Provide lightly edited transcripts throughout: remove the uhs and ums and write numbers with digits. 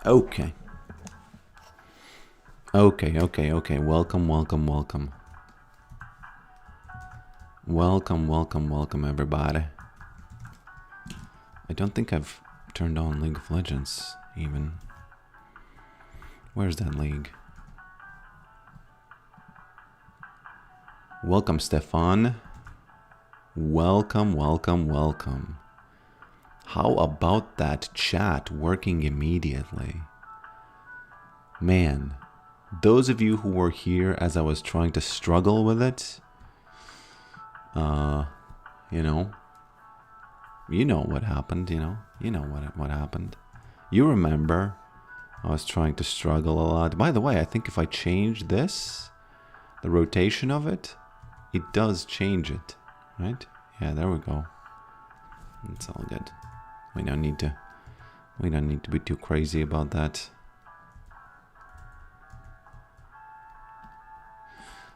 Okay. Okay. Welcome, welcome, welcome. Welcome, everybody. I don't think I've turned on League of Legends, even. Where's that league? Welcome, Stefan. Welcome. How about that chat working immediately? Man, those of you who were here as I was trying to struggle with it, you know what happened, you know what happened. You remember I was trying to struggle a lot. By the way, I think if I change this, the rotation of it, it does change it, right? Yeah, there we go. It's all good. We don't need to be too crazy about that.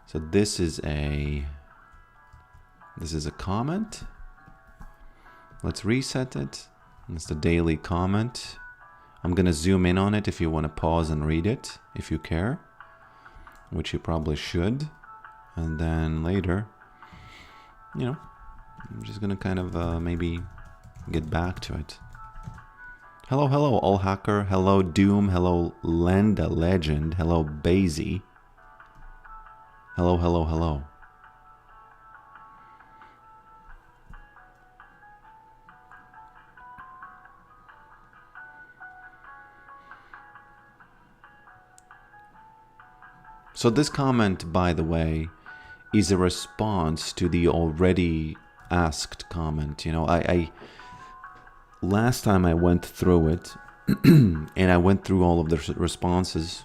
So this is a comment. Let's reset it. It's the daily comment. I'm gonna zoom in on it if you want to pause and read it, if you care, which you probably should. And then later, I'm just gonna kind of maybe get back to it. Hello, All Hacker. Hello, Doom. Hello, Lenda Legend. Hello, Bazy. Hello. So this comment, by the way, is a response to the already asked comment. I last time I went through it and I went through all of the responses,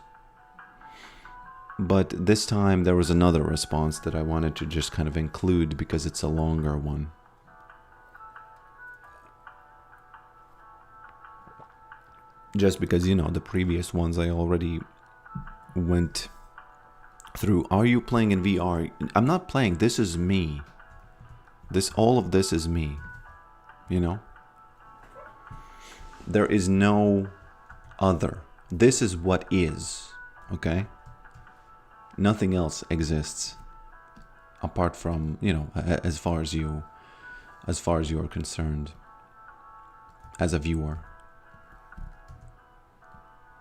but this time there was another response that I wanted to just kind of include because it's a longer one. Just because, the previous ones I already went through. Are you playing in VR? I'm not playing. This is me. All of this is me. There is no other. This is what is. Okay? Nothing else exists apart from, as far as you are concerned as a viewer.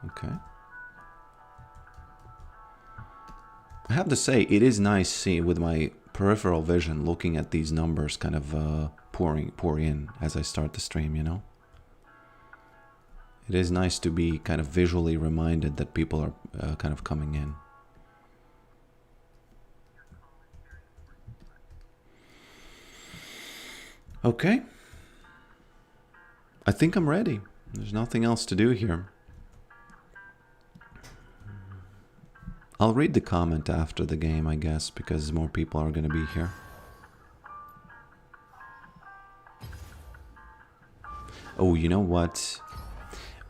Okay. I have to say, it is nice seeing with my peripheral vision looking at these numbers kind of pour in as I start the stream, It is nice to be kind of visually reminded that people are kind of coming in. Okay. I think I'm ready. There's nothing else to do here. I'll read the comment after the game, I guess, because more people are going to be here. Oh, you know what?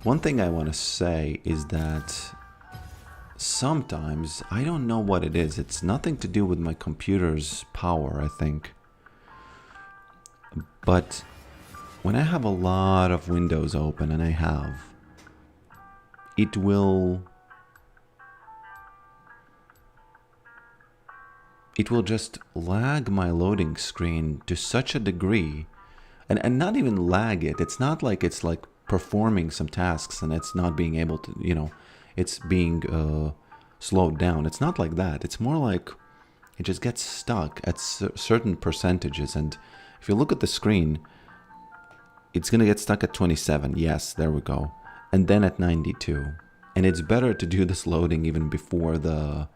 One thing I want to say is that sometimes, I don't know what it is. It's nothing to do with my computer's power, I think. But when I have a lot of windows open, and I have, it will just lag my loading screen to such a degree, and not even lag it. It's not like it's like performing some tasks and it's not being able to, it's being slowed down. It's not like that. It's more like it just gets stuck at certain percentages. And if you look at the screen, it's going to get stuck at 27. Yes, there we go. And then at 92. And it's better to do this loading even before the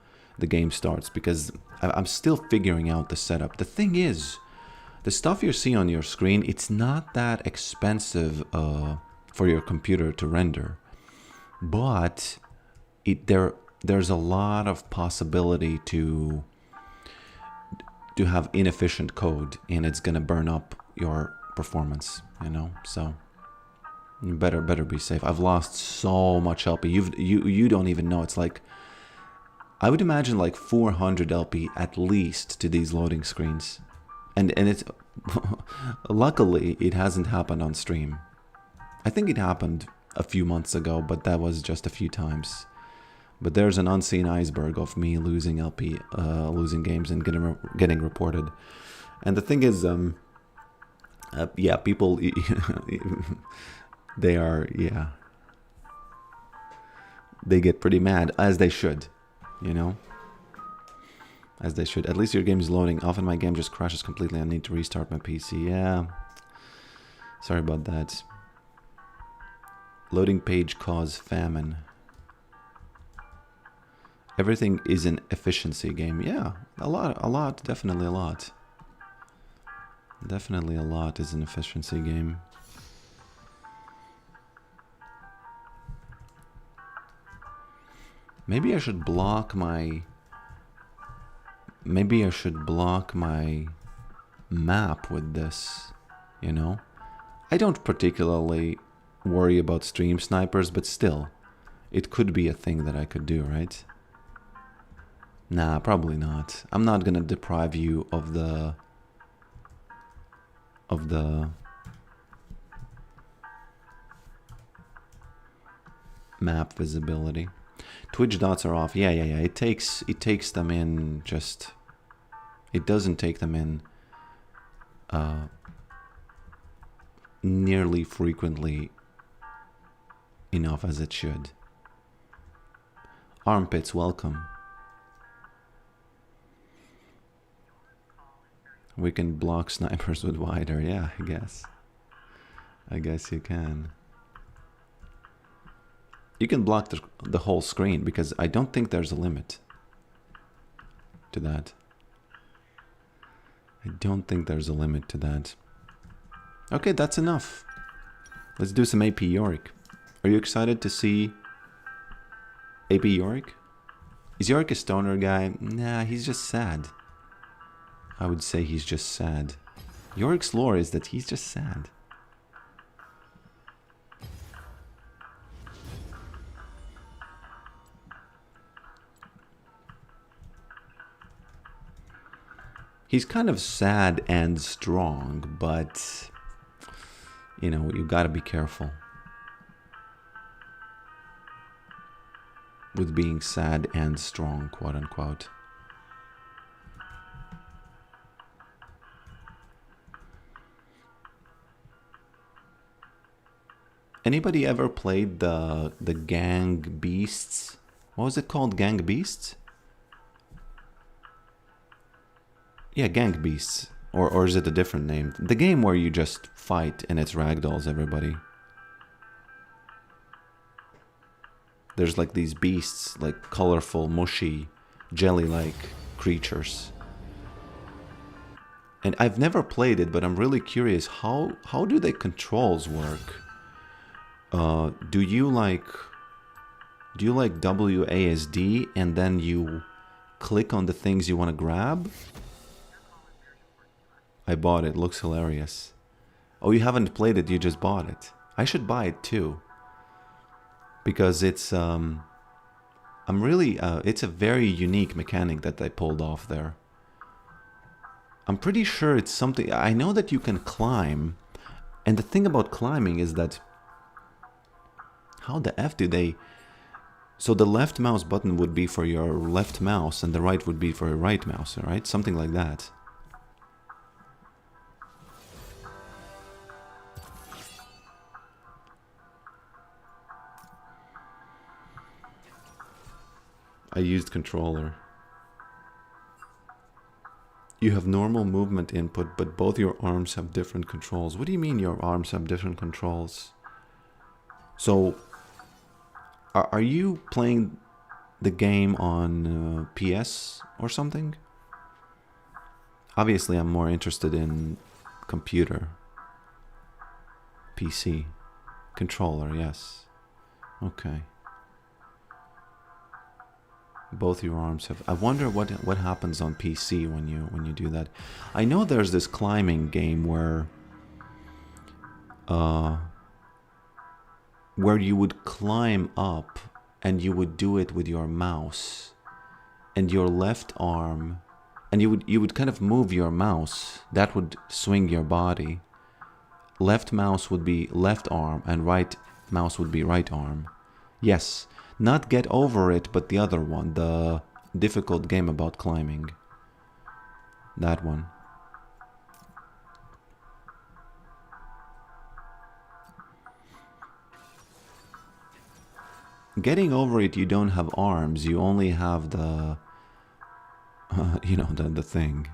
game starts, because I'm still figuring out the setup. The thing is, the stuff you see on your screen, it's not that expensive for your computer to render, but there's a lot of possibility to have inefficient code, and it's gonna burn up your performance, so you better be safe. I've lost so much LP. You don't even know. It's like, I would imagine like 400 LP at least to these loading screens. And it's luckily it hasn't happened on stream. I think it happened a few months ago, but that was just a few times. But there's an unseen iceberg of me losing losing games and getting reported. And the thing is, yeah, people, they are, yeah, they get pretty mad, as they should, you know? As they should. At least your game is loading. Often my game just crashes completely. I need to restart my PC. Yeah. Sorry about that. Loading page cause famine. Everything is an efficiency game. Yeah, a lot, definitely a lot. Definitely a lot is an efficiency game. Maybe I should block my... Maybe I should block my map with this, you know? I don't particularly worry about stream snipers, but still, it could be a thing that I could do, right? Nah, probably not. I'm not gonna deprive you of the map visibility. Twitch dots are off. Yeah. It takes them in just... It doesn't take them in nearly frequently enough as it should. Armpits, welcome. We can block snipers with wider. Yeah, I guess. I guess you can. You can block the whole screen because I don't think there's a limit to that. I don't think there's a limit to that. Okay, that's enough. Let's do some AP Yorick. Are you excited to see AP Yorick? Is Yorick a stoner guy? Nah, he's just sad. I would say he's just sad. Yorick's lore is that he's just sad. He's kind of sad and strong, but, you know, you gotta be careful with being sad and strong, quote unquote. Anybody ever played the Gang Beasts? What was it called? Gang Beasts? Yeah, Gang Beasts. Or is it a different name? The game where you just fight and it's ragdolls everybody. There's like these beasts, like colorful, mushy, jelly-like creatures. And I've never played it, but I'm really curious, how do the controls work? Do you like WASD and then you click on the things you want to grab? I bought it. Looks hilarious. Oh, you haven't played it, you just bought it. I should buy it too. Because it's it's a very unique mechanic that they pulled off there. I'm pretty sure it's something... I know that you can climb, and the thing about climbing is that... How the F do they... So the left mouse button would be for your left mouse, and the right would be for your right mouse, right? Something like that. I used controller. You have normal movement input, but both your arms have different controls. What do you mean your arms have different controls? So, are you playing the game on PS or something? Obviously, I'm more interested in computer. PC. Controller, yes. Okay. Both your arms have... I wonder what happens on PC when you do that. I know there's this climbing game where you would climb up and you would do it with your mouse and your left arm, and you would kind of move your mouse. That would swing your body. Left mouse would be left arm and right mouse would be right arm. Yes, not get over it, but the other one, the difficult game about climbing. That one. Getting over it, you don't have arms, you only have the, you know, the thing.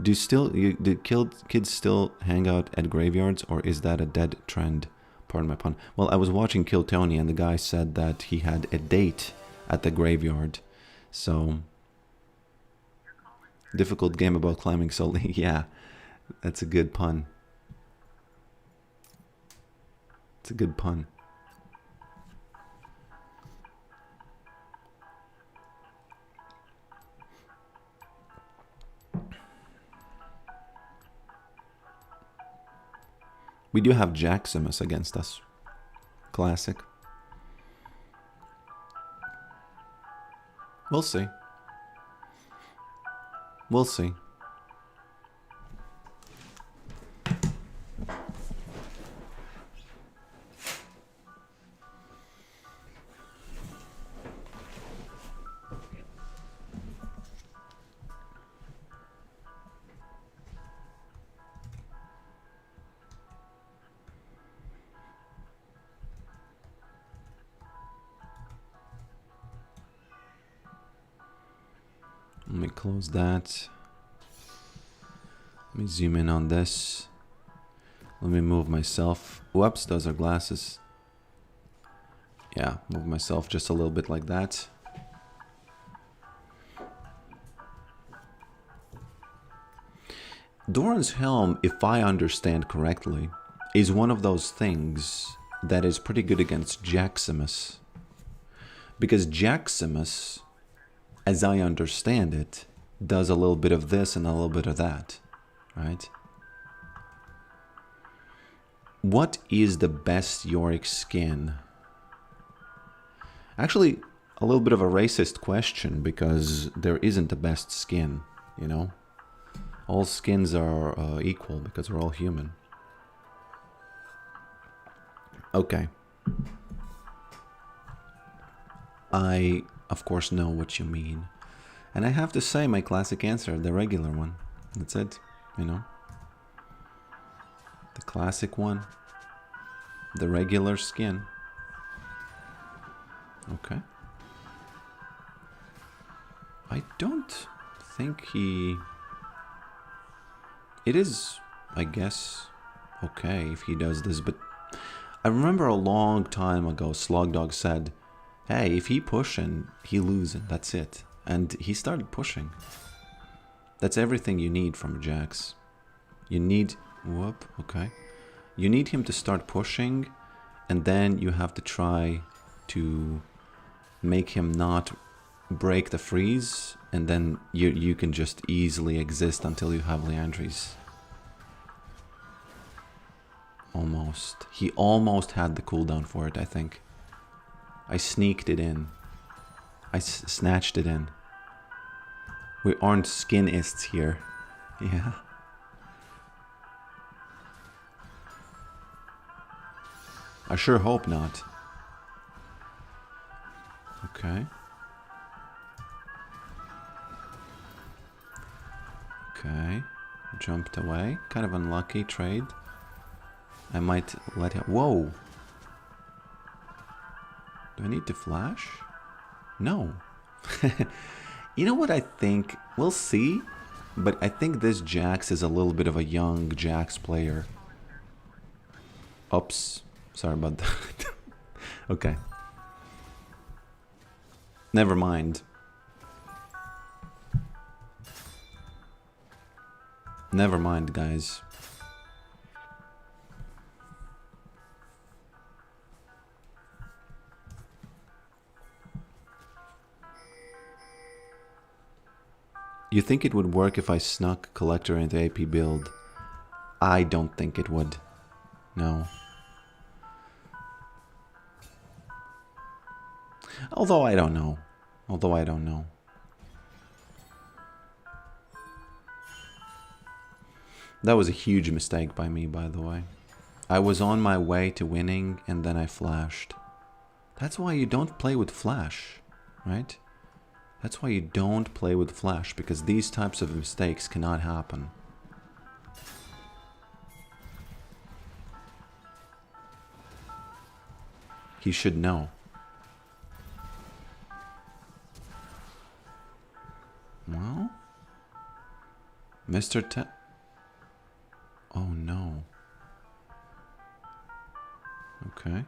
Do kids still hang out at graveyards, or is that a dead trend? Pardon my pun. Well, I was watching Kill Tony, and the guy said that he had a date at the graveyard. So, difficult game about climbing solely. Yeah, that's a good pun. It's a good pun. We do have Jaximus against us. Classic. We'll see. We'll see. Let me close that. Let me zoom in on this. Let me move myself. Whoops, those are glasses. Yeah, move myself just a little bit like that. Doran's Helm, if I understand correctly, is one of those things that is pretty good against Jaximus. Because Jaximus, as I understand it, does a little bit of this and a little bit of that, right? What is the best Yorick skin? Actually, a little bit of a racist question, because there isn't the best skin, you know? All skins are equal, because we're all human. Okay. I, of course, know what you mean. And I have to say my classic answer, the regular one. That's it, you know? The classic one. The regular skin. Okay. I don't think he... It is, I guess, okay if he does this, but I remember a long time ago Slogdog said, hey, if he pushing, he losing, that's it. And he started pushing. That's everything you need from Jax. You need... Whoop, okay. You need him to start pushing, and then you have to try to make him not break the freeze, and then you can just easily exist until you have Leandries. Almost. He almost had the cooldown for it, I think. I sneaked it in. I snatched it in. We aren't skinists here. Yeah. I sure hope not. Okay. Okay. Jumped away. Kind of unlucky trade. I might let him... Whoa! Do I need to flash? No. You know what I think? We'll see. But I think this Jax is a little bit of a young Jax player. Oops. Sorry about that. Okay. Never mind. Never mind, guys. You think it would work if I snuck Collector into AP build? I don't think it would. No. Although I don't know. Although I don't know. That was a huge mistake by me, by the way. I was on my way to winning and then I flashed. That's why you don't play with flash, right? That's why you don't play with flash, because these types of mistakes cannot happen. He should know. Well, Mr. Te... Oh no. Okay.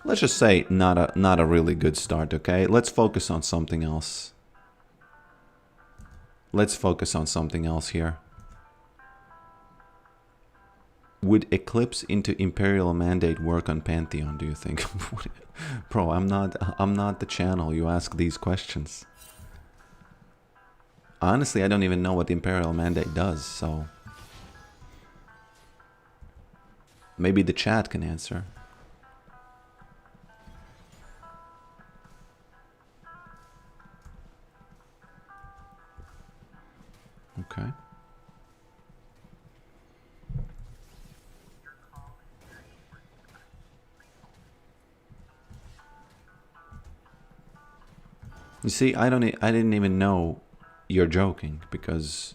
Let's just say not a really good start, okay? Let's focus on something else. Let's focus on something else here. Would Eclipse into Imperial Mandate work on Pantheon, do you think? Bro, I'm not the channel you ask these questions. Honestly, I don't even know what the Imperial Mandate does, so maybe the chat can answer. Okay. You see, I didn't even know you're joking, because,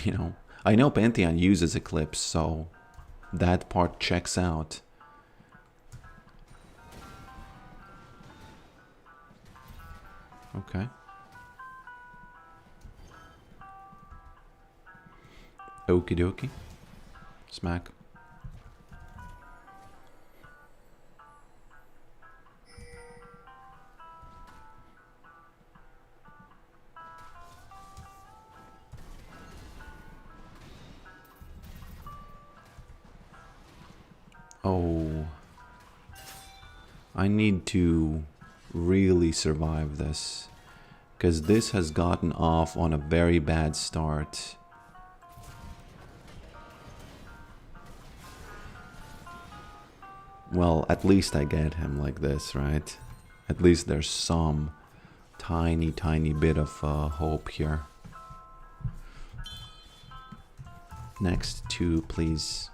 you know, I know Pantheon uses Eclipse, so that part checks out. Okay. Okie dokie. Smack. Oh. I need to really survive this, because this has gotten off on a very bad start. Well, at least I get him like this, right? At least there's some tiny bit of hope here. Next 2, please.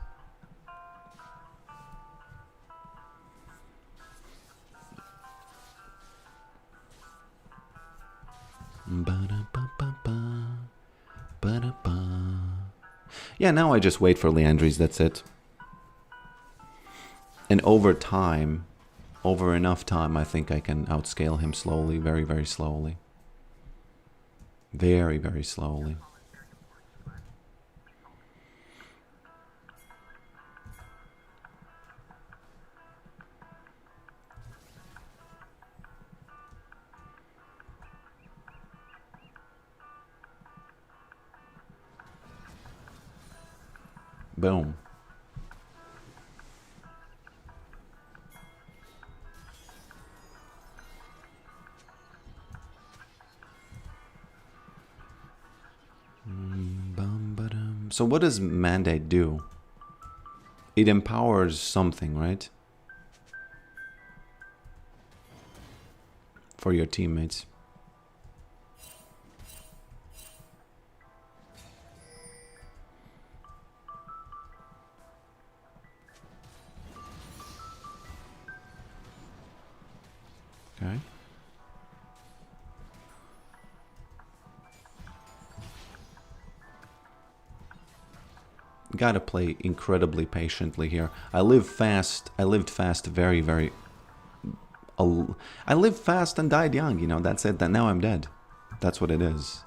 Yeah, now I just wait for Leandries, that's it. And over time, over enough time, I think I can outscale him slowly, very slowly. Very slowly. Boom. So what does Mandate do? It empowers something, right? For your teammates. Okay. Gotta play incredibly patiently here. I lived fast very... I lived fast and died young, you know, that's it. That now I'm dead. That's what it is.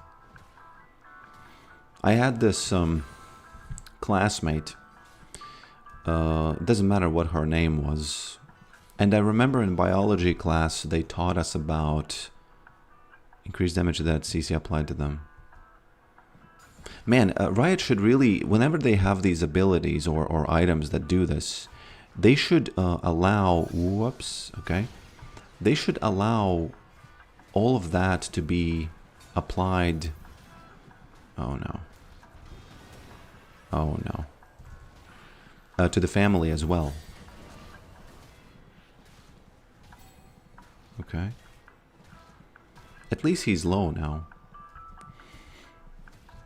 I had this classmate. It doesn't matter what her name was. And I remember in biology class, they taught us about increased damage that CC applied to them. Man, Riot should really, whenever they have these abilities or items that do this, they should allow, whoops, okay, they should allow all of that to be applied. Oh no. Oh no. To the family as well. at least he's low now.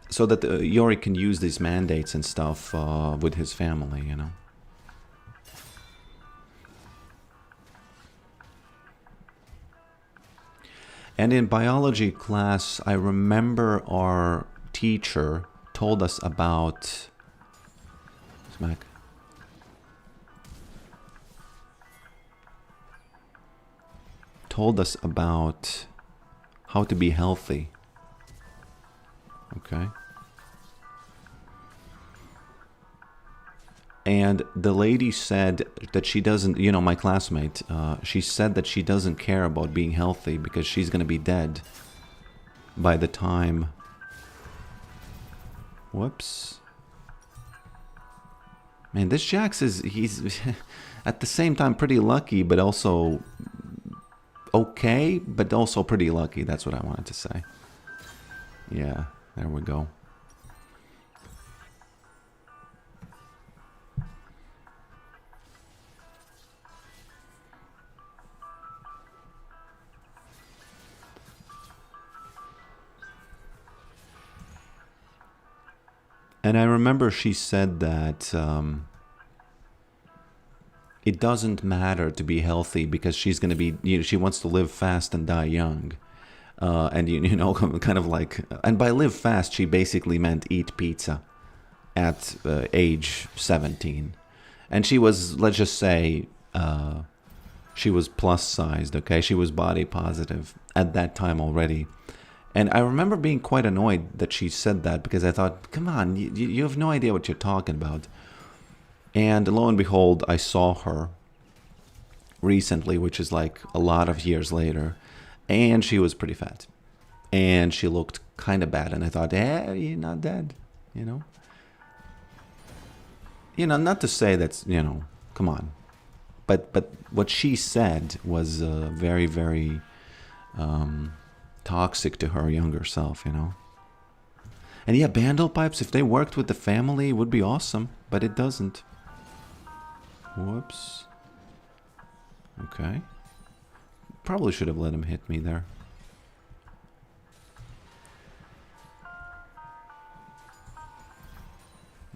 So that Yorick can use these mandates and stuff with his family, you know. And in biology class, I remember our teacher told us about... Smack. Told us about how to be healthy. Okay. And the lady said that she doesn't, you know, my classmate, she said that she doesn't care about being healthy because she's going to be dead by the time... Whoops. Man, this Jax he's at the same time pretty lucky, but also okay, but also pretty lucky. That's what I wanted to say. Yeah, there we go. And I remember she said that it doesn't matter to be healthy because she's going to be, you know, she wants to live fast and die young. And, you know, kind of like, and by live fast, she basically meant eat pizza at age 17. And she was, let's just say, she was plus sized, okay? She was body positive at that time already. And I remember being quite annoyed that she said that because I thought, come on, you have no idea what you're talking about. And lo and behold, I saw her recently, which is like a lot of years later, and she was pretty fat. And she looked kind of bad, and I thought, you're not dead, you know? You know, not to say that's, you know, come on. But what she said was very, very... toxic to her younger self, you know. And yeah, bandle pipes, if they worked with the family, it would be awesome, but it doesn't. Whoops. Okay. Probably should have let him hit me there.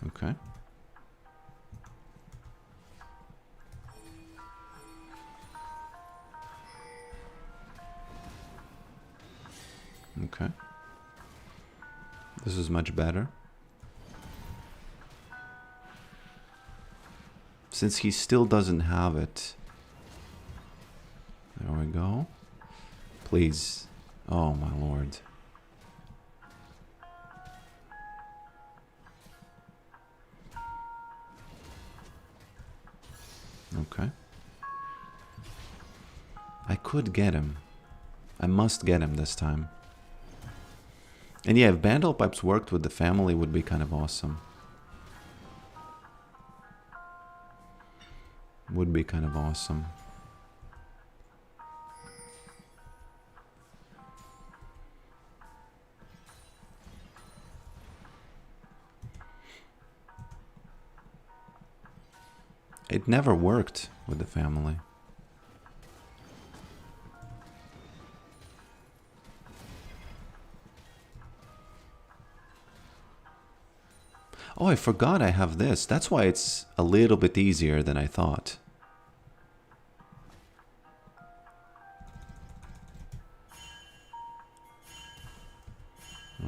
Okay. Okay. This is much better. Since he still doesn't have it. There we go. Please. Oh my lord. Okay. I could get him. I must get him this time. And yeah, if bandle pipes worked with the family, would be kind of awesome. Would be kind of awesome. It never worked with the family. Oh, I forgot I have this. That's why it's a little bit easier than I thought.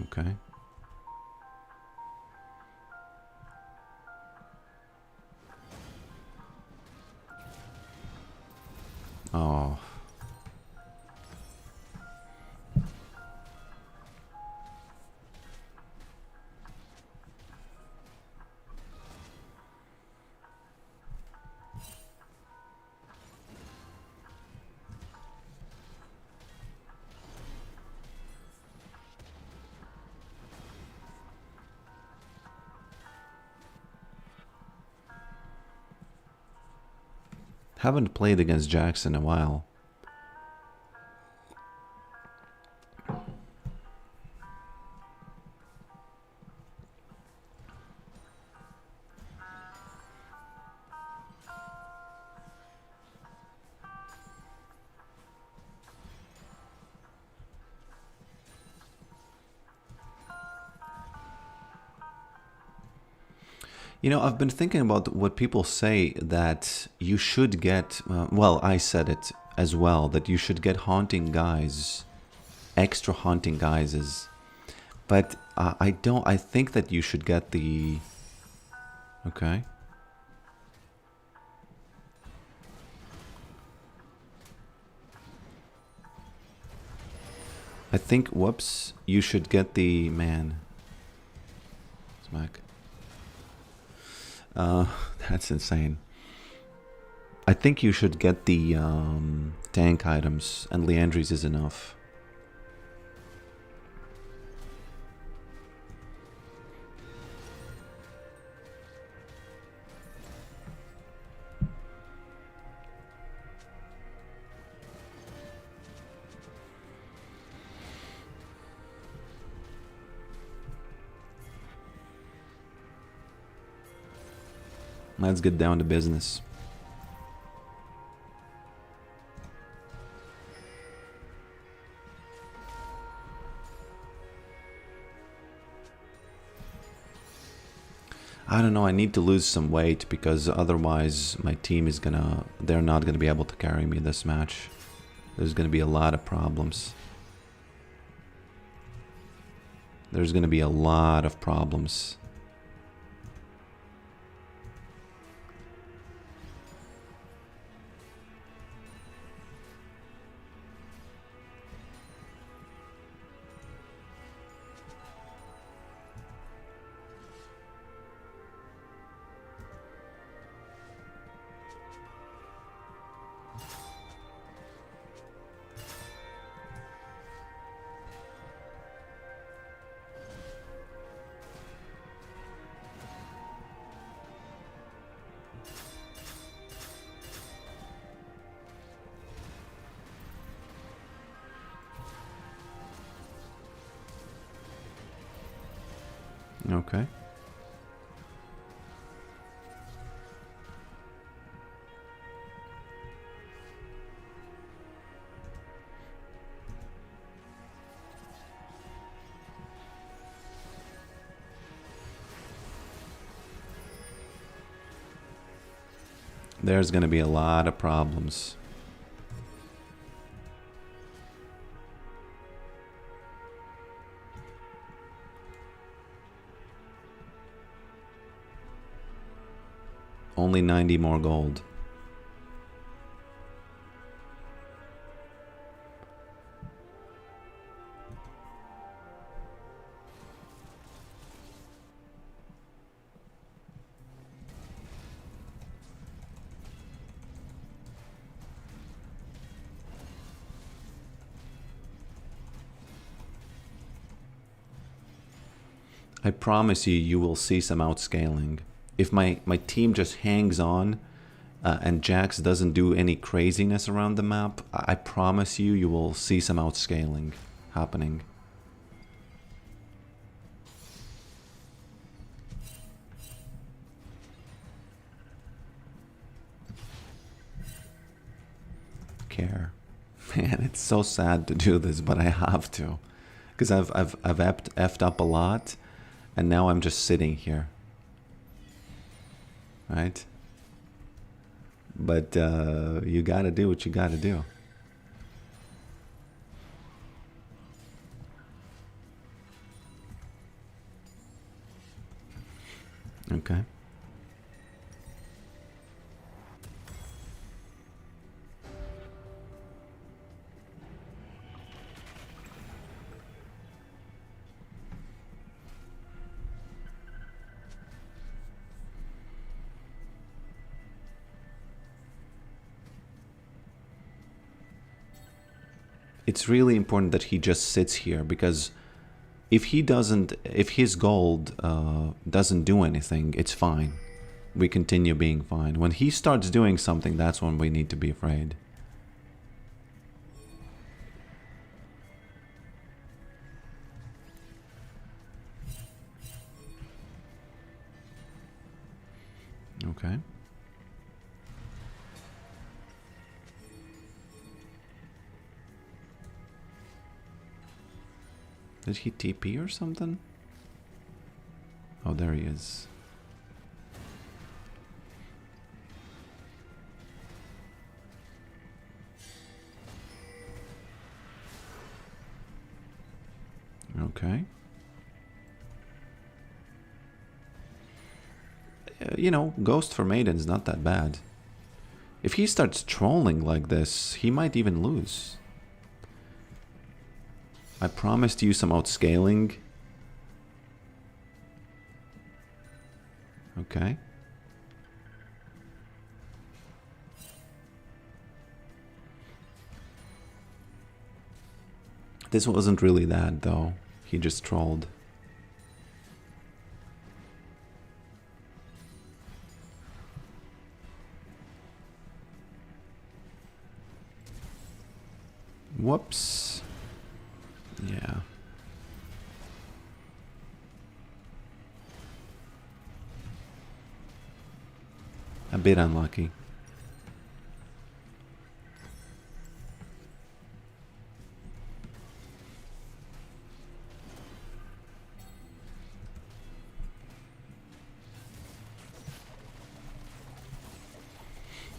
Okay. Oh. Haven't played against Jax in a while. You know, I've been thinking about what people say that you should get. Well, I said it as well that you should get haunting guys, extra haunting guises. But I don't. I think that you should get the. Okay. I think. Whoops. You should get the man. Smack. That's insane. I think you should get the tank items, and Leandry's is enough. Let's get down to business. I don't know, I need to lose some weight because otherwise my team is gonna... They're not gonna be able to carry me this match. There's gonna be a lot of problems. There's gonna be a lot of problems. Okay. There's gonna be a lot of problems. Only 90 more gold. I promise you, you will see some outscaling. If my team just hangs on and Jax doesn't do any craziness around the map, I promise you, you will see some outscaling happening. Care. Man, it's so sad to do this, but I have to. Because I've effed up a lot, and now I'm just sitting here. Right? But you gotta do what you gotta do. Okay. It's really important that he just sits here, because if he doesn't, if his gold doesn't do anything, it's fine. We continue being fine. When he starts doing something, that's when we need to be afraid. Okay. Did he TP or something? Oh, there he is. you know, Ghost for Maiden's not that bad. If he starts trolling like this, he might even lose. I promised you some outscaling. Okay. This wasn't really that, though. He just trolled. Whoops. Yeah. A bit unlucky.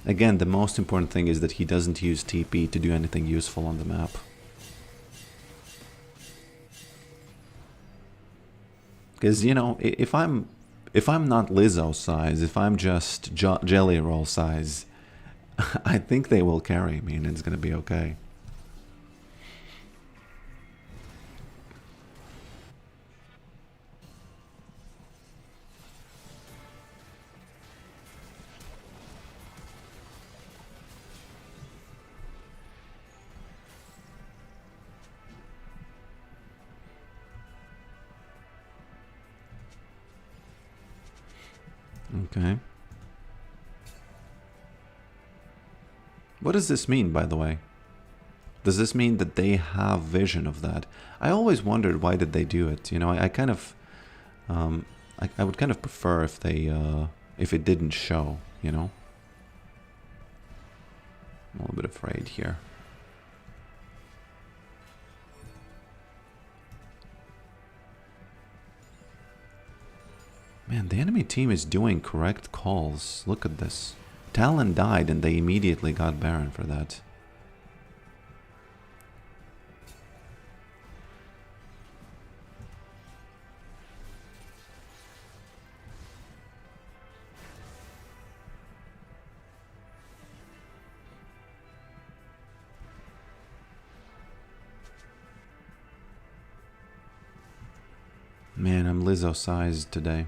Again, the most important thing is that he doesn't use TP to do anything useful on the map. Because, you know, if I'm not Lizzo size, if I'm just Jelly Roll size, I think they will carry me and it's going to be okay. Okay. What does this mean, by the way? Does this mean that they have vision of that? I always wondered why did they do it. You know, I kind of, I would kind of prefer if they, if it didn't show. You know, I'm a little bit afraid here. Man, the enemy team is doing correct calls. Look at this. Talon died and they immediately got Baron for that. Man, I'm Lizzo-sized today.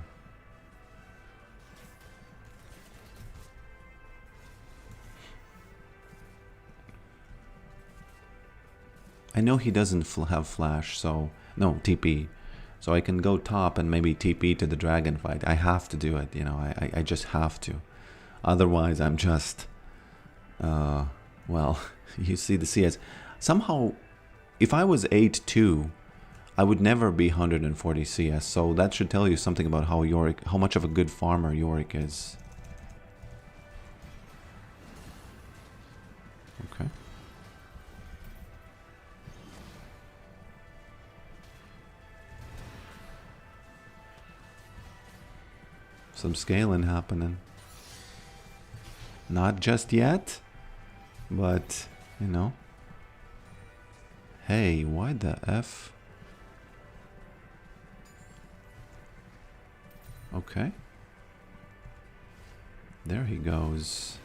I know he doesn't have flash, so... No, TP. So I can go top and maybe TP to the dragon fight. I have to do it, you know, I just have to. Otherwise, I'm just... well, you see the CS. Somehow, if I was 8-2, I would never be 140 CS, so that should tell you something about how Yorick, how much of a good farmer Yorick is. Okay. Some scaling happening. Not just yet, but, you know. Hey, why the F? Okay. There he goes.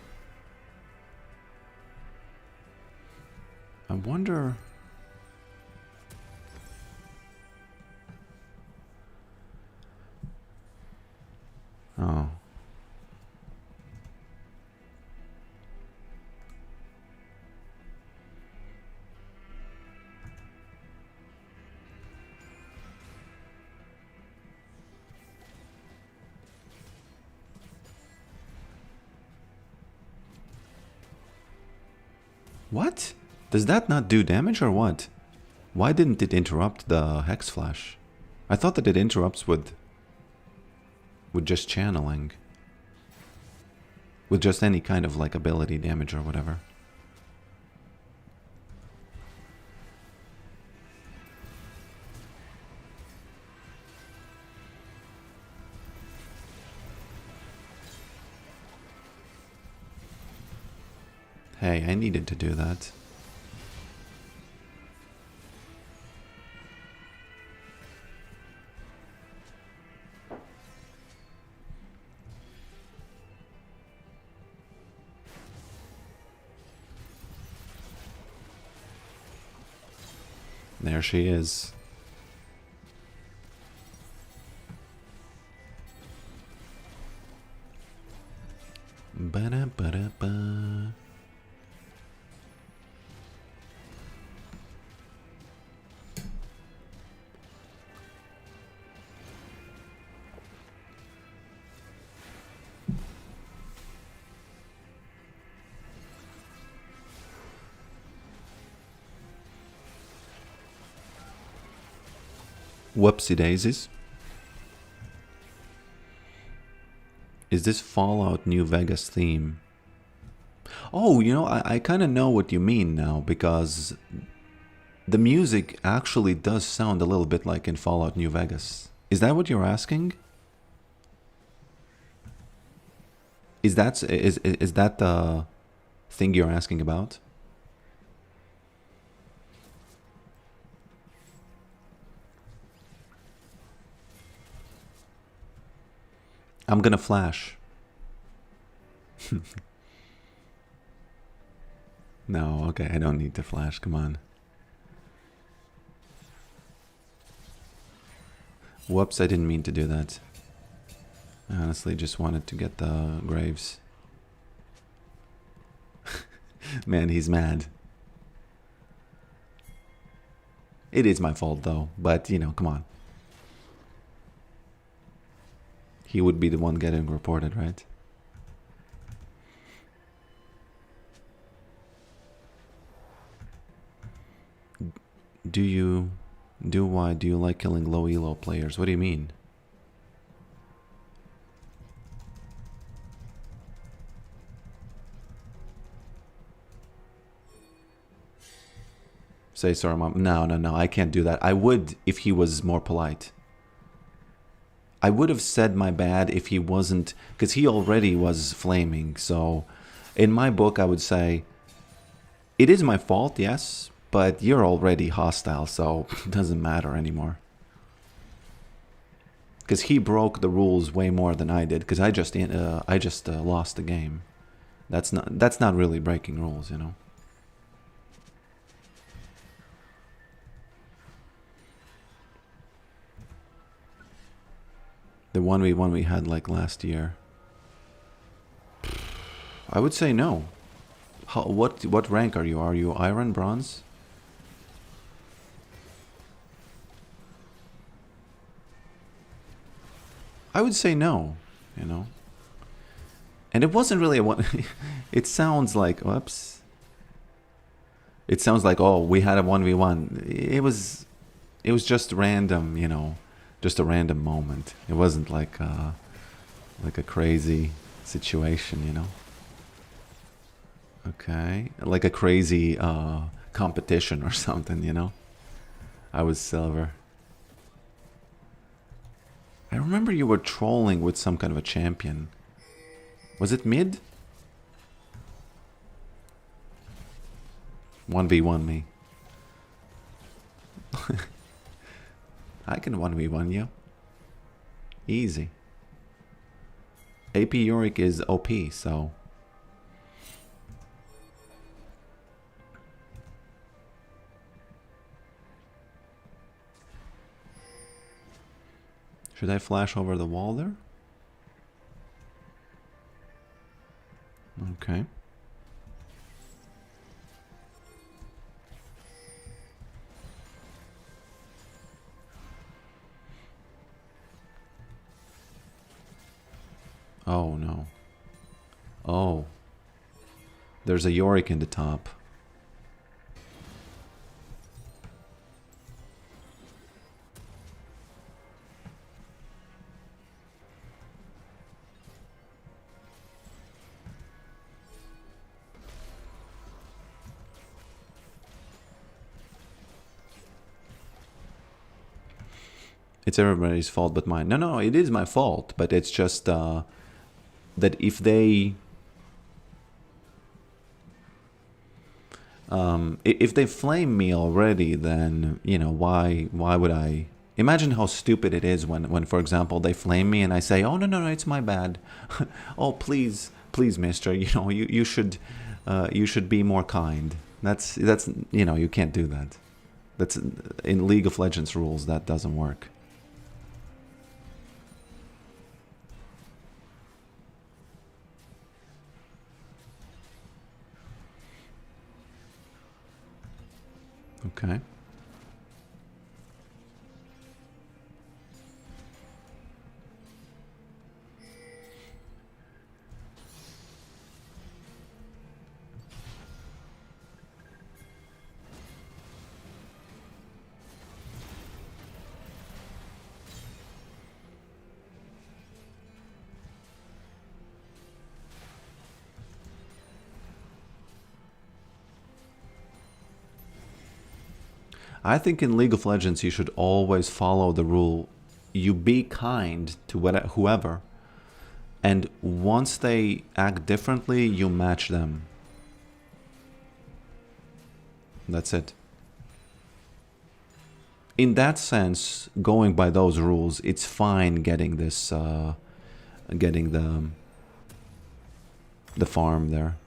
I wonder... Oh. What? Does that not do damage or what? Why didn't it interrupt the Hex Flash? I thought that it interrupts with just channeling. With just any kind of like ability damage or whatever. Hey, I needed to do that. There she is. Ba-da-ba-da-ba. Whoopsie daisies. Is this Fallout New Vegas theme? Oh, you know, I kind of know what you mean now, because the music actually does sound a little bit like in Fallout New Vegas. Is that what you're asking? Is that the thing you're asking about? I'm gonna flash. No, okay, I don't need to flash, come on. Whoops, I didn't mean to do that. I honestly just wanted to get the graves. Man, he's mad. It is my fault though, but you know, come on. He would be the one getting reported, right? Do you like killing low elo players? What do you mean? Say sorry, mom. No, I can't do that. I would if he was more polite. I would have said my bad if he wasn't, because he already was flaming. So in my book, I would say, it is my fault, yes, but you're already hostile, so it doesn't matter anymore. Because he broke the rules way more than I did, because I just lost the game. That's not really breaking rules, you know. The 1v1 we had like last year. I would say no. What rank are you? Are you iron, bronze? I would say no, you know. And it wasn't really a one. It sounds like, whoops. It sounds like, oh, we had a 1v1. It was just random, you know. Just a random moment. It wasn't like a crazy situation, you know. Okay, like a crazy competition or something, you know. I was silver. I remember you were trolling with some kind of a champion. Was it mid? 1v1 me. I can 1v1 you. Easy. AP Yorick is OP, so... Should I flash over the wall there? Okay. Oh no. Oh. There's a Yorick in the top. It's everybody's fault but mine. No, it is my fault, but it's just that if they flame me already, then you know why would I? Imagine how stupid it is when for example they flame me and I say, oh no, it's my bad. Oh please mister, you know you should be more kind. That's you know, you can't do that. That's in League of Legends rules, that doesn't work. Okay. I think in League of Legends you should always follow the rule. You be kind to whoever, and once they act differently, you match them. That's it. In that sense, going by those rules, it's fine getting this, getting the farm there.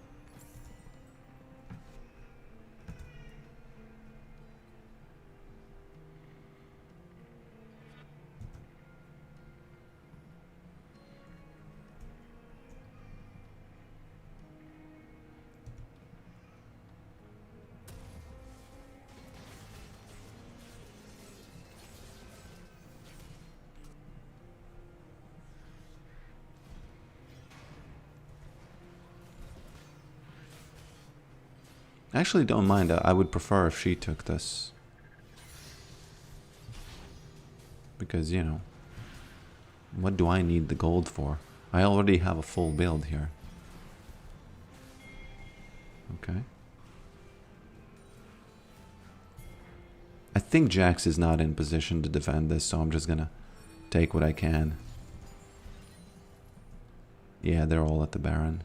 I actually don't mind. I would prefer if she took this. Because, you know, what do I need the gold for? I already have a full build here. Okay. I think Jax is not in position to defend this, so I'm just gonna take what I can. Yeah, they're all at the Baron.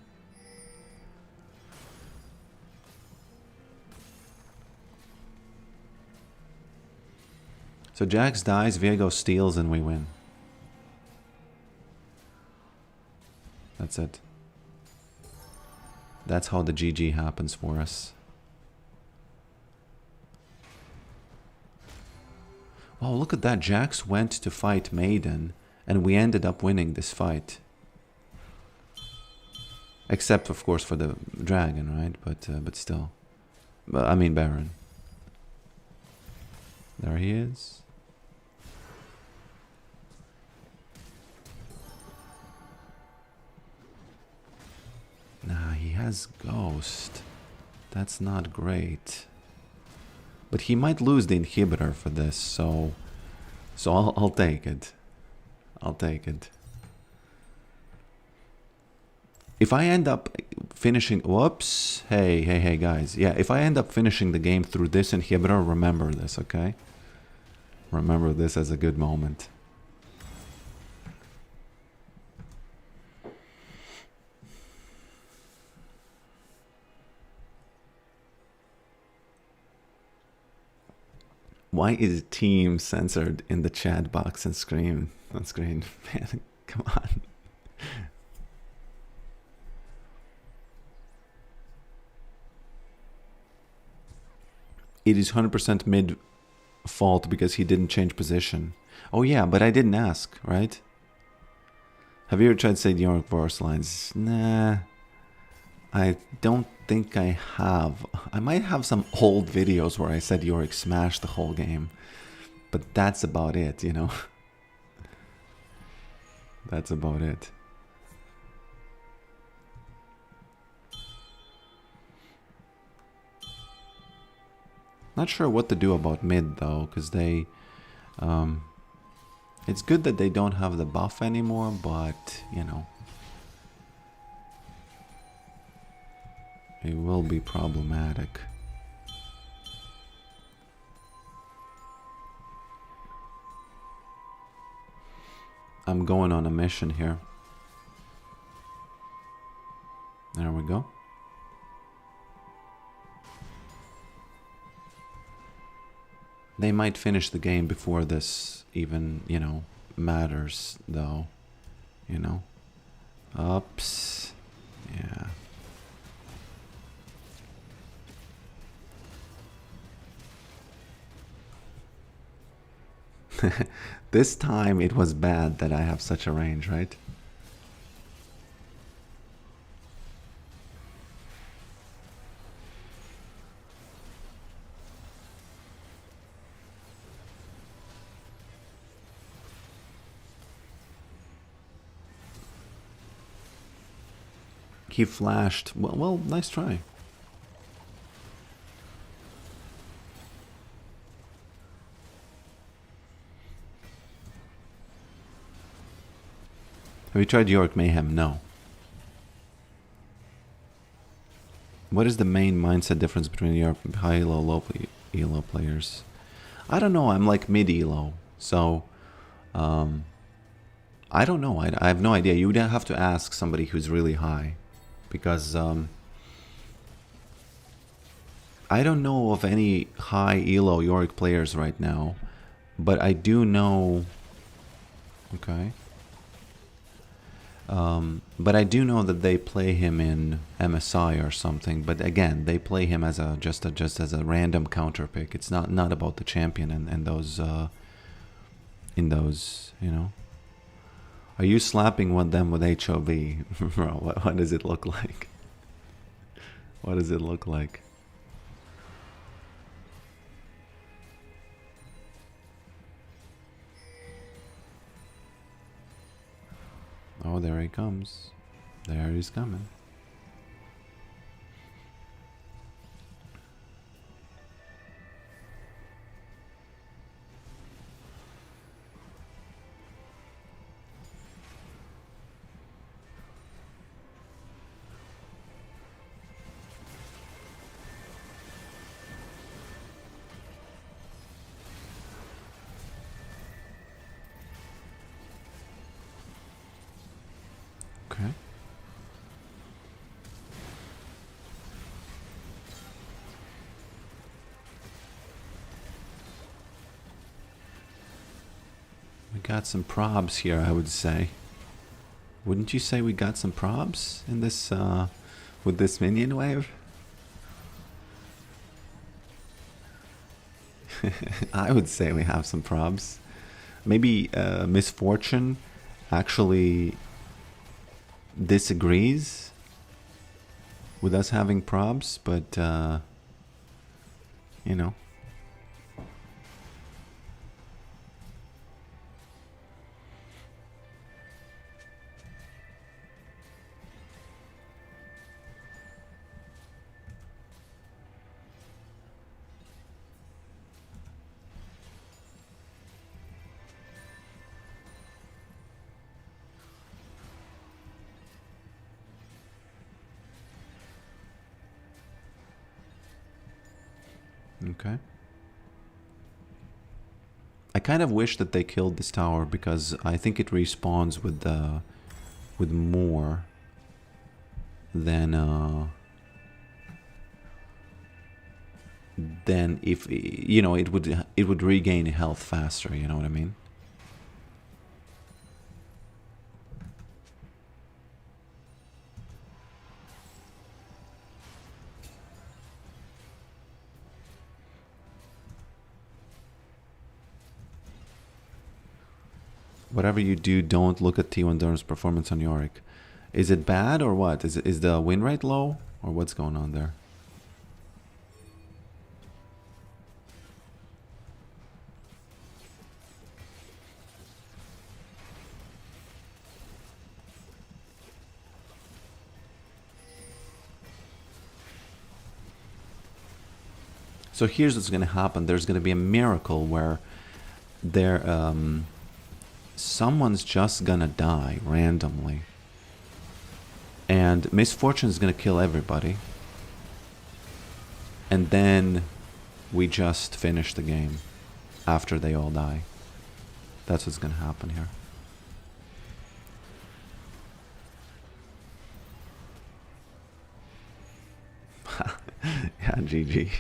So Jax dies, Viego steals, and we win. That's it. That's how the GG happens for us. Oh, look at that. Jax went to fight Maiden, and we ended up winning this fight. Except, of course, for the dragon, right? But still. I mean, Baron. There he is. Nah, he has Ghost. That's not great. But he might lose the inhibitor for this, so I'll take it. I'll take it. If I end up finishing... Whoops. Hey, guys. Yeah, if I end up finishing the game through this inhibitor, remember this, okay? Remember this as a good moment. Why is team censored in the chat box and screen on screen? Man, come on. It is 100% mid fault because he didn't change position. Oh yeah, but I didn't ask, right? Have you ever tried to say Yorick verse lines? Nah. I don't think I have. I might have some old videos where I said Yorick smashed the whole game. But that's about it, you know? That's about it. Not sure what to do about mid though, because they... it's good that they don't have the buff anymore, but, you know... it will be problematic. I'm going on a mission here. There we go. They might finish the game before this even, you know, matters, though. You know? Oops. Yeah. This time it was bad that I have such a range, right? He flashed. Well, nice try. Have you tried Yorick Mayhem? No. What is the main mindset difference between your high elo, low elo players? I don't know. I'm like mid elo, so I don't know. I have no idea. You would have to ask somebody who's really high, because I don't know of any high elo Yorick players right now, but I do know. Okay. But I do know that they play him in MSI or something. But again, they play him as a just as a random counter pick. It's not about the champion and those in those, you know. Are you slapping one them with HOV? Bro, what does it look like? What does it look like? Oh, there he comes. There he's coming. Okay. We got some probs here, I would say. Wouldn't you say we got some probs in this with this minion wave? I would say we have some probs. Maybe Misfortune actually disagrees with us having probs, but you know. Okay. I kind of wish that they killed this tower because I think it respawns with more than if, you know, it would regain health faster, you know what I mean? Whatever you do, don't look at T1 Durham's performance on Yorick. Is it bad or what? Is the win rate low or what's going on there? So here's what's going to happen. There's going to be a miracle where someone's just going to die randomly. And Misfortune is going to kill everybody. And then we just finish the game after they all die. That's what's going to happen here. Yeah, GG.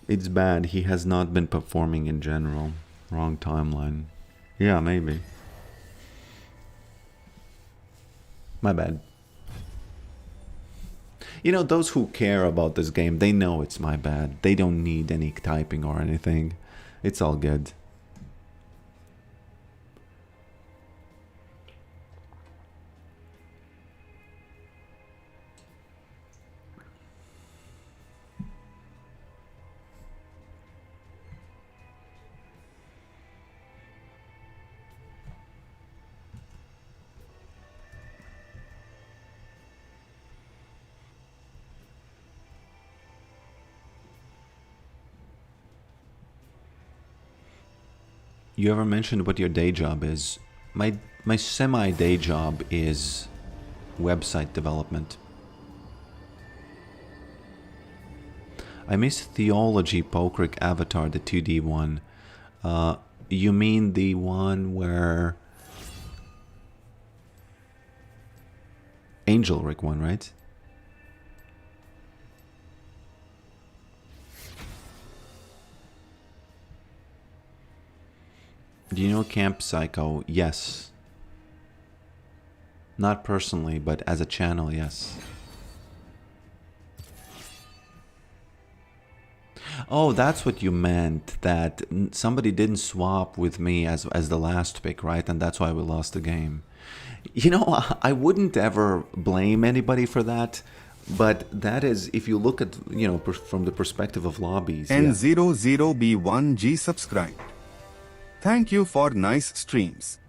It's bad. He has not been performing in general. Wrong timeline. Yeah, maybe. My bad. You know, those who care about this game, they know it's my bad. They don't need any typing or anything. It's all good. You ever mentioned what your day job is? My semi day job is website development. I miss Theology Pokrick Avatar, the 2D one. You mean the one where Angel Rick one, right? Do you know Camp Psycho? Yes. Not personally, but as a channel, yes. Oh, that's what you meant, that somebody didn't swap with me as the last pick, right? And that's why we lost the game. You know, I wouldn't ever blame anybody for that, but that is, if you look at, you know, from the perspective of lobbies. N00B1G subscribed. Thank you for nice streams.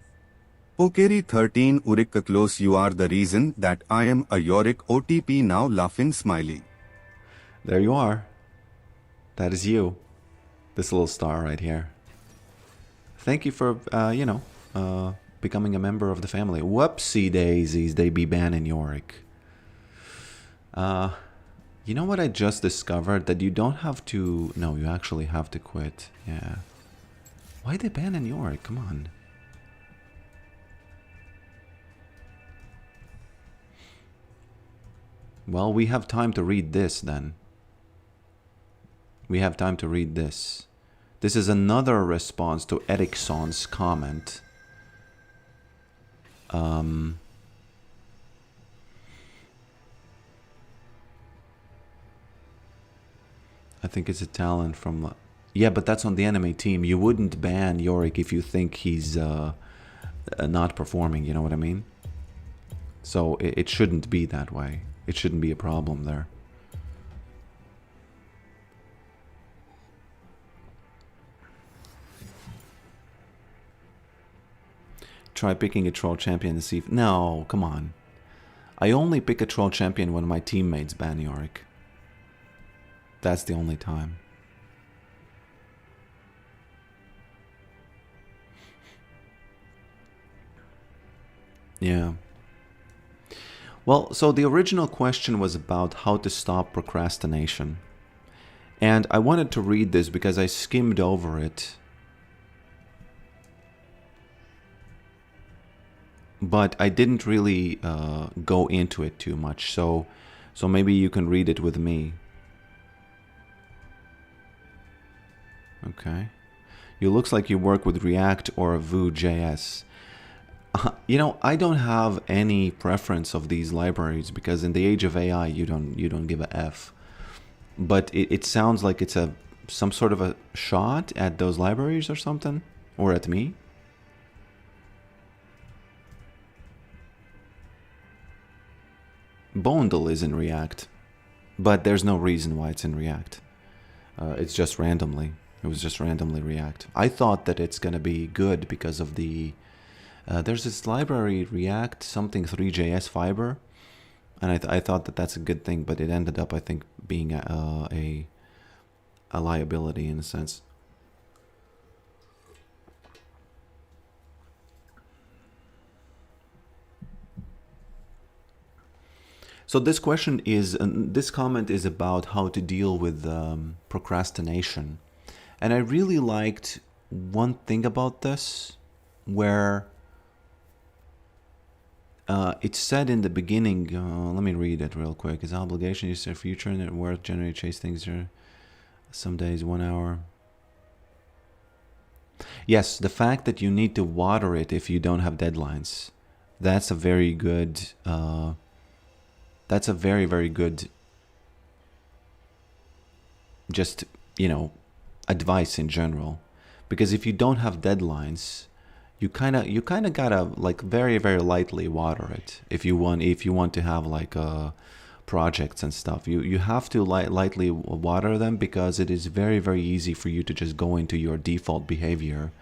Pokeri 13 Urikaklos, you are the reason that I am a Yorick OTP now, laughing smiley. There you are. That is you. This little star right here. Thank you for, you know, becoming a member of the family. Whoopsie daisies, they be banning Yorick. You know what I just discovered? That you don't have to... No, you actually have to quit. Yeah. Why they banning Yorick? Come on. Well, we have time to read this then. We have time to read this. This is another response to Ericsson's comment. I think it's a talent from... Yeah, but that's on the enemy team. You wouldn't ban Yorick if you think he's not performing, you know what I mean? So it shouldn't be that way. It shouldn't be a problem there. Try picking a troll champion and see if... No, come on. I only pick a troll champion when my teammates ban Yorick. That's the only time. Yeah. Well, so the original question was about how to stop procrastination. And I wanted to read this because I skimmed over it. But I didn't really go into it too much. So maybe you can read it with me. Okay. You looks like you work with React or Vue.js. You know, I don't have any preference of these libraries because in the age of AI, you don't give a F. But it sounds like it's some sort of a shot at those libraries or something, or at me. Bondel is in React, but there's no reason why it's in React. It's just randomly. It was just randomly React. I thought that it's gonna be good because of the... there's this library, React something 3JS Fiber, and I thought that that's a good thing, but it ended up, I think, being a liability in a sense. So this question is, this comment is about how to deal with procrastination. And I really liked one thing about this, where it said in the beginning, let me read it real quick. His obligation is their future and their work generally chase things are some days 1 hour. Yes, the fact that you need to water it if you don't have deadlines. That's a very good, that's a very, very good just, you know, advice in general. Because if you don't have deadlines, you kind of gotta like very very lightly water it if you want to have like projects and stuff. You have to lightly water them, because it is very very easy for you to just go into your default behavior.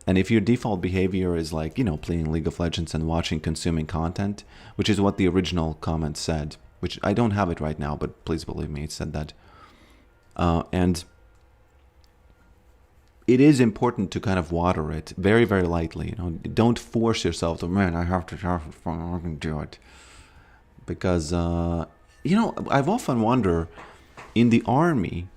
And if your default behavior is like, you know, playing League of Legends and watching consuming content, which is what the original comment said, which I don't have it right now, but please believe me, it said that. And it is important to kind of water it very, very lightly. You know, don't force yourself to, man, I have to do it. Because, you know, I've often wondered, in the army,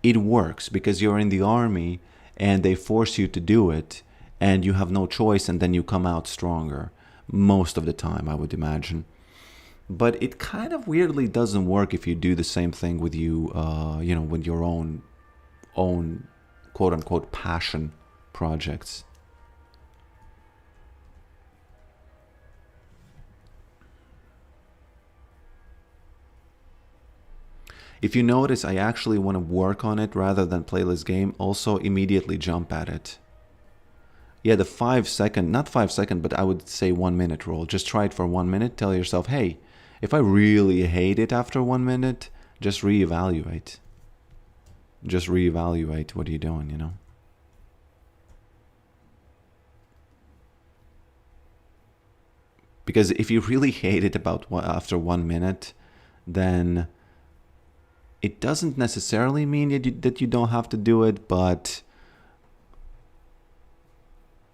it works because you're in the army and they force you to do it and you have no choice, and then you come out stronger most of the time, I would imagine. But it kind of weirdly doesn't work if you do the same thing with you know, with your own quote unquote passion projects. If you notice, I actually want to work on it rather than play this game. Also, immediately jump at it. Yeah, the 5 second, not 5 second, but I would say 1 minute rule. Just try it for 1 minute. Tell yourself, hey, if I really hate it after 1 minute, just reevaluate. Just reevaluate what you're doing, you know? Because if you really hate it after 1 minute, then it doesn't necessarily mean that you don't have to do it, but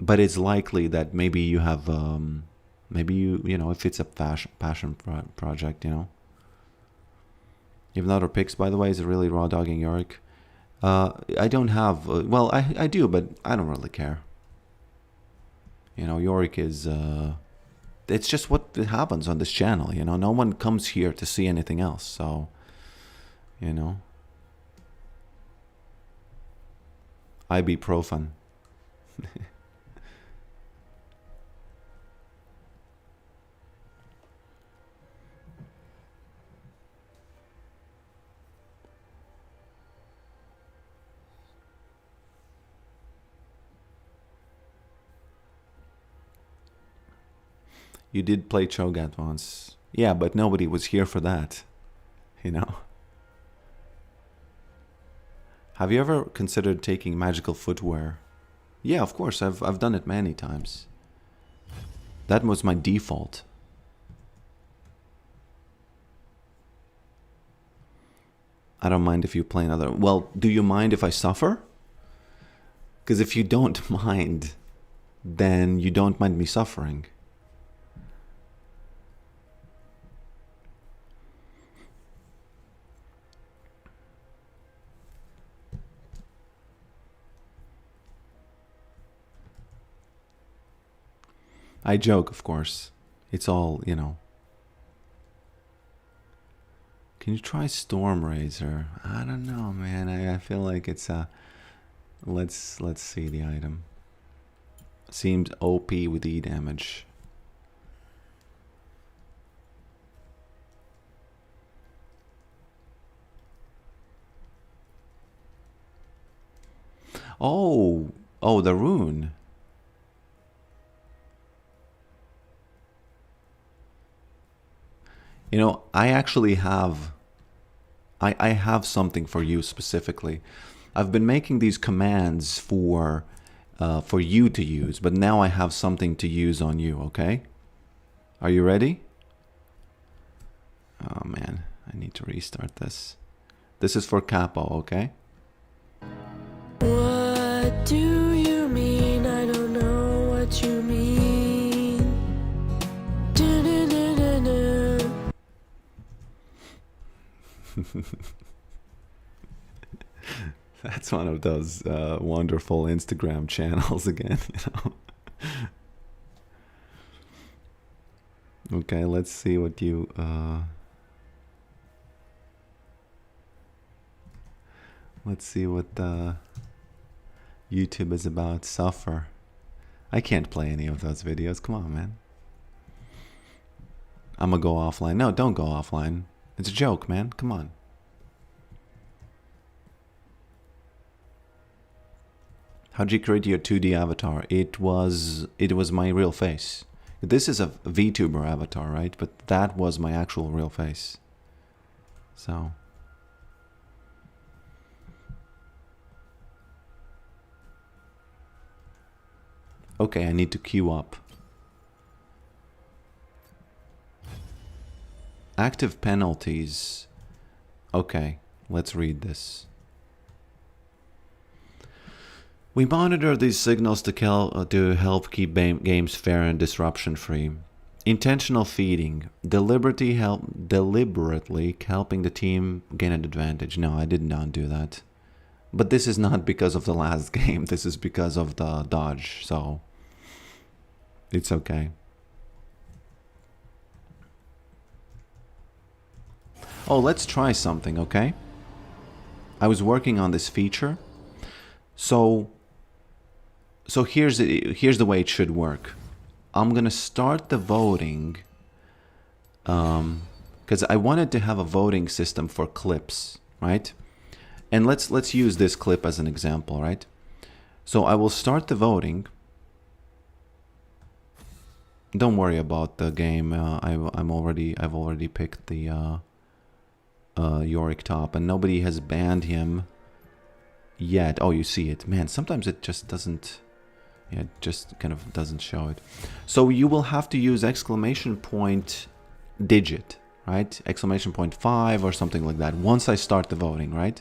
it's likely that maybe you have maybe you know, if it's a passion project, you know. You have another picks, by the way. Is it really raw dogging Yorick? I don't have well, I do, but I don't really care. You know, Yorick is it's just what happens on this channel, you know. No one comes here to see anything else, so, you know. Ibuprofen. You did play Cho'Gath once. Yeah, but nobody was here for that, you know. Have you ever considered taking magical footwear? Yeah, of course, I've done it many times. That was my default. I don't mind if you play another. Well, do you mind if I suffer? Because if you don't mind, then you don't mind me suffering. I joke, of course. It's all, you know. Can you try Storm Razor? I don't know, man. I feel like it's a... Let's see the item. Seems OP with E damage. Oh, the rune. You know, I actually have... I have something for you specifically. I've been making these commands for you to use, but now I have something to use on you, okay? Are you ready? Oh man, I need to restart this. This is for Capo, okay? What do you mean? I don't know what you mean. Du-du-du-du-du. That's one of those wonderful Instagram channels again, you know. Okay, let's see what you... let's see what YouTube is about. Suffer. I can't play any of those videos. Come on, man. I'm gonna go offline. No, don't go offline. It's a joke, man. Come on. How'd you create your 2D avatar? It was my real face. This is a VTuber avatar, right? But that was my actual real face. So. Okay, I need to queue up. Active penalties. Okay, let's read this. We monitor these signals to help keep games fair and disruption-free. Intentional feeding. Deliberately helping the team gain an advantage. No, I did not do that. But this is not because of the last game. This is because of the dodge, so it's okay. Oh, let's try something, okay? I was working on this feature. So here's the way it should work. I'm gonna start the voting because I wanted to have a voting system for clips, right? And let's use this clip as an example, right? So I will start the voting. Don't worry about the game. I've already picked the Yorick top, and nobody has banned him yet. Oh, you see it, man. Sometimes it just doesn't. Yeah, it just kind of doesn't show it. So you will have to use exclamation point digit, right? Exclamation point 5 or something like that. Once I start the voting, right?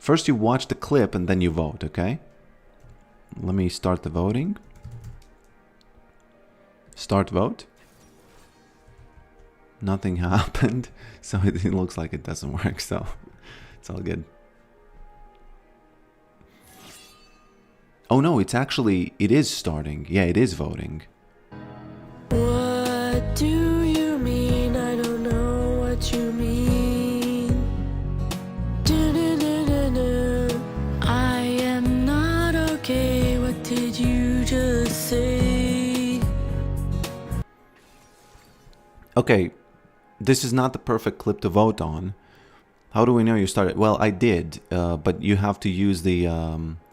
First you watch the clip and then you vote, okay? Let me start the voting. Start vote. Nothing happened, so it looks like it doesn't work, so it's all good. Oh no, it is starting. Yeah, it is voting. What do you mean? I don't know what you mean. Do-do-do-do-do. I am not okay. What did you just say? Okay, this is not the perfect clip to vote on. How do we know you started? Well, I did, but you have to use the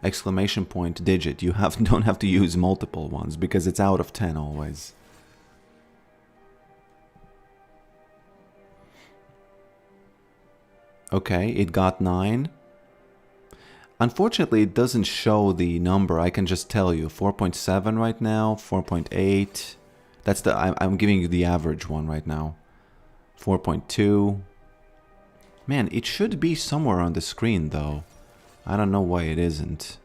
exclamation point digit. You don't have to use multiple ones because it's out of 10 always. Okay, it got 9. Unfortunately, it doesn't show the number. I can just tell you 4.7 right now, 4.8. That's I'm giving you the average one right now. 4.2. Man, it should be somewhere on the screen though. I don't know why it isn't.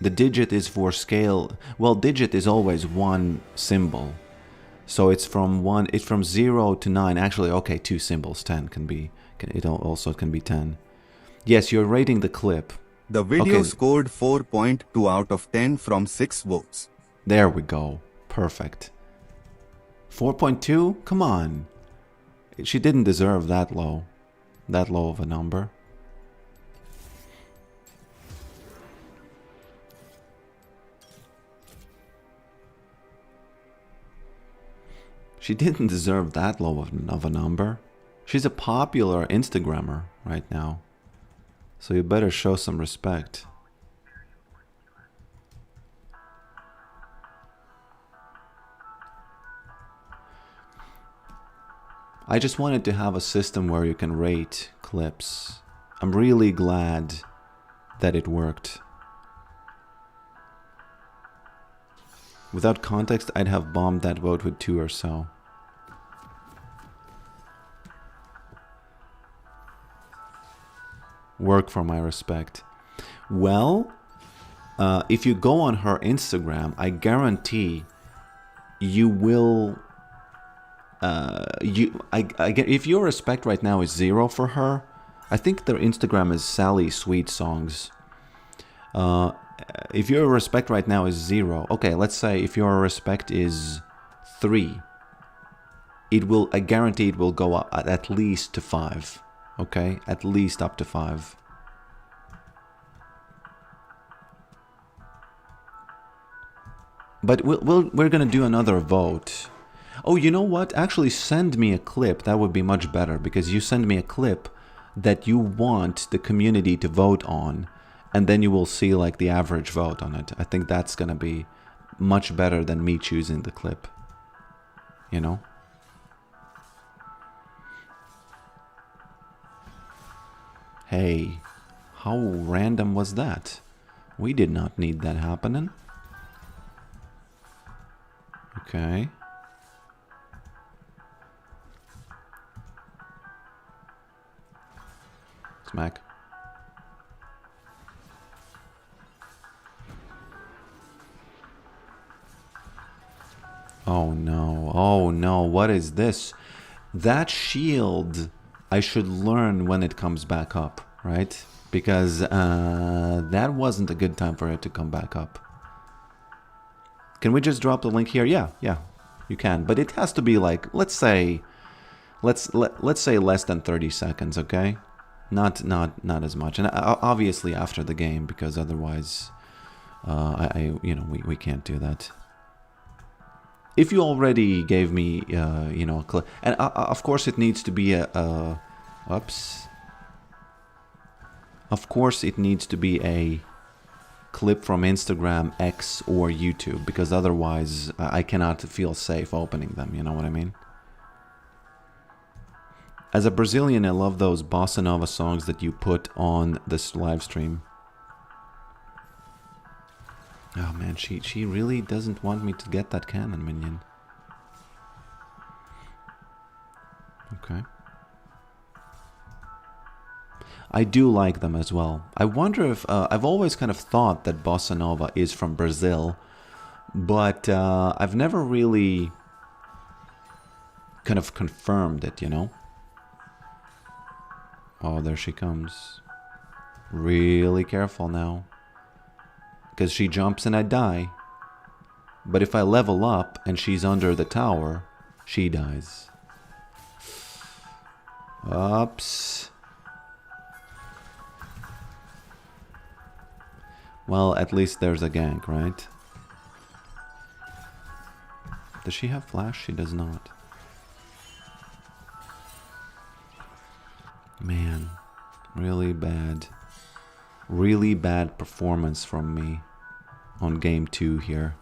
The digit is for scale. Well, digit is always one symbol. So it's from 0 to 9. Actually, okay, 2 symbols. 10 can be. It also can be 10. Yes, you're rating the clip. The video scored 4.2 out of 10 from 6 votes. There we go. Perfect. 4.2? Come on. She didn't deserve that low of a number. She didn't deserve that low of a number. She's a popular Instagrammer right now. So you better show some respect. I just wanted to have a system where you can rate clips. I'm really glad that it worked. Without context, I'd have bombed that vote with 2 or so. Work for my respect. Well, if you go on her Instagram, I guarantee you will... if your respect right now is 0 for her, I think their Instagram is Sally Sweet Songs. If your respect right now is 0, okay, let's say if your respect is 3, I guarantee it will go up at least to 5. Okay, at least up to 5. But we're gonna do another vote. Oh, you know what? Actually, send me a clip. That would be much better because you send me a clip that you want the community to vote on. and then you will see like the average vote on it. I think that's gonna be much better than me choosing the clip, you know. Hey, how random was that? We did not need that happening. Okay. Smack. Oh no, what is this? That shield I should learn when it comes back up, right? Because that wasn't a good time for it to come back up. Can we just drop the link here? Yeah, you can. But it has to be like, let's say less than 30 seconds, okay? Not as much. And obviously after the game, because otherwise we can't do that. If you already gave me, a clip, and of course it needs to be oops. Of course it needs to be a clip from Instagram, X, or YouTube, because otherwise I cannot feel safe opening them, you know what I mean? As a Brazilian, I love those bossa nova songs that you put on this live stream. Oh man, she really doesn't want me to get that cannon minion. Okay. I do like them as well. I wonder if... I've always kind of thought that bossa nova is from Brazil, but I've never really kind of confirmed it, you know? Oh, there she comes. Really careful now. Because she jumps and I die. But if I level up and she's under the tower, she dies. Oops. Well, at least there's a gank, right? Does she have flash? She does not. Man, really bad performance from me on game 2 here.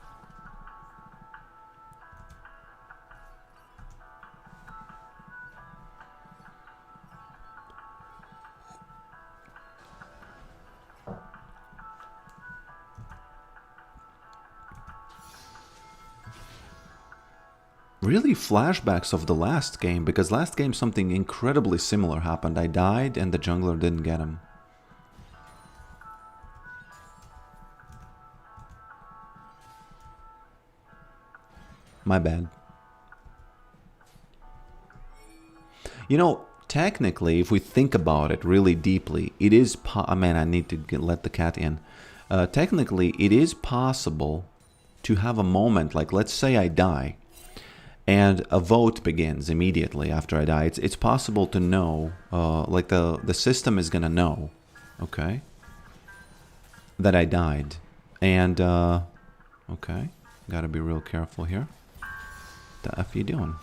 Really flashbacks of the last game, because last game something incredibly similar happened. I died and the jungler didn't get him. My bad. You know, technically, if we think about it really deeply, it is... man, I need to let the cat in. Technically, it is possible to have a moment, like let's say I die, and a vote begins immediately after I die. It's possible to know, like the system is gonna know, okay, that I died. And, okay, gotta be real careful here. The F you doing?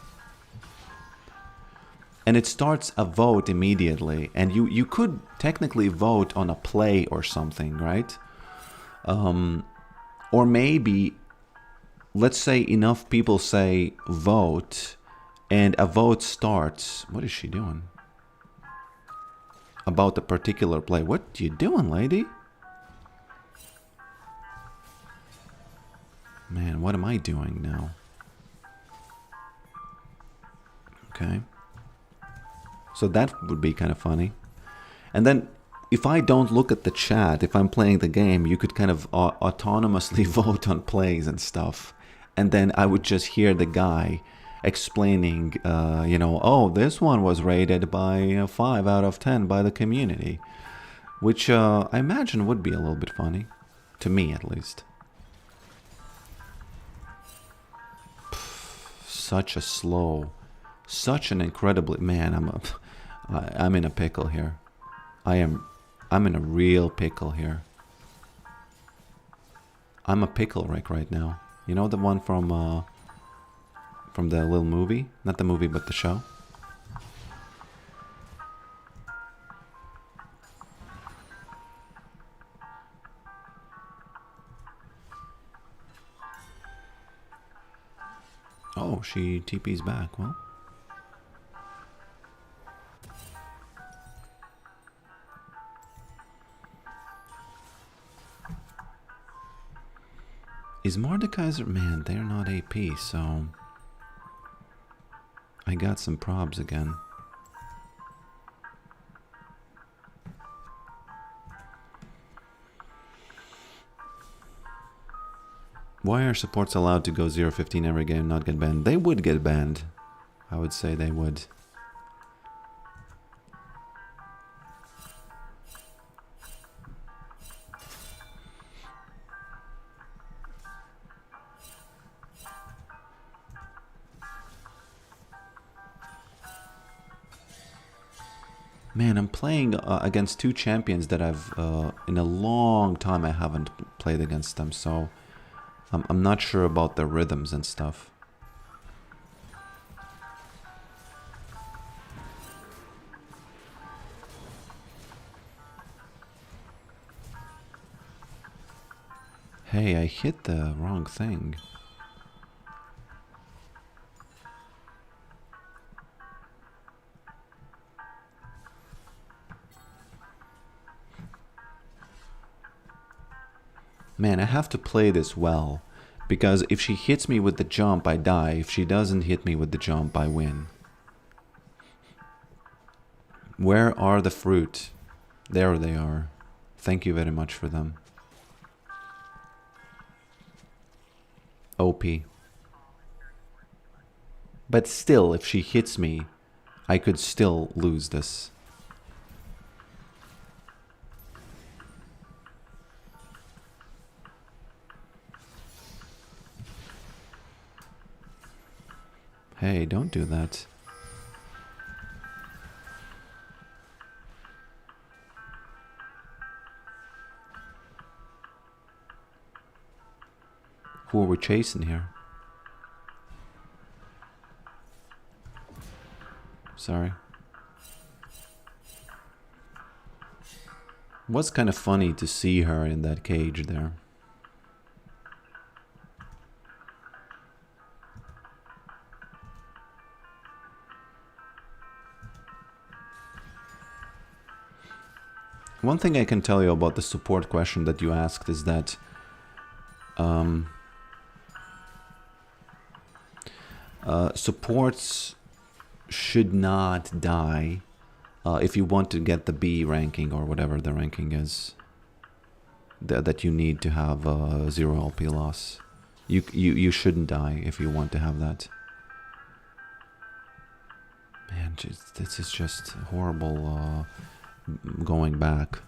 And it starts a vote immediately, and you could technically vote on a play or something, right? Or maybe, let's say enough people say vote, and a vote starts. What is she doing? About a particular play. What you doing, lady? Man, what am I doing now? Okay. So that would be kind of funny. And then if I don't look at the chat, if I'm playing the game, you could kind of autonomously vote on plays and stuff. And then I would just hear the guy explaining, oh, this one was rated by 5 out of 10 by the community. Which I imagine would be a little bit funny. To me, at least. Such an incredibly... Man, I'm in a pickle here. I'm in a real pickle here. I'm a pickle Rick right now. You know the one from the little movie? Not the movie, but the show? Oh, she TP's back. Well. Is Mordekaiser... Man, they're not AP, so... I got some probs again. Why are supports allowed to go 0-15 every game, not get banned? They would get banned. I would say they would. Man, I'm playing against two champions that I've, in a long time I haven't played against them, so I'm not sure about their rhythms and stuff. Hey, I hit the wrong thing. Man, I have to play this well, because if she hits me with the jump, I die. If she doesn't hit me with the jump, I win. Where are the fruit? There they are. Thank you very much for them. OP. But still, if she hits me, I could still lose this. Hey, don't do that. Who are we chasing here? Sorry. Was kind of funny to see her in that cage there. One thing I can tell you about the support question that you asked is that supports should not die if you want to get the B ranking or whatever the ranking is that you need to have 0 LP loss. You shouldn't die if you want to have that. Man, this is just horrible going back.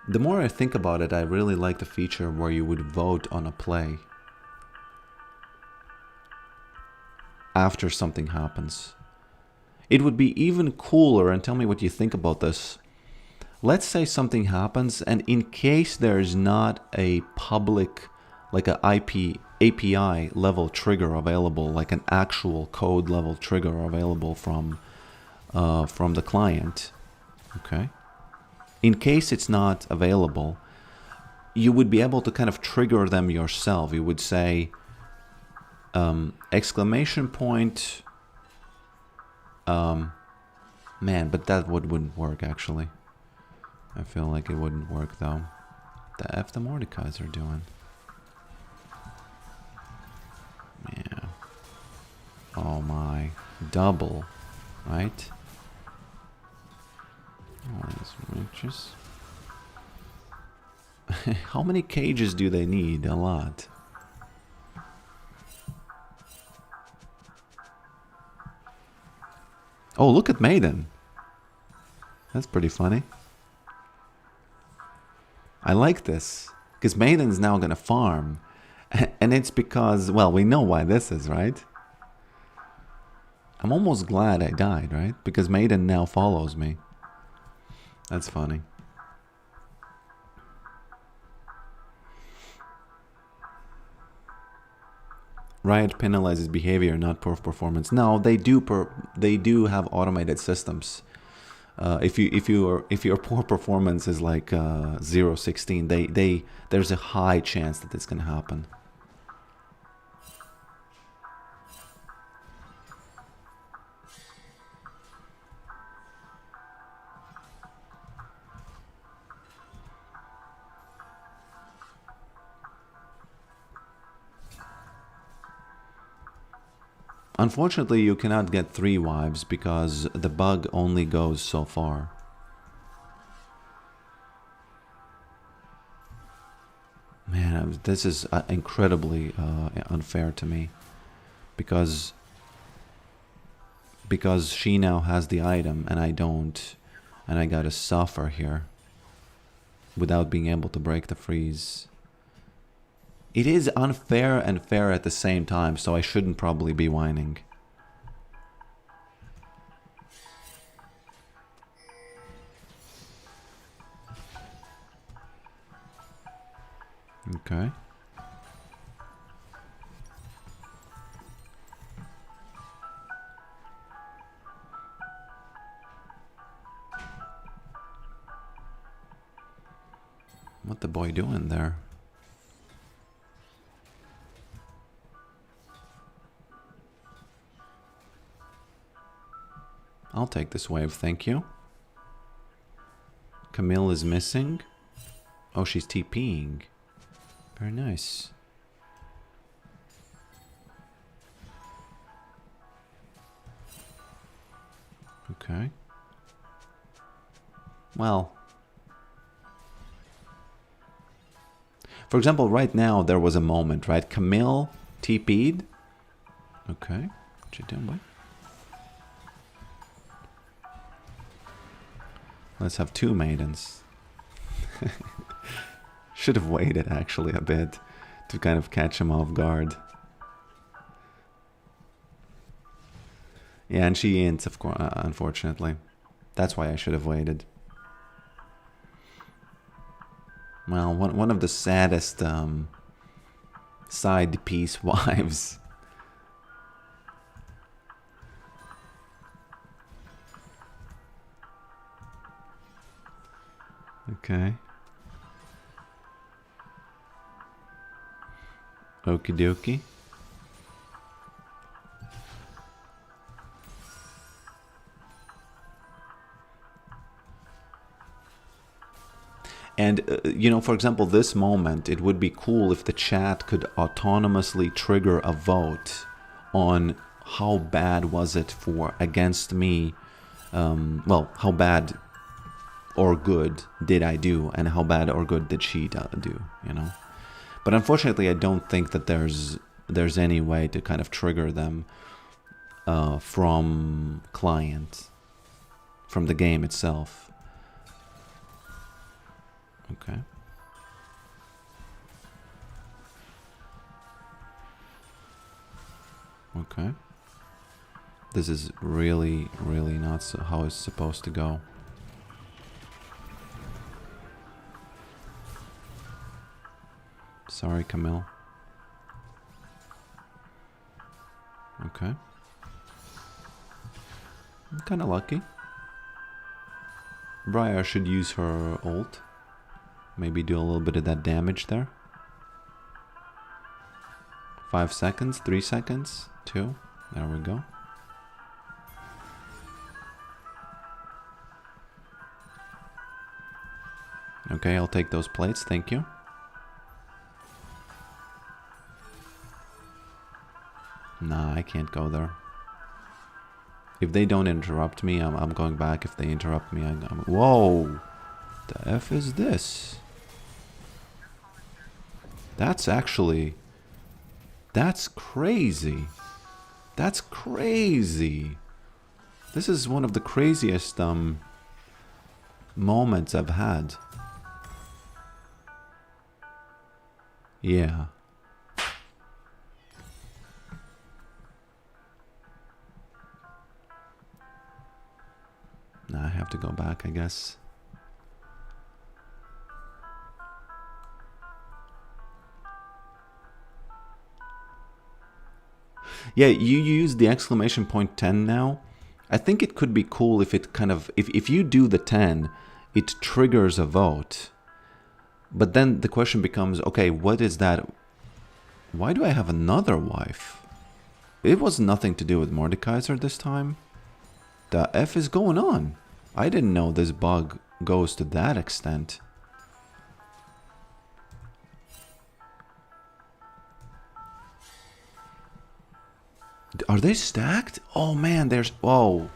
The more I think about it, I really like the feature where you would vote on a play after something happens. It would be even cooler, and tell me what you think about this. Let's say something happens, and in case there's not a public, like an API level trigger available, like an actual code level trigger available from the client, okay? In case it's not available, you would be able to kind of trigger them yourself. You would say, exclamation point, man, but that wouldn't work actually. I feel like it wouldn't work though. The F the Mordekais are doing. Yeah. Oh my. Double, right? Oh, these riches. How many cages do they need? A lot. Oh, look at Maiden. That's pretty funny. I like this. Because Maiden's now going to farm. And it's because, well, we know why this is, right? I'm almost glad I died, right? Because Maiden now follows me. That's funny. Riot penalizes behavior, not poor performance. No, they do have automated systems if your poor performance is like 0-16, there's a high chance that it's gonna happen. Unfortunately, you cannot get 3 wives because the bug only goes so far. Man, this is incredibly unfair to me, because she now has the item and I don't, and I gotta suffer here without being able to break the freeze. It is unfair and fair at the same time, so I shouldn't probably be whining. Okay. What the boy doing there? I'll take this wave, thank you. Camille is missing. Oh, she's TPing. Very nice. Okay. Well. For example, right now there was a moment, right? Camille TP'd. Okay. What you doing, boy? Let's have 2 maidens. Should have waited actually a bit to kind of catch him off guard. Yeah, and she ints, of course, unfortunately. That's why I should have waited. Well, one of the saddest side piece wives. Okay. Okie dokie. And, you know, for example, this moment, it would be cool if the chat could autonomously trigger a vote on how bad was it for against me. Well, how bad or good did I do, and how bad or good did she do, you know? But unfortunately, I don't think that there's any way to kind of trigger them from client, from the game itself. Okay. Okay. This is really, really not how it's supposed to go. Sorry, Camille. Okay. I'm kind of lucky. Briar should use her ult. Maybe do a little bit of that damage there. 5 seconds, 3 seconds, 2. There we go. Okay, I'll take those plates, thank you. Nah, I can't go there. If they don't interrupt me, I'm going back. If they interrupt me, I'm... Whoa! The F is this? That's actually... That's crazy. That's crazy. This is one of the craziest moments I've had. Yeah. Nah, I have to go back, I guess. Yeah, you use the exclamation point 10 now, I think it could be cool if it kind of, if you do the 10, it triggers a vote. But then the question becomes, okay, what is that? Why do I have another wife? It was nothing to do with Mordekaiser this time. The F is going on? I didn't know this bug goes to that extent. Are they stacked? Oh man, there's... Whoa.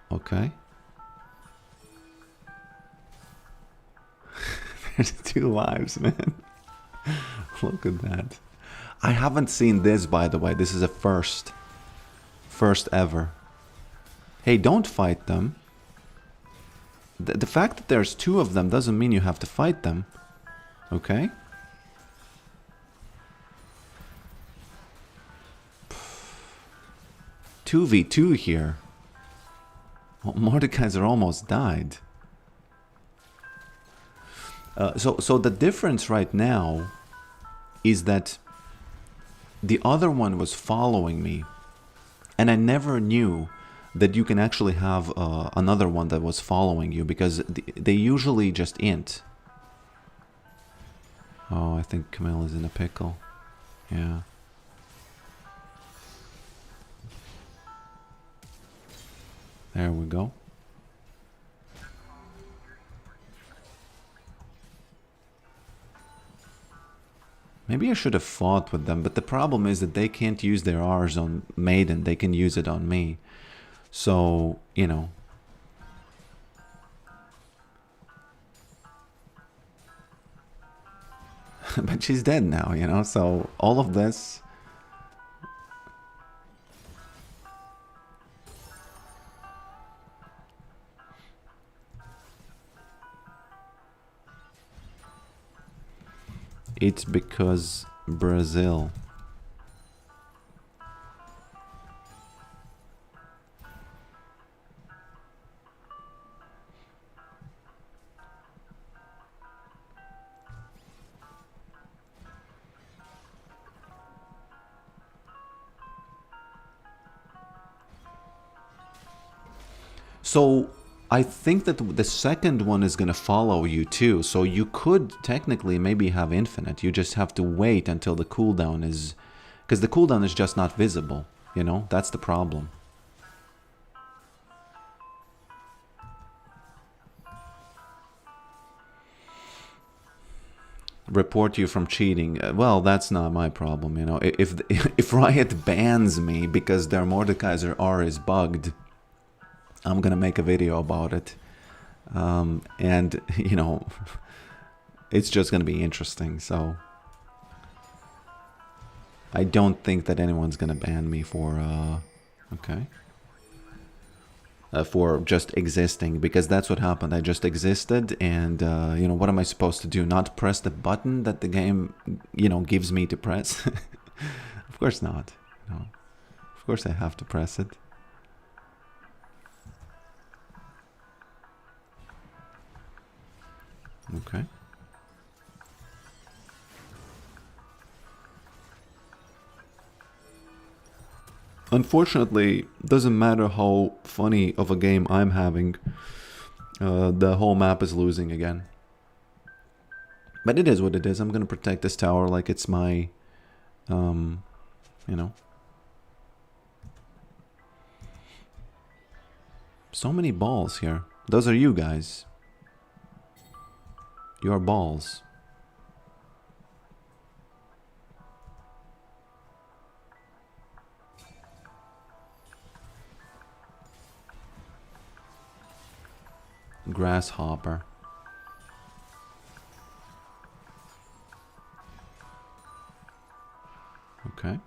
Okay. There's 2 lives, man. Look at that. I haven't seen this, by the way. This is a first. First ever. Hey, don't fight them. The fact that there's 2 of them doesn't mean you have to fight them. Okay? Two v 2 here. Oh, Mordekaiser almost died. So the difference right now is that the other one was following me, and I never knew that you can actually have another one that was following you, because they usually just int. Oh, I think Camille is in a pickle. Yeah. There we go. Maybe I should have fought with them, but the problem is that they can't use their R's on Maiden. They can use it on me. So, you know. But she's dead now, you know, so all of this... It's because Brazil. So I think that the second one is going to follow you too. So you could technically maybe have infinite. You just have to wait until the cooldown is... Because the cooldown is just not visible, you know? That's the problem. Report you from cheating. Well, that's not my problem, you know? If Riot bans me because their Mordekaiser R is bugged, I'm gonna make a video about it, and you know, it's just gonna be interesting. So I don't think that anyone's gonna ban me for for just existing, because that's what happened. I just existed, and you know, what am I supposed to do? Not press the button that the game, you know, gives me to press? Of course not. You know, of course I have to press it. Okay. Unfortunately, doesn't matter how funny of a game I'm having, the whole map is losing again. But it is what it is. I'm gonna protect this tower like it's my, you know. So many balls here. Those are you guys. Your balls. Grasshopper. Okay.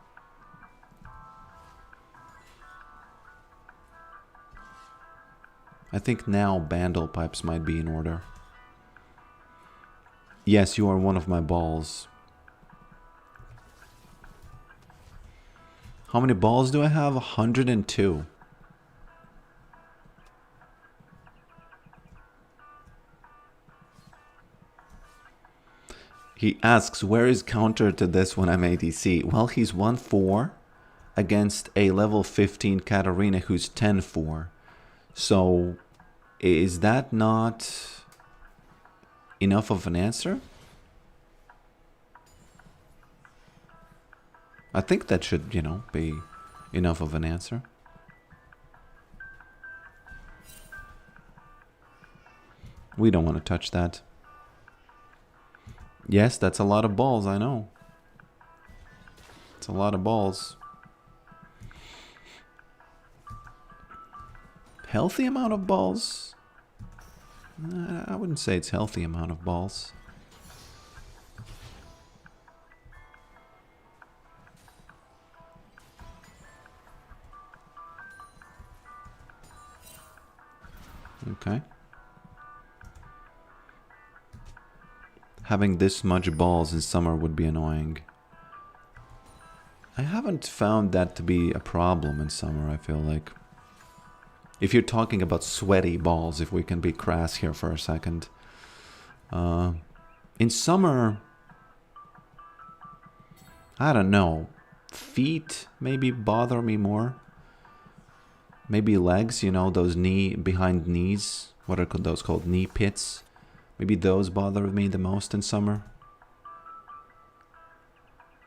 I think now bandle pipes might be in order. Yes, you are one of my balls. How many balls do I have? 102. He asks, where is counter to this when I'm ADC? Well, he's 1-4. against a level 15 Katarina who's 10-4. So is that not enough of an answer? I think that should, you know, be enough of an answer. We don't want to touch that. Yes, that's a lot of balls, I know. It's a lot of balls. Healthy amount of balls? I wouldn't say it's healthy amount of balls. Okay. Having this much balls in summer would be annoying. I haven't found that to be a problem in summer, I feel like. If you're talking about sweaty balls, if we can be crass here for a second. In summer, I don't know. Feet maybe bother me more. Maybe legs, you know, those behind knees. What are those called? Knee pits. Maybe those bother me the most in summer.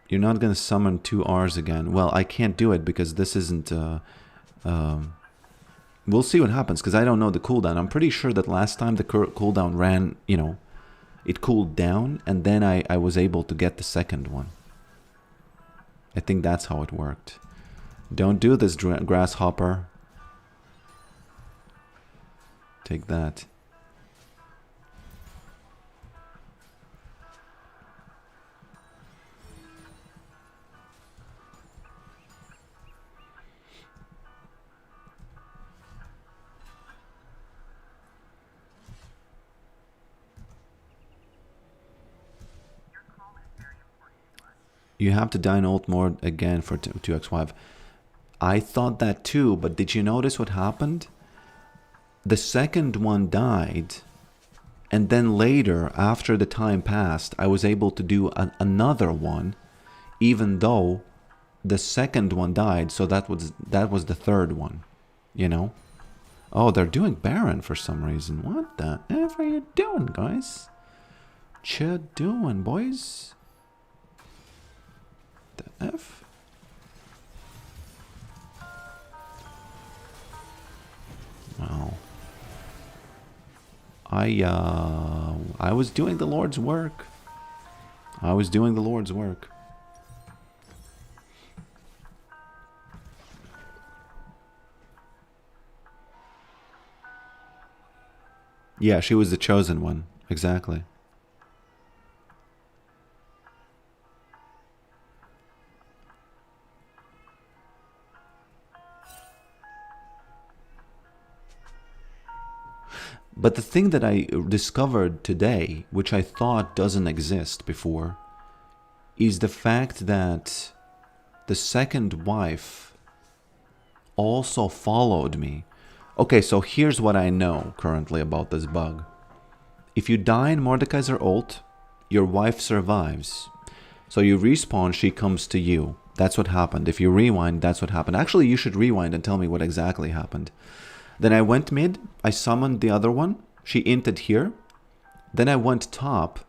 You're not going to summon 2 Rs again. Well, I can't do it because this isn't... we'll see what happens because I don't know the cooldown. I'm pretty sure that last time the cooldown ran, you know, it cooled down and then I was able to get the second one. I think that's how it worked. Don't do this, grasshopper. Take that. You have to dine ult more again for 2x5. I thought that too, but did you notice what happened? The second one died, and then later, after the time passed, I was able to do another one, even though the second one died, so that was the third one, you know? Oh, they're doing Baron for some reason. What the F are you doing, guys? What you doing, boys? The F? Wow. I was doing the Lord's work. I was doing the Lord's work. Yeah, she was the chosen one. Exactly. But the thing that I discovered today, which I thought doesn't exist before, is the fact that the second wife also followed me. Okay, so here's what I know currently about this bug. If you die in Mordekaiser ult, your wife survives. So you respawn, she comes to you. That's what happened. If you rewind, that's what happened. Actually, you should rewind and tell me what exactly happened. Then I went mid, I summoned the other one, she inted here. Then I went top,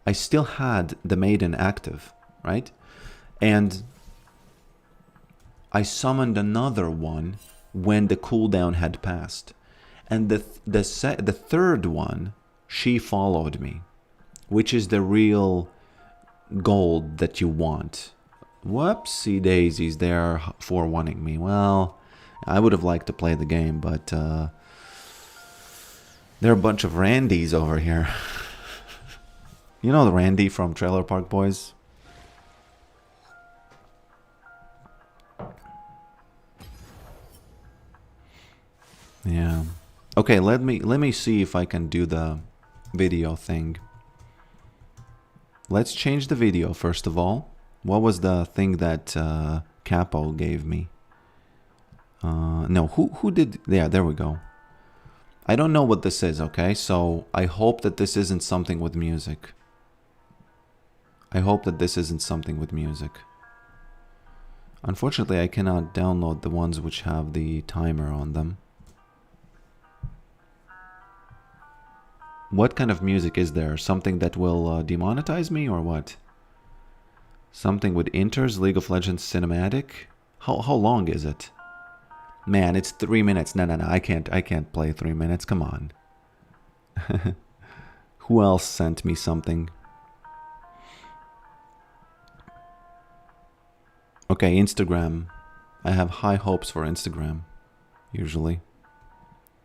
I still had the maiden active, right? And I summoned another one when the cooldown had passed. And the third one, she followed me, which is the real gold that you want. Whoopsie daisies, they're 4-1ing me. Well, I would have liked to play the game, but there are a bunch of Randys over here. You know the Randy from Trailer Park Boys? Yeah. Okay, let me see if I can do the video thing. Let's change the video first of all. What was the thing that Capo gave me? No, who did... Yeah, there we go. I don't know what this is, okay? So I hope that this isn't something with music. I hope that this isn't something with music. Unfortunately, I cannot download the ones which have the timer on them. What kind of music is there? Something that will demonetize me or what? Something with inters, League of Legends cinematic? How long is it? Man, it's 3 minutes. No, I can't play 3 minutes. Come on. Who else sent me something? Okay, Instagram. I have high hopes for Instagram. Usually.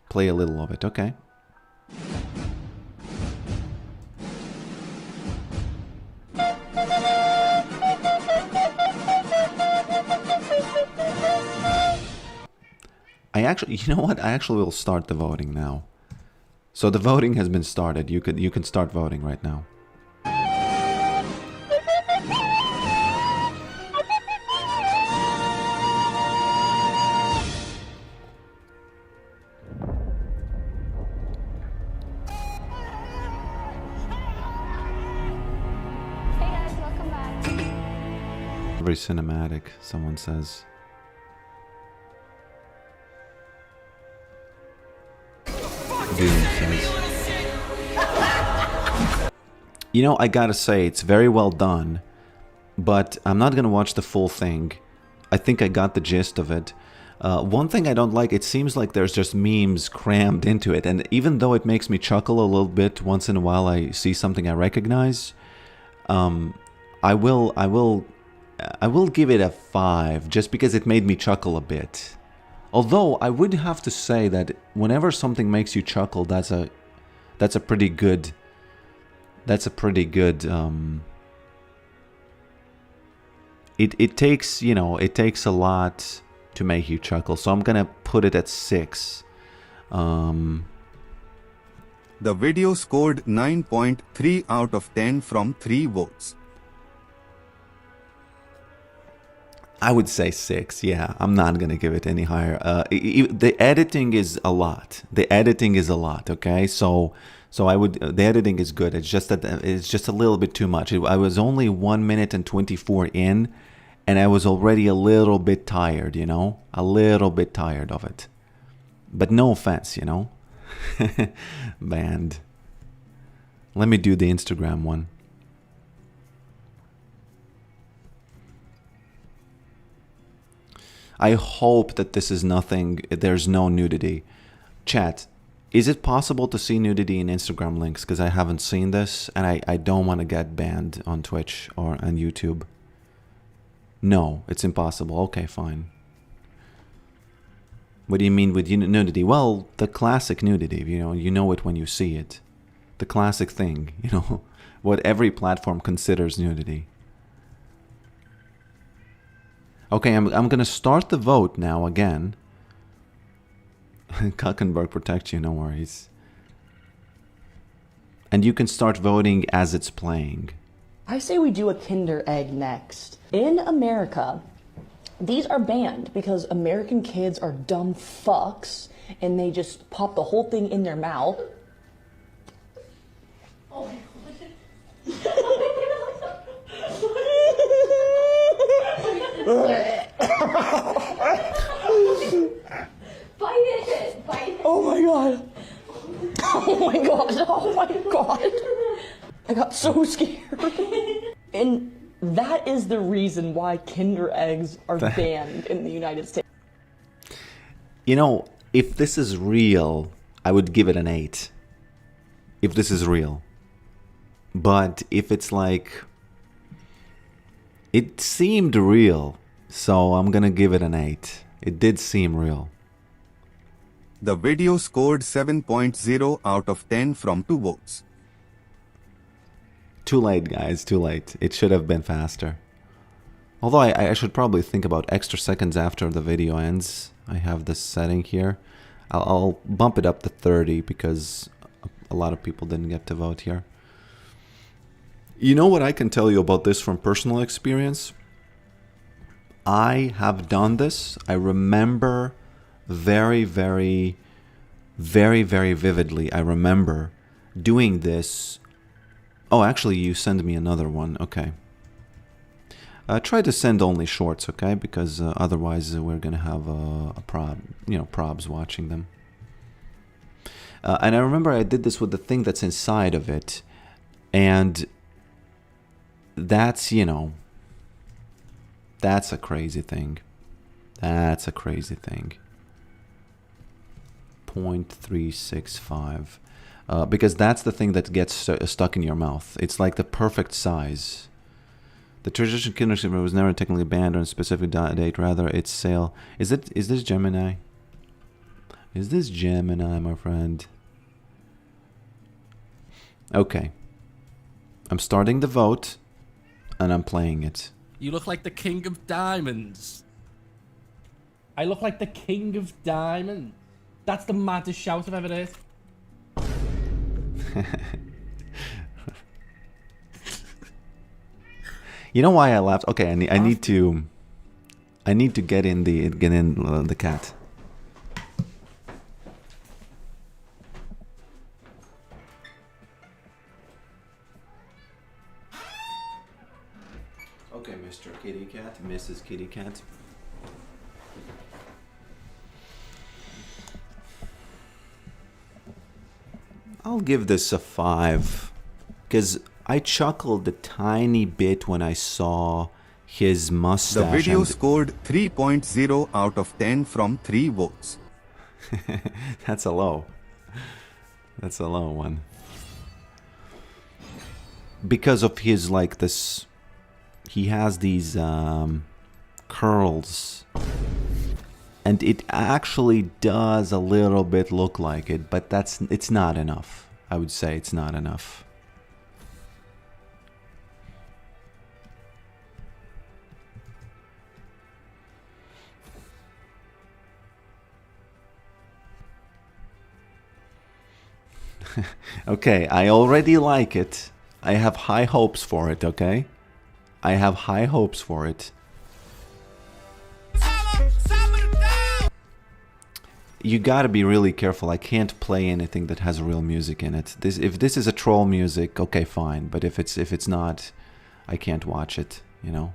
Play a little of it. Okay. You know what? I actually will start the voting now. So the voting has been started. You can start voting right now. Hey guys, welcome back. Very cinematic, someone says. You know, I gotta say, it's very well done, but I'm not gonna watch the full thing. I think I got the gist of it. One thing I don't like, it seems like there's just memes crammed into it, and even though it makes me chuckle a little bit once in a while I see something I recognize, I will give it a 5, just because it made me chuckle a bit. Although I would have to say that whenever something makes you chuckle, that's a pretty good. It takes, you know, it takes a lot to make you chuckle. So I'm gonna put it at 6. The video scored 9.3 out of 10 from 3 votes. I would say 6. Yeah, I'm not gonna give it any higher. The editing is a lot. The editing is a lot. Okay, so I would. The editing is good. It's just that it's just a little bit too much. I was only 1 minute and 24 in, and I was already a little bit tired. You know, a little bit tired of it. But no offense, you know. Banned. Let me do the Instagram one. I hope that this is nothing, there's no nudity. Chat, is it possible to see nudity in Instagram links? Because I haven't seen this, and I don't want to get banned on Twitch or on YouTube. No, it's impossible. Okay, fine. What do you mean with nudity? Well, the classic nudity, you know it when you see it. The classic thing, you know, what every platform considers nudity. Okay, I'm gonna start the vote now again. Kuckenberg protects you, no worries. And you can start voting as it's playing. I say we do a Kinder Egg next. In America, these are banned because American kids are dumb fucks and they just pop the whole thing in their mouth. Oh my Bite it! Bite it! Oh my god. Oh my god. Oh my god. I got so scared. And that is the reason why Kinder Eggs are banned in the United States. You know, if this is real, I would give it an 8. If this is real. But if it's like... It seemed real, so I'm gonna give it an 8. It did seem real. The video scored 7.0 out of 10 from 2 votes. Too late, guys, too late. It should have been faster. Although I should probably think about extra seconds after the video ends. I have this setting here. I'll bump it up to 30 because a lot of people didn't get to vote here. You know what I can tell you about this from personal experience? I have done this. I remember very, very, very, very vividly. I remember doing this. Oh, actually, you send me another one. Okay. Try to send only shorts, okay? Because otherwise we're gonna have probs watching them. And I remember I did this with the thing that's inside of it, and that's, that's a crazy thing. That's a crazy thing. 0.365. Because that's the thing that gets stuck in your mouth. It's like the perfect size. The traditional kindergarten was never technically banned on a specific date. Rather, its sale. Is this Gemini? Is this Gemini, my friend? Okay. I'm starting the vote, and I'm playing it. You look like the king of diamonds. I look like the king of diamonds. That's the maddest shout I've ever heard. You know why I laughed? Okay, I need to get in the cat. Okay, Mr. Kitty Cat, Mrs. Kitty Cat. I'll give this a 5, because I chuckled a tiny bit when I saw his mustache. The video scored 3.0 out of 10 from 3 votes. That's a low. That's a low one. Because of his, like, this... He has these curls. And it actually does a little bit look like it, but it's not enough. I would say it's not enough. Okay, I already like it. I have high hopes for it, okay? I have high hopes for it. You gotta be really careful. I can't play anything that has real music in it. If this is a troll music, okay, fine. But if it's not, I can't watch it, you know?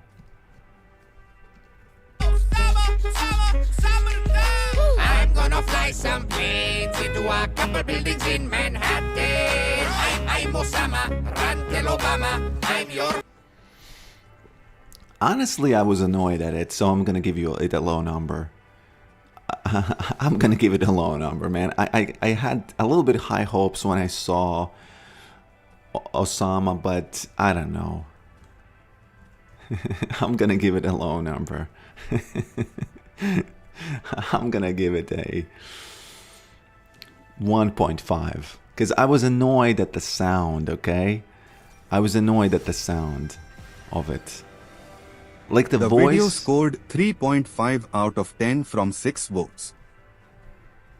I'm gonna fly some planes into a couple buildings in Manhattan. I'm Osama, run tell Obama, I'm your... Honestly, I was annoyed at it, so I'm gonna give it a low number. I'm gonna give it a low number, man. I had a little bit high hopes when I saw Osama, but I don't know. I'm gonna give it a low number. I'm gonna give it a 1.5, because I was annoyed at the sound, okay? I was annoyed at the sound of it. Like the voice... video scored 3.5 out of 10 from 6 votes.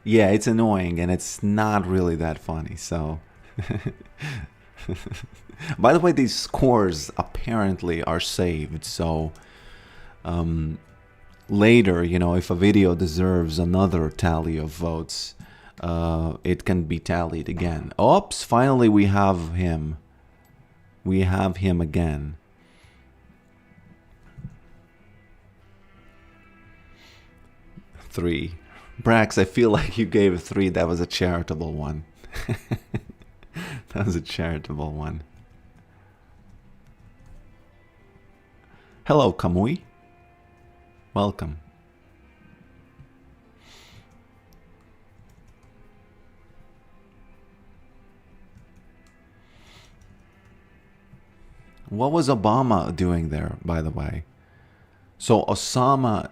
Yeah, it's annoying and it's not really that funny, so... By the way, these scores apparently are saved, so... later, you know, if a video deserves another tally of votes, it can be tallied again. Oops, finally we have him. We have him again. Three. Brax, I feel like you gave a 3. That was a charitable one. That was a charitable one. Hello, Kamui. Welcome. What was Obama doing there, by the way? So Osama,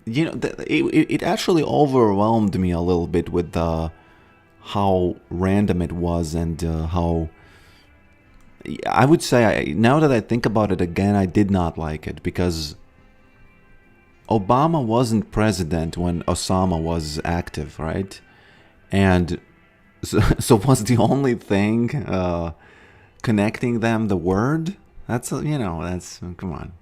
you know, it actually overwhelmed me a little bit with how random it was and how... I would say, now that I think about it again, I did not like it because Obama wasn't president when Osama was active, right? And so was the only thing connecting them the word? That's, you know, that's, come on.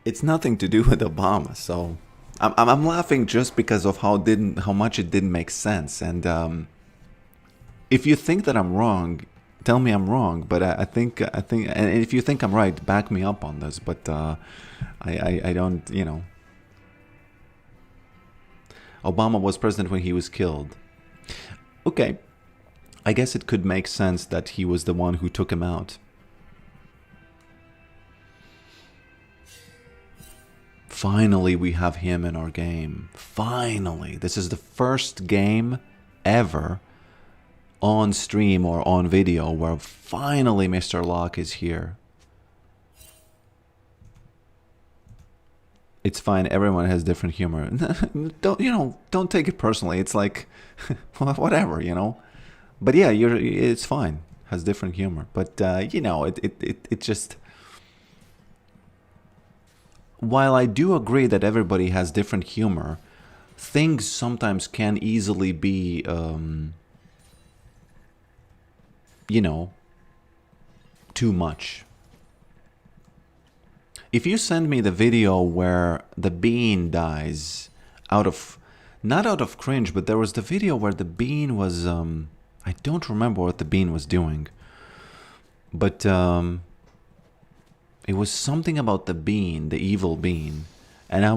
It's nothing to do with Obama, so I'm laughing just because of how much it didn't make sense, and if you think that I'm wrong, tell me I'm wrong. But I think, and if you think I'm right, back me up on this. But I don't, you know. Obama was president when he was killed. Okay. I guess it could make sense that he was the one who took him out. Finally, we have him in our game. Finally. This is the first game ever on stream or on video where finally Mr. Locke is here. It's fine. Everyone has different humor. Don't take it personally. It's like, whatever, you know. But yeah, it's fine. Has different humor. But, it just... While I do agree that everybody has different humor, things sometimes can easily be, too much. If you send me the video where the bean dies not out of cringe, but there was the video where the bean was, I don't remember what the bean was doing, but, it was something about the bean, the evil bean, and I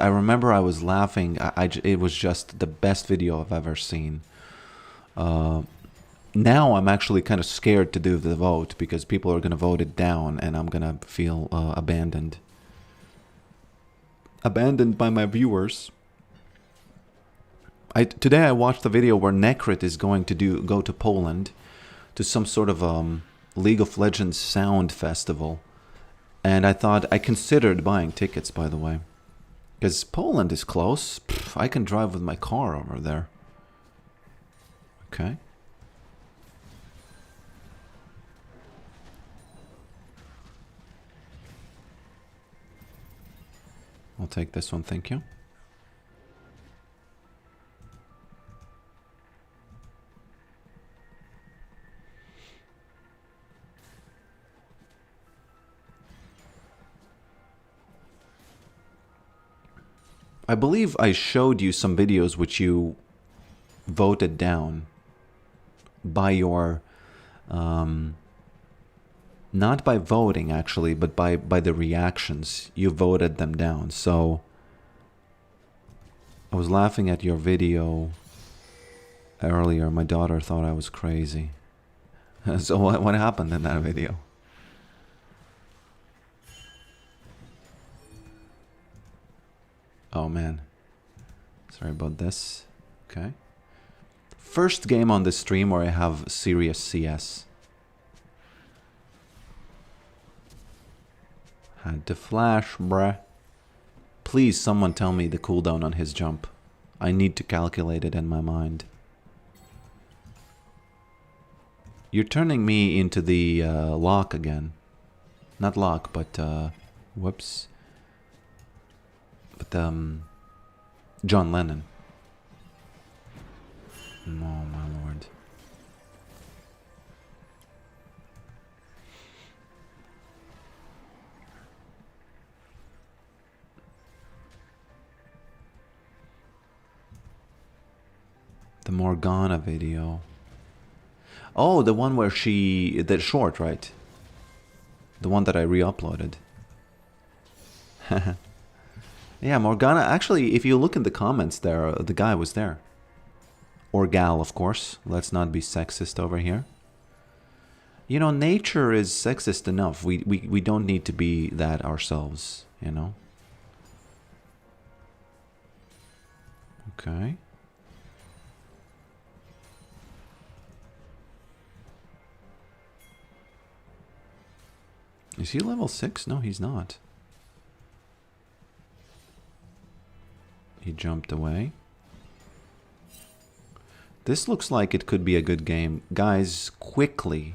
remember I was laughing. It was just the best video I've ever seen. Now I'm actually kind of scared to do the vote because people are gonna vote it down, and I'm gonna feel abandoned by my viewers. Today I watched the video where Necrit is going to go to Poland to some sort of League of Legends Sound Festival. And I considered buying tickets, by the way. Because Poland is close. I can drive with my car over there. Okay. I'll take this one, thank you. I believe I showed you some videos which you voted down by your, not by voting actually, but by the reactions. You voted them down. So I was laughing at your video earlier. My daughter thought I was crazy. So what happened in that video? Oh man, sorry about this. Okay. First game on the stream where I have serious CS. Had to flash, bruh. Please, someone tell me the cooldown on his jump. I need to calculate it in my mind. You're turning me into the Locke again. Not Locke, but whoops. But John Lennon. Oh my lord. The Morgana video. Oh, the one where the short, right? The one that I re-uploaded. Yeah, Morgana, actually, if you look in the comments there, the guy was there. Or gal, of course. Let's not be sexist over here. You know, nature is sexist enough. We don't need to be that ourselves, you know? Okay. Is he level 6? No, he's not. He jumped away. This looks like it could be a good game. Guys, quickly.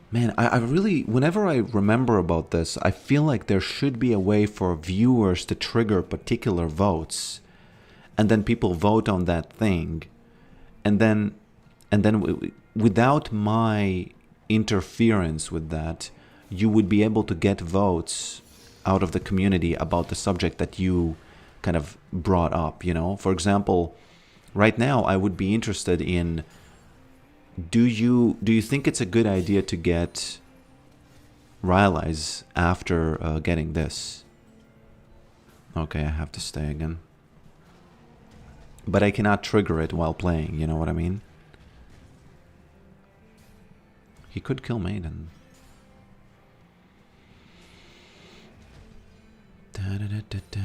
Man, I really, whenever I remember about this, I feel like there should be a way for viewers to trigger particular votes. And then people vote on that thing. And then without my interference with that, you would be able to get votes out of the community about the subject that you kind of brought up, you know? For example, Right now, I would be interested in, do you think it's a good idea to get Rylai's after getting this? Okay, I have to stay again. But I cannot trigger it while playing, you know what I mean? He could kill Maiden. Da-da-da-da-da.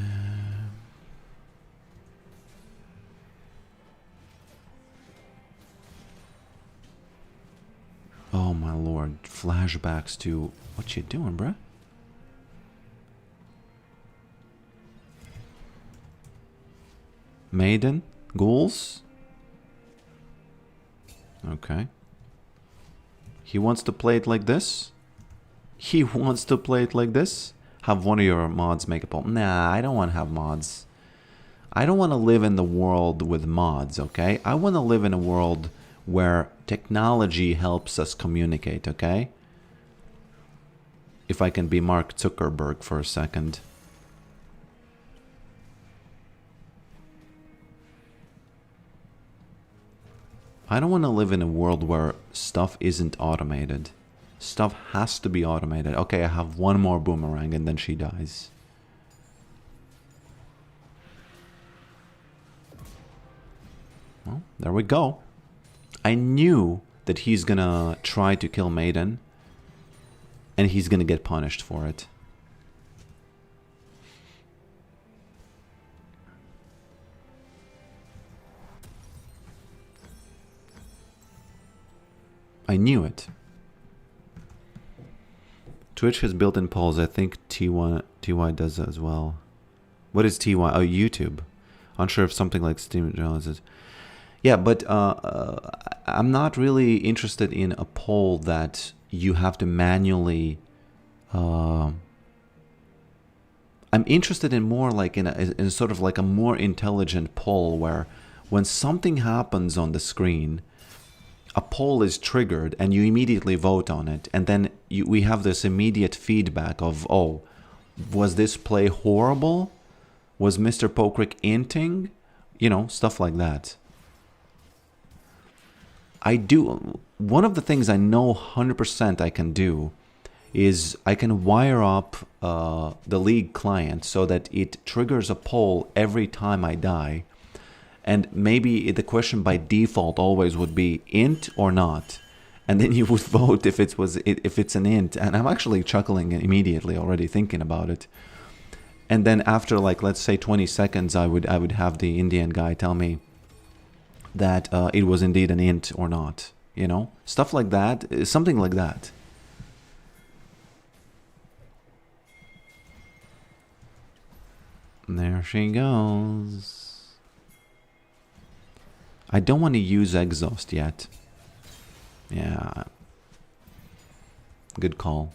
Oh my lord, flashbacks to... What you doing, bruh? Maiden? Ghouls? Okay. He wants to play it like this? He wants to play it like this? Have one of your mods make a poll. Nah, I don't want to have mods. I don't want to live in the world with mods, okay? I want to live in a world where technology helps us communicate, okay? If I can be Mark Zuckerberg for a second. I don't want to live in a world where stuff isn't automated. Stuff has to be automated. Okay, I have one more boomerang and then she dies. Well, there we go. I knew that he's gonna try to kill Maiden. And he's gonna get punished for it. I knew it. Twitch has built-in polls. I think TY does that as well. What is TY? Oh, YouTube. Unsure if something like Steam is. Yeah, but I'm not really interested in a poll that you have to manually... I'm interested in more like in sort of like a more intelligent poll where when something happens on the screen, a poll is triggered and you immediately vote on it. And then we have this immediate feedback of, oh, was this play horrible? Was Mr. Pokrick inting? You know, stuff like that. One of the things I know 100% I can do is I can wire up the League client so that it triggers a poll every time I die. And maybe the question by default always would be int or not. And then you would vote if it's an int. And I'm actually chuckling immediately already thinking about it. And then after, like, let's say 20 seconds, I would have the Indian guy tell me that it was indeed an int or not. You know? Stuff like that. Something like that. There she goes. I don't want to use exhaust yet. Yeah. Good call.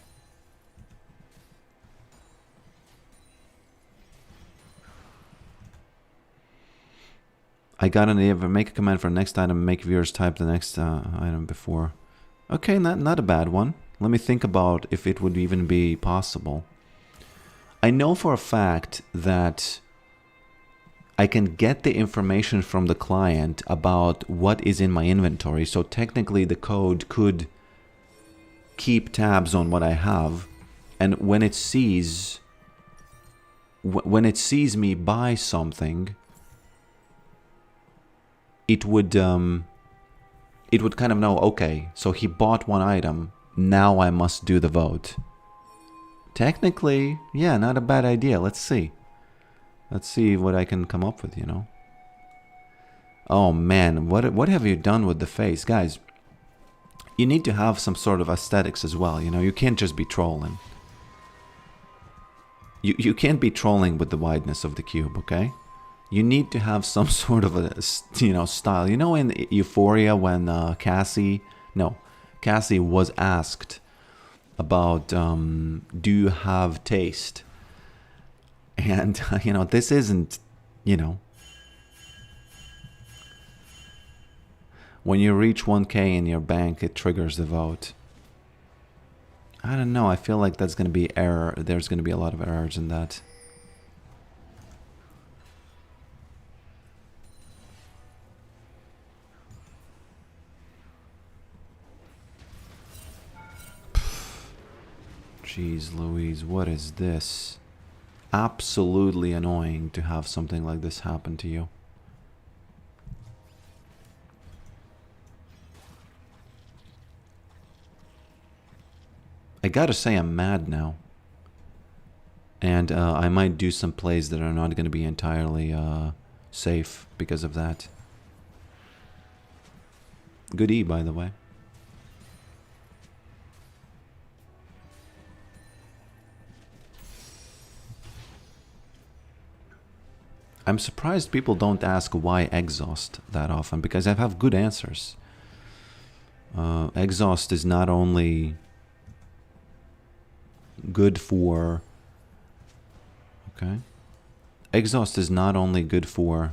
I got an idea. Make a command for next item. Make viewers type the next item before. Okay, not a bad one. Let me think about if it would even be possible. I know for a fact that I can get the information from the client about what is in my inventory. So technically the code could keep tabs on what I have. And when it sees me buy something, it would kind of know, okay, so he bought one item, now I must do the vote. Technically, yeah, not a bad idea. Let's see. Let's see what I can come up with, you know. Oh man, what have you done with the face? Guys, you need to have some sort of aesthetics as well, you know. You can't just be trolling. You can't be trolling with the wideness of the cube, okay? You need to have some sort of a, you know, style. You know, in Euphoria when Cassie was asked about, do you have taste? And, you know, this isn't, you know, when you reach 1K in your bank, it triggers the vote. I don't know. I feel like that's going to be error. There's going to be a lot of errors in that. Jeez Louise, what is this? Absolutely annoying to have something like this happen to you. I gotta say I'm mad now. And I might do some plays that are not gonna be entirely safe because of that. Good E, by the way. I'm surprised people don't ask why exhaust that often, because I have good answers. Exhaust is not only good for... Okay. Exhaust is not only good for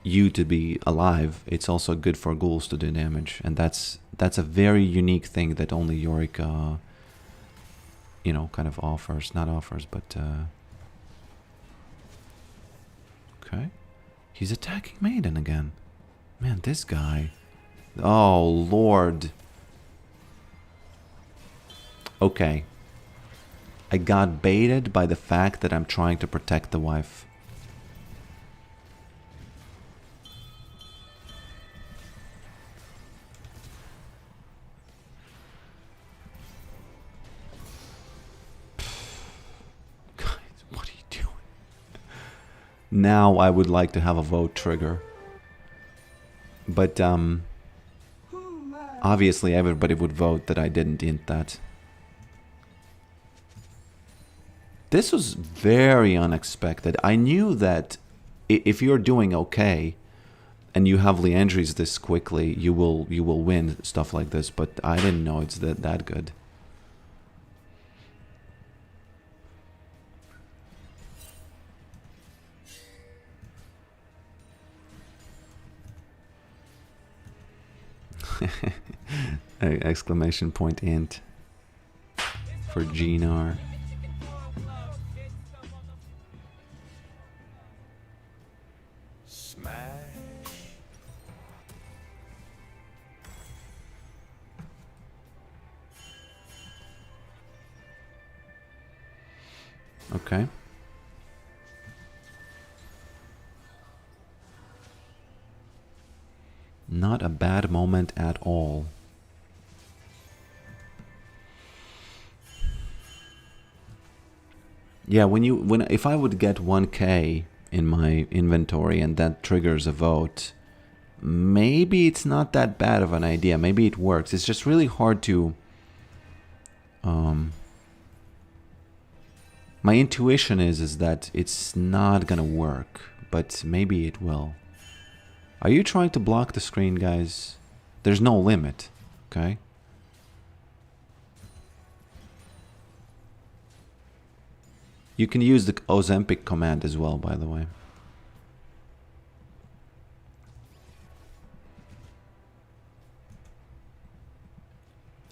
you to be alive, it's also good for ghouls to do damage. And that's a very unique thing that only Yorick, you know, kind of offers. Not offers, but... Okay. He's attacking Maiden again. Man, this guy... Oh, Lord. Okay. I got baited by the fact that I'm trying to protect the wife. Guys, what are you doing? Now I would like to have a vote trigger. But, obviously everybody would vote that I didn't int that. This was very unexpected. I knew that if you're doing okay and you have Leandries this quickly, you will win stuff like this, but I didn't know it's that good. Exclamation point int for Gnar. Okay. Not a bad moment at all. Yeah, if I would get 1k in my inventory and that triggers a vote, maybe it's not that bad of an idea. Maybe it works. It's just really hard to... my intuition is that it's not gonna work, but maybe it will. Are you trying to block the screen, guys? There's no limit, okay? You can use the Ozempic command as well, by the way.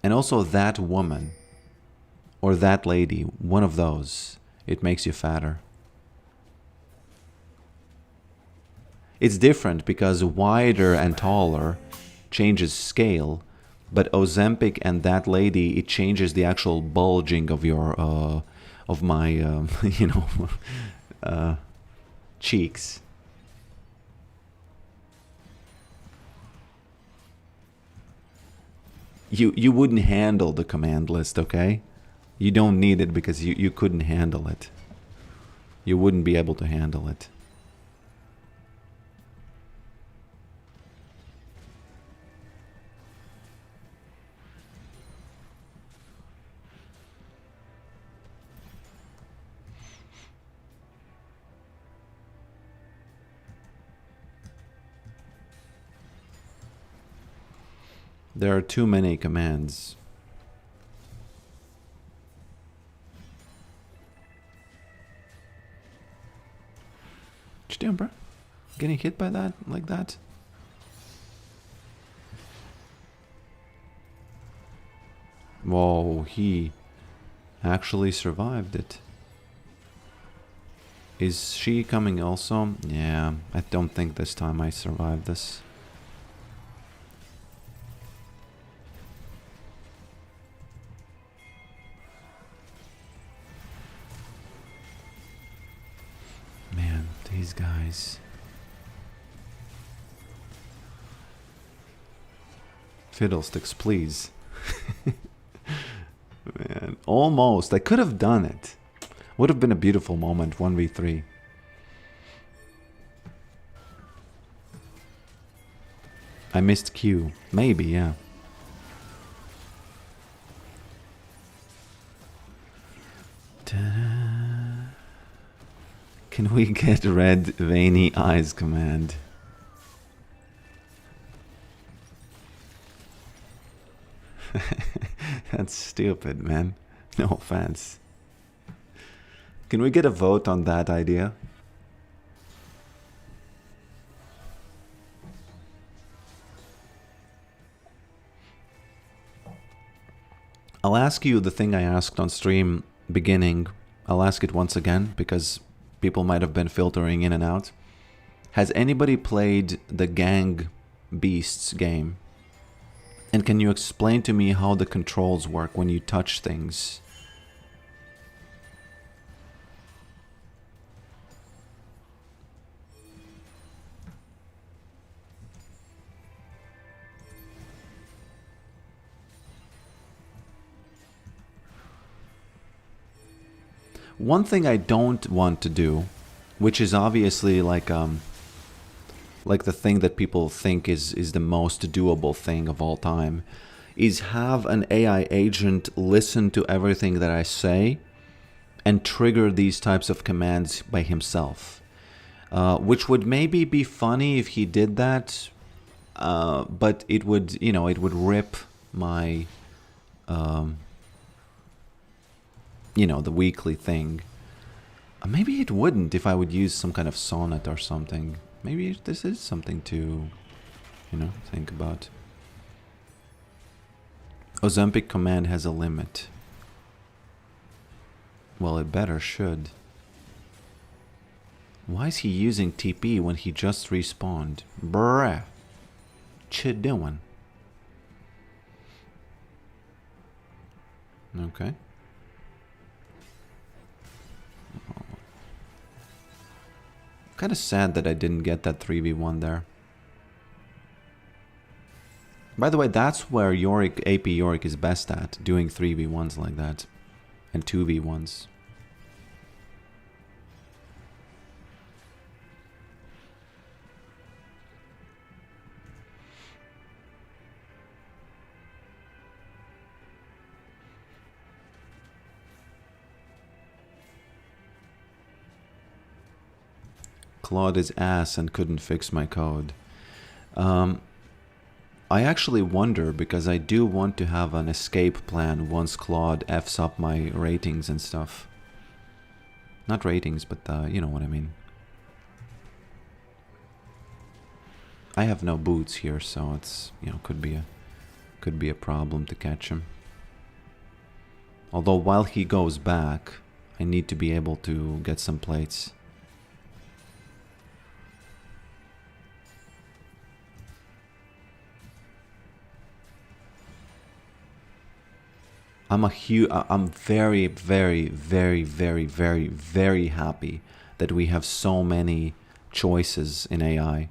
And also that woman, or that lady, one of those, it makes you fatter. It's different because wider and taller changes scale, but Ozempic and that lady, it changes the actual bulging of your, of my, you know, cheeks. You wouldn't handle the command list, okay? You don't need it because you couldn't handle it. You wouldn't be able to handle it. There are too many commands. What you doing, bro? Getting hit by that like that? Whoa, he actually survived it. Is she coming also? Yeah, I don't think this time I survived this. these guys. Fiddlesticks, please. Man, almost. I could have done it. Would have been a beautiful moment, 1v3. I missed Q. Maybe, yeah. Ta-da. Can we get red veiny eyes command? That's stupid, man. No offense. Can we get a vote on that idea? I'll ask you the thing I asked on stream beginning. I'll ask it once again because people might have been filtering in and out. Has anybody played the Gang Beasts game? And can you explain to me how the controls work when you touch things? One thing I don't want to do, which is obviously like the thing that people think is the most doable thing of all time, is have an AI agent listen to everything that I say and trigger these types of commands by himself. Which would maybe be funny if he did that, but it would, you know, it would rip my, you know, the weekly thing. Maybe it wouldn't if I would use some kind of sonnet or something. Maybe this is something to, you know, think about. Ozempic command has a limit. Well, it better should. Why is he using TP when he just respawned? Bruh. Chid doing. Okay. Kind of sad that I didn't get that 3v1 there. By the way, that's where Yorick, AP Yorick is best at, doing 3v1s like that. And 2v1s. Claude is ass and couldn't fix my code. I actually wonder, because I do want to have an escape plan once Claude F's up my ratings and stuff. Not ratings, but you know what I mean. I have no boots here, so it's, you know, could be a problem to catch him. Although while he goes back, I need to be able to get some plates. I'm very, very, very, very, very, very happy that we have so many choices in AI.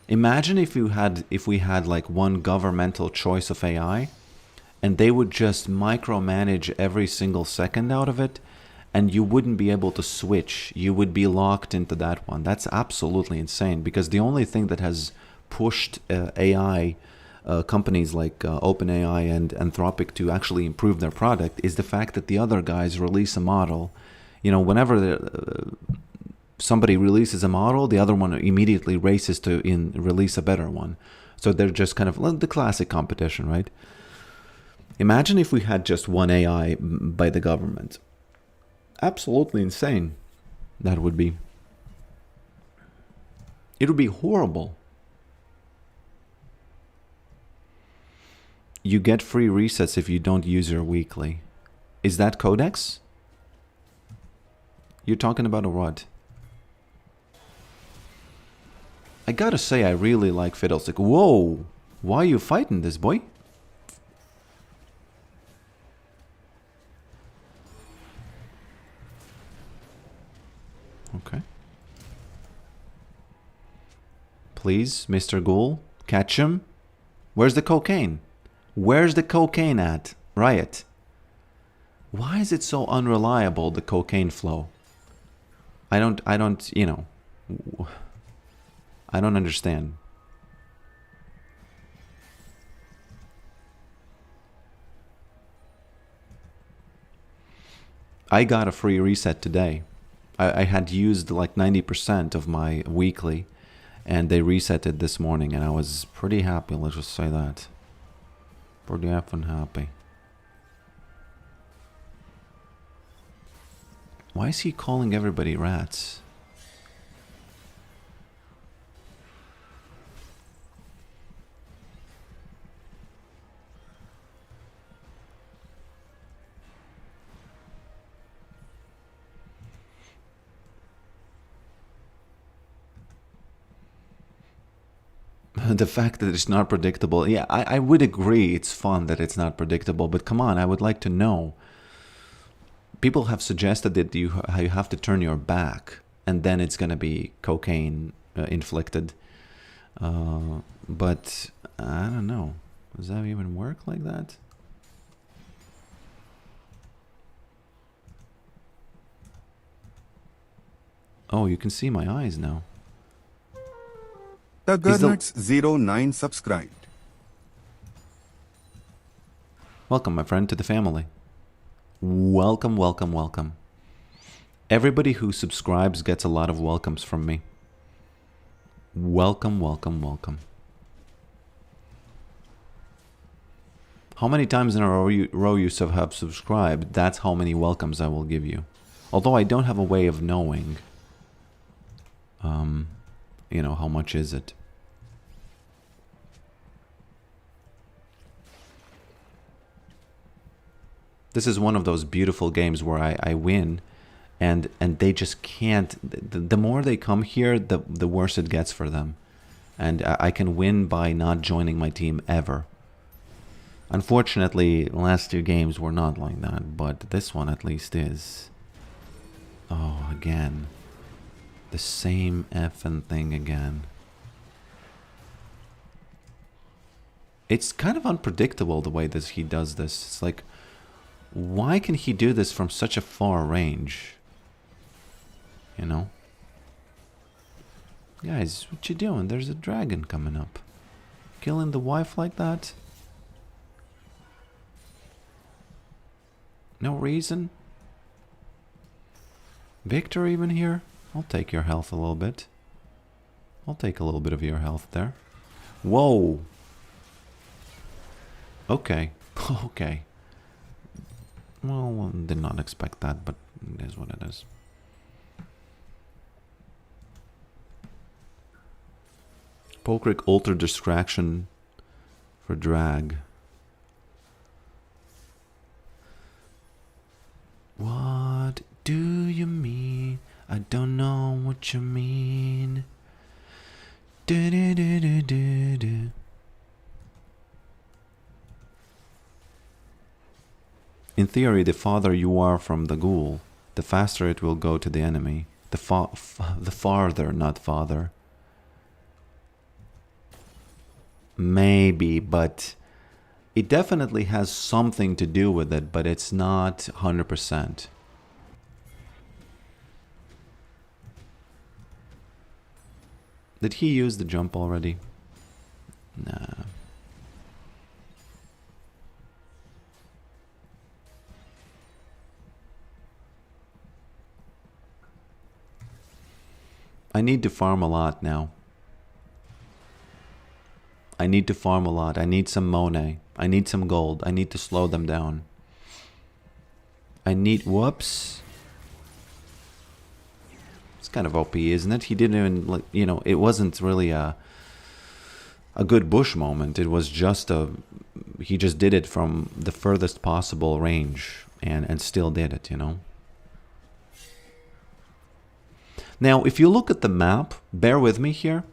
Imagine if we had like one governmental choice of AI, and they would just micromanage every single second out of it, and you wouldn't be able to switch. You would be locked into that one. That's absolutely insane, because the only thing that has pushed AI companies like OpenAI and Anthropic to actually improve their product is the fact that the other guys release a model. You know, whenever somebody releases a model, the other one immediately races to release a better one. So they're just kind of the classic competition, right? Imagine if we had just one AI by the government. Absolutely insane. That would be. It would be horrible. You get free resets if you don't use your weekly. Is that Codex? You're talking about a what? I gotta say, I really like Fiddlestick. Whoa! Why are you fighting this, boy? Okay. Please, Mr. Ghoul, catch him. Where's the cocaine? Where's the cocaine at? Riot. Why is it so unreliable, the cocaine flow? I don't, you know, I don't understand. I got a free reset today. I had used like 90% of my weekly, and they reset it this morning, and I was pretty happy, let's just say that. Pretty effing happy. Why is he calling everybody rats? The fact that it's not predictable. Yeah, I would agree it's fun that it's not predictable, but come on, I would like to know. People have suggested that you have to turn your back and then it's going to be cocaine inflicted. But I don't know. Does that even work like that? Oh, you can see my eyes now. The Garnuts09 subscribed. Welcome, my friend, to the family. Welcome, welcome, welcome. Everybody who subscribes gets a lot of welcomes from me. Welcome, welcome, welcome. How many times in a row you have subscribed, that's how many welcomes I will give you. Although I don't have a way of knowing, you know, how much is it. This is one of those beautiful games where I win, and they just can't. The more they come here, the worse it gets for them, and I can win by not joining my team ever. Unfortunately, the last two games were not like that, but this one at least is. Oh, again, the same effing thing again. It's kind of unpredictable the way he does this. It's like, why can he do this from such a far range? You know? Guys, what you doing? There's a dragon coming up. Killing the wife like that? No reason? Victor even here? I'll take your health a little bit. I'll take a little bit of your health there. Whoa! Okay. Okay. Well, did not expect that, but it is what it is. Pokrick Alter Distraction for drag. What do you mean? I don't know what you mean. Do do do do do do. In theory, the farther you are from the ghoul, the faster it will go to the enemy. The farther, not father. Maybe, but it definitely has something to do with it, but it's not 100%. Did he use the jump already? Nah. I need to farm a lot now. I need to farm a lot. I need some money. I need some gold. I need to slow them down. I need... Whoops. It's kind of OP, isn't it? He didn't even, like, you know, it wasn't really a good bush moment. It was just a... He just did it from the furthest possible range and still did it, you know? Now, if you look at the map, bear with me here.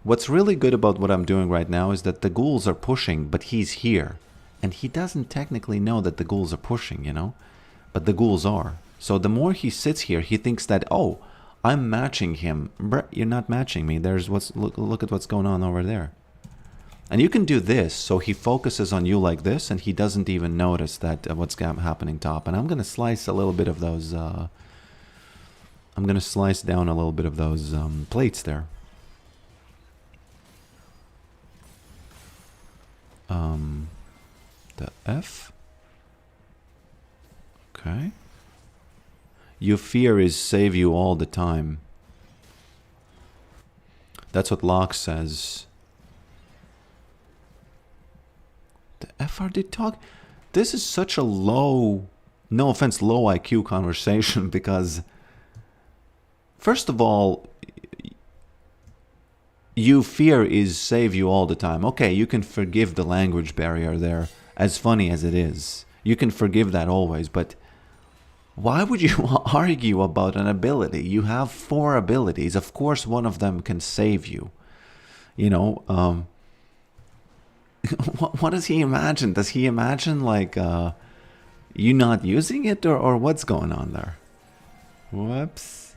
What's really good about what I'm doing right now is that the ghouls are pushing, but he's here. And he doesn't technically know that the ghouls are pushing, you know? But the ghouls are. So the more he sits here, he thinks that, oh, I'm matching him. Bruh, you're not matching me. There's what's look at what's going on over there. And you can do this, so he focuses on you like this, and he doesn't even notice that what's happening top. And I'm gonna slice a little bit of those. I'm gonna slice down a little bit of those plates there. The F. Okay. Your fear is save you all the time. That's what Locke says. The FRD talk. This is such a low, no offense, low IQ conversation because, first of all, you fear is save you all the time. Okay, you can forgive the language barrier there, as funny as it is. You can forgive that always, but why would you argue about an ability? You have 4 abilities. Of course, one of them can save you. You know, what does he imagine? Does he imagine, like, you not using it, or what's going on there? Whoops.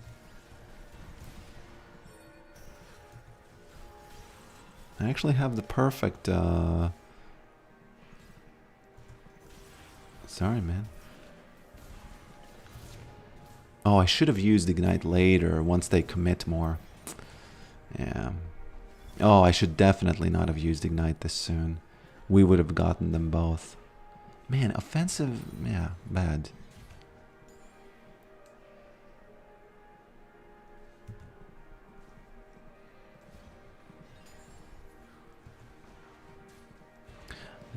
I actually have the perfect, Sorry, man. Oh, I should have used Ignite later, once they commit more. Yeah. Oh, I should definitely not have used Ignite this soon. We would have gotten them both. Man, offensive, yeah, bad.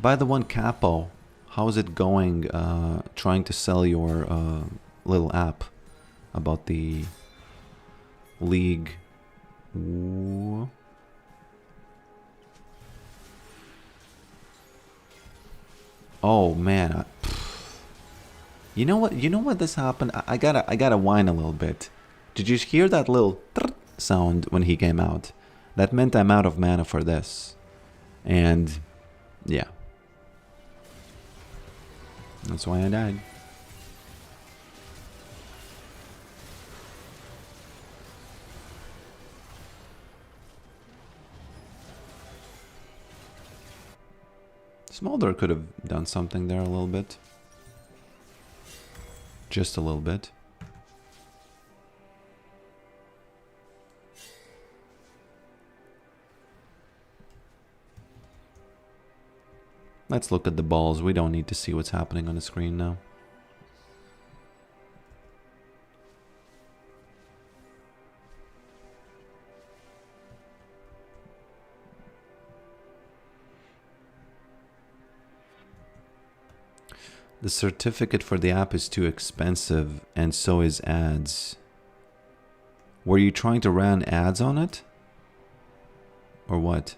By the one, Capo, how's it going trying to sell your little app about the league? Ooh. Oh man, you know what? You know what this happened? I gotta whine a little bit. Did you hear that little sound when he came out? That meant I'm out of mana for this, and yeah. That's why I died. Smolder could have done something there a little bit. Just a little bit. Let's look at the balls. We don't need to see what's happening on the screen now. The certificate for the app is too expensive, and so is ads. Were you trying to run ads on it? Or what?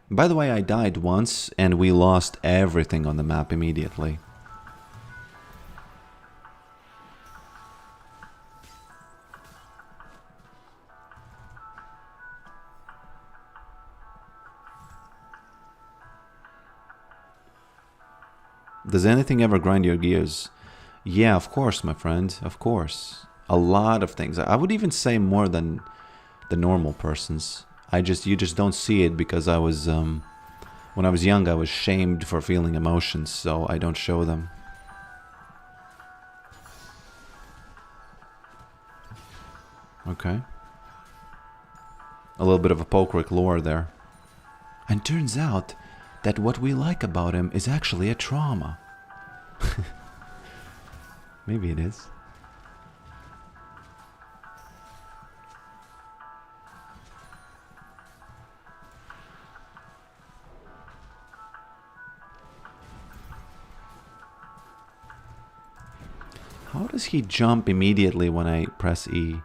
By the way, I died once, and we lost everything on the map immediately. Does anything ever grind your gears? Yeah, of course, my friend, of course. A lot of things. I would even say more than the normal persons. You just don't see it because I was, when I was young, I was shamed for feeling emotions, so I don't show them. Okay. A little bit of a Pokerick lore there. And turns out that what we like about him is actually a trauma. Maybe it is. How does he jump immediately when I press E?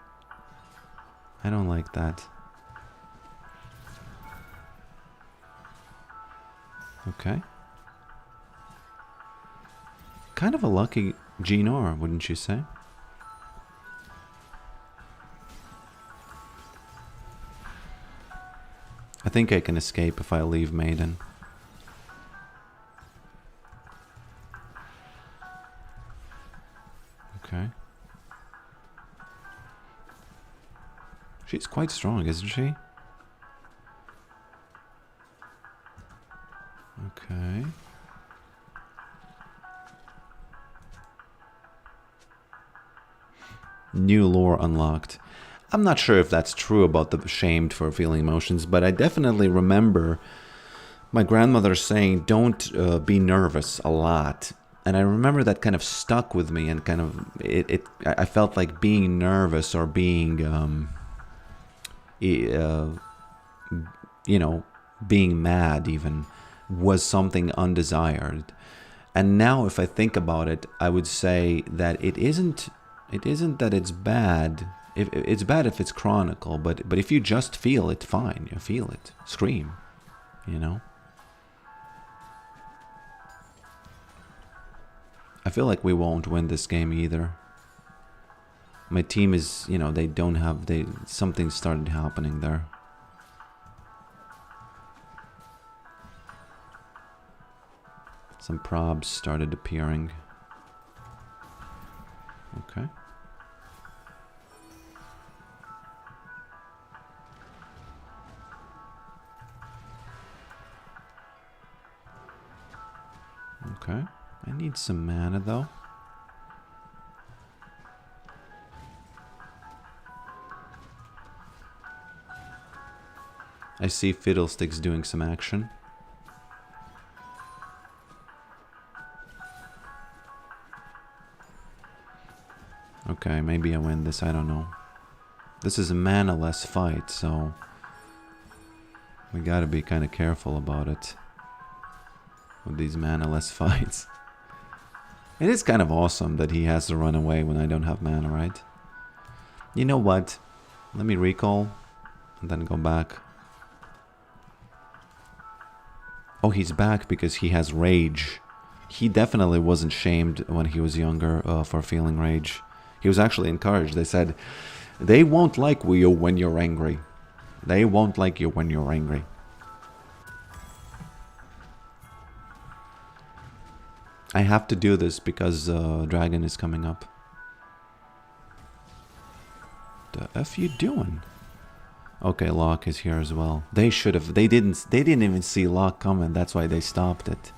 I don't like that. Okay. Kind of a lucky Genor, wouldn't you say? I think I can escape if I leave Maiden. quite strong, isn't she? Okay. New lore unlocked. I'm not sure if that's true about the shamed for feeling emotions, but I definitely remember my grandmother saying, don't be nervous a lot. And I remember that kind of stuck with me, and kind of, I felt like being nervous or being, you know, being mad even was something undesired. And now if I think about it, I would say that it isn't that it's bad. It's bad if it's chronicle, but if you just feel it, fine. You feel it. Scream. You know? I feel like we won't win this game either. My team is, you know, they don't have, something started happening there. Some probs started appearing. Okay. Okay. I need some mana though. I see Fiddlesticks doing some action. Okay, maybe I win this, I don't know. This is a mana-less fight, so we gotta be kind of careful about it with these mana-less fights. It is kind of awesome that he has to run away when I don't have mana, right? You know what? Let me recall and then go back. Oh, he's back because he has rage. He definitely wasn't shamed when he was younger for feeling rage. He was actually encouraged. They said, they won't like you when you're angry. They won't like you when you're angry. I have to do this because Dragon is coming up. The F you doing? Okay, Locke is here as well. They should have. They didn't even see Locke coming. That's why they stopped it.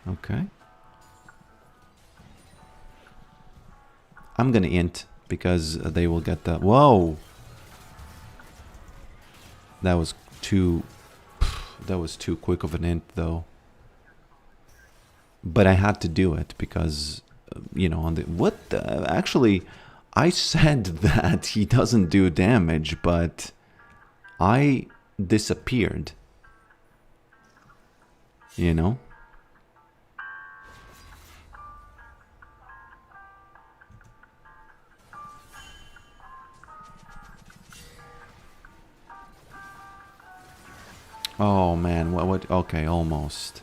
Okay. I'm gonna int because they will get the. Whoa. That was too quick of an int though. But I had to do it because, you know, on the what the, actually, I said that he doesn't do damage, but I disappeared. You know? Oh man, what okay, almost.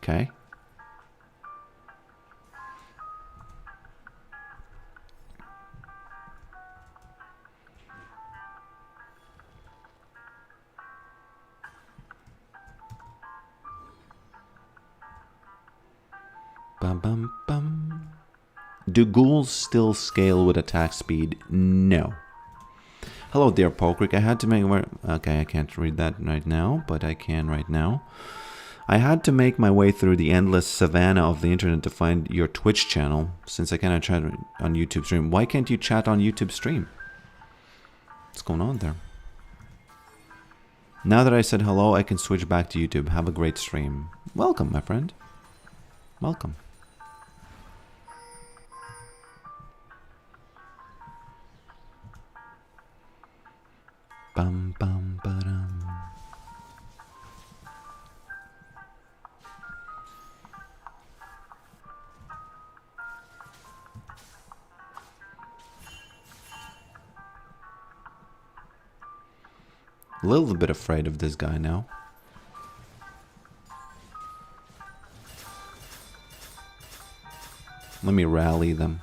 Okay. Bum bum bum. Do ghouls still scale with attack speed? No. Hello, dear Pokrick. I had to make... Okay, I can't read that right now, but I can right now. I had to make my way through the endless savanna of the internet to find your Twitch channel, since I cannot chat on YouTube stream. Why can't you chat on YouTube stream? What's going on there? Now that I said hello, I can switch back to YouTube. Have a great stream. Welcome, my friend. Welcome. Bum bum ba-dum. A little bit afraid of this guy now. Let me rally them.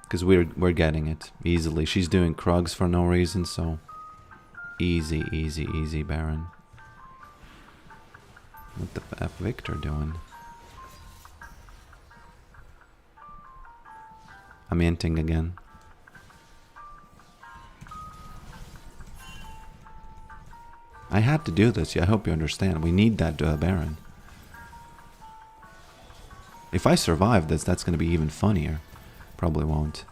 Because we're getting it easily. She's doing Krugs for no reason, so easy, easy, easy, Baron. What the F Victor doing? I'm inting again. I had to do this. Yeah, I hope you understand. We need that Baron. If I survive this, that's going to be even funnier. Probably won't.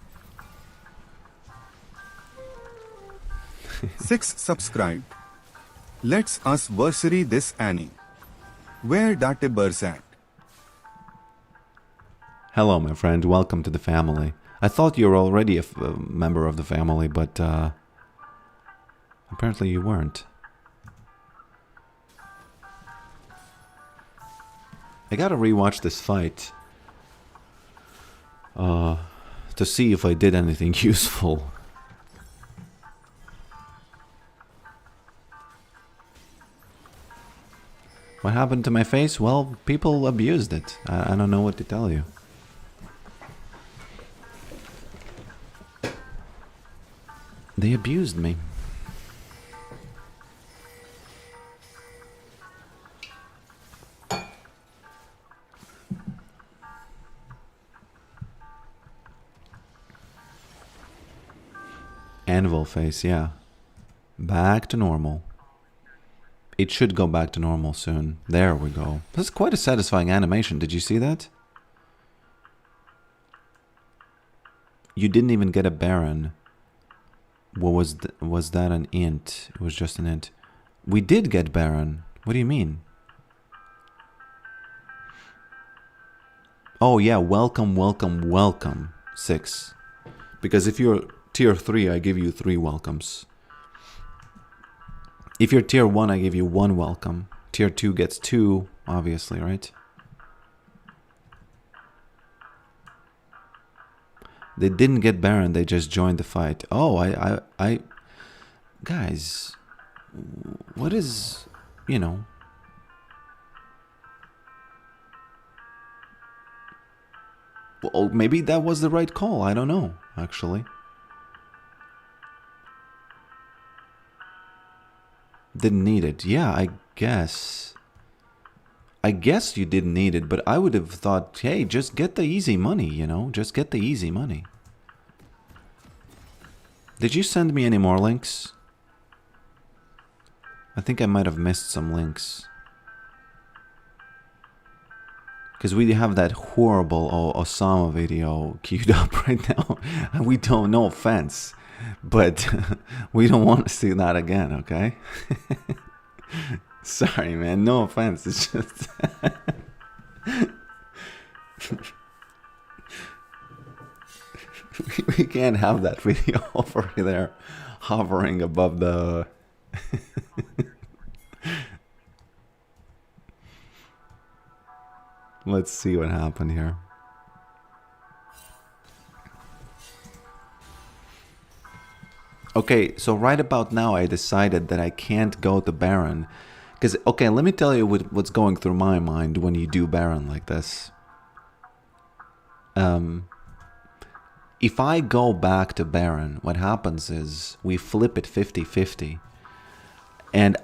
6 subscribed. Let's us versary this Annie. Where that a birds at? Hello, my friend. Welcome to the family. I thought you were already a member of the family, but apparently you weren't. I gotta rewatch this fight to see if I did anything useful. What happened to my face? Well, people abused it. I don't know what to tell you. They abused me. Anvil face, yeah. Back to normal. It should go back to normal soon. There we go. This is quite a satisfying animation. Did you see that? You didn't even get a Baron. What was that an int? It was just an int. We did get Baron. What do you mean? Oh yeah, welcome, welcome, welcome. 6. Because if you're tier 3, I give you 3 welcomes. If you're tier 1, I give you 1 welcome. Tier 2 gets 2, obviously, right? They didn't get Baron, they just joined the fight. Oh, I... Guys, what is... You know... Well, maybe that was the right call, I don't know, actually. Didn't need it. Yeah, I guess. I guess you didn't need it, but I would have thought, hey, just get the easy money, you know? Just get the easy money. Did you send me any more links? I think I might have missed some links. Because we have that horrible Osama video queued up right now. And we don't, no offense. But we don't want to see that again, okay? Sorry, man. No offense. It's just... we can't have that video over there hovering above the... Let's see what happened here. Okay, so right about now I decided that I can't go to Baron. Because, okay, let me tell you what's going through my mind when you do Baron like this. If I go back to Baron, what happens is we flip it 50-50. And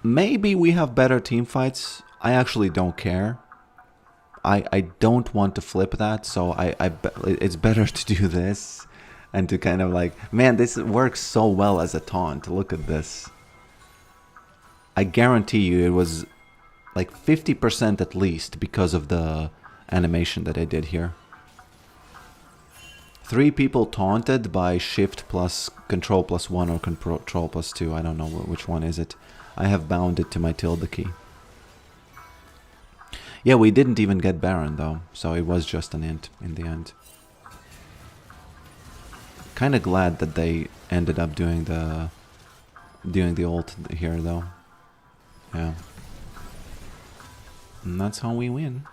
maybe we have better team fights. I actually don't care. I don't want to flip that, so it's better to do this. And to kind of like, man, this works so well as a taunt. Look at this. I guarantee you it was like 50% at least because of the animation that I did here. 3 people taunted by shift plus control plus 1 or control plus 2. I don't know which one is it. I have bound it to my tilde key. Yeah, we didn't even get Baron though, so it was just an int in the end. Kind of glad that they ended up doing the ult here though. Yeah. And that's how we win.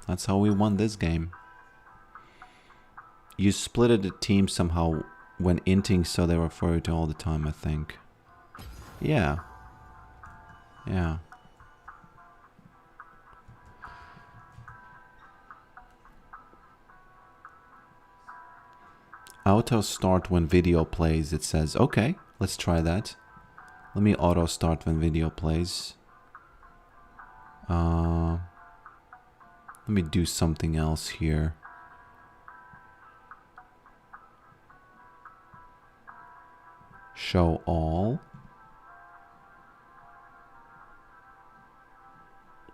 That's how we won this game. You splitted the team somehow when inting, so they refer to all the time, I think. Yeah. Yeah. Auto start when video plays, it says. Okay, let's try that. Let me auto start when video plays. Let me do something else here. show all.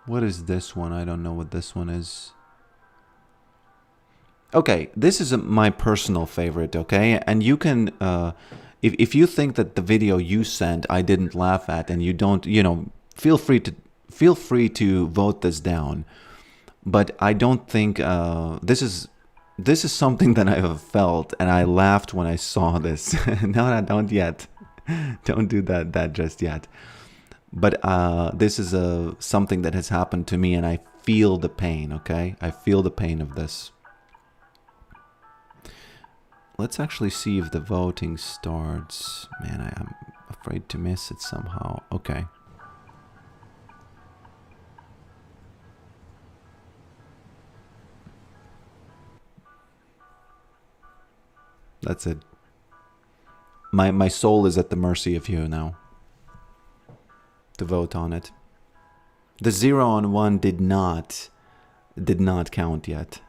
What is this one? I don't know what this one is. Okay, this is my personal favorite, okay? And you can, if you think that the video you sent I didn't laugh at and you don't, you know, feel free to vote this down. But I don't think this is something that I have felt, and I laughed when I saw this. No, don't yet. Don't do that just yet. But this is something that has happened to me, and I feel the pain, okay? I feel the pain of this. Let's actually see if the voting starts. Man, I am afraid to miss it somehow. Okay. That's it. My soul is at the mercy of you now to vote on it. The 0 on 1 did not count yet.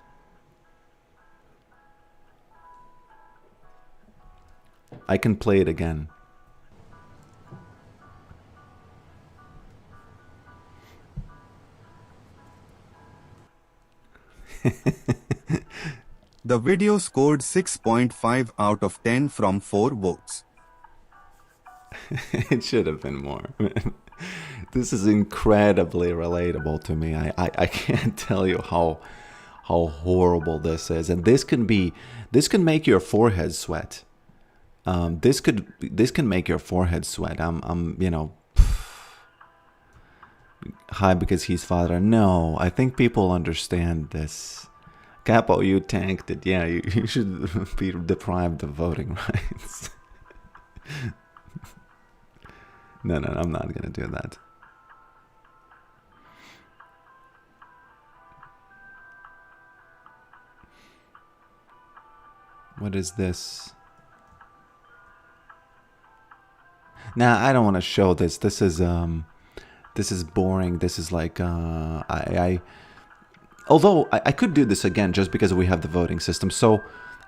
I can play it again. The video scored 6.5 out of 10 from 4 votes. It should have been more. This is incredibly relatable to me. I can't tell you how horrible this is, and this can make your forehead sweat. This can make your forehead sweat. I'm you know, hi because he's father. No, I think people understand this. Capo, you tanked it. Yeah, you should be deprived of voting rights. No, I'm not gonna do that. What is this? Nah, I don't want to show this. This is boring. This is like although I could do this again just because we have the voting system. So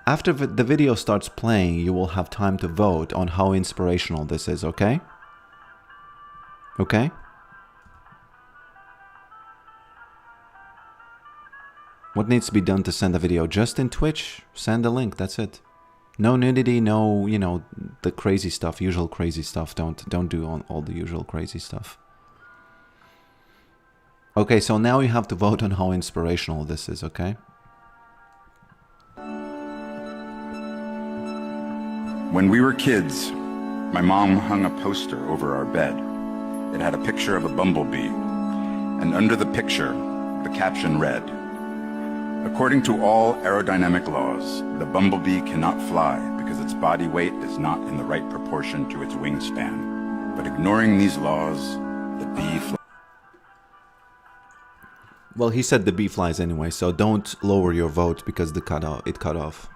after the video starts playing, you will have time to vote on how inspirational this is, okay? Okay? What needs to be done to send a video? Just in Twitch, send a link, that's it. No nudity, no, you know, the crazy stuff, usual crazy stuff. Don't do all the usual crazy stuff. Okay, so now you have to vote on how inspirational this is, okay? When we were kids, my mom hung a poster over our bed. It had a picture of a bumblebee, and under the picture, the caption read, "According to all aerodynamic laws, the bumblebee cannot fly because its body weight is not in the right proportion to its wingspan. But ignoring these laws, the bee flies." Well, he said the bee flies anyway, so don't lower your vote because it cut off.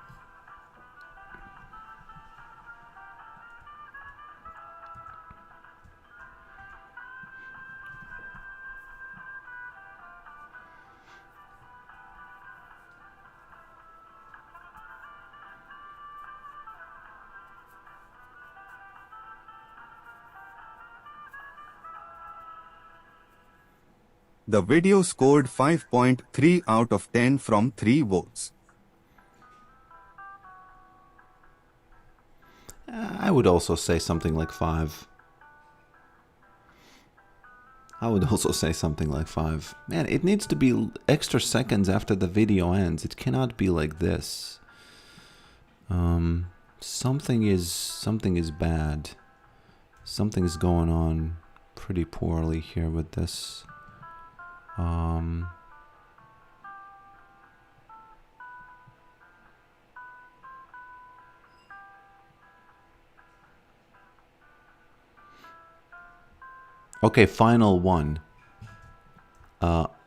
The video scored 5.3 out of 10 from 3 votes. I would also say something like 5. I would also say something like 5. Man, it needs to be extra seconds after the video ends. It cannot be like this. Something is bad. Something is going on pretty poorly here with this. Okay, final one.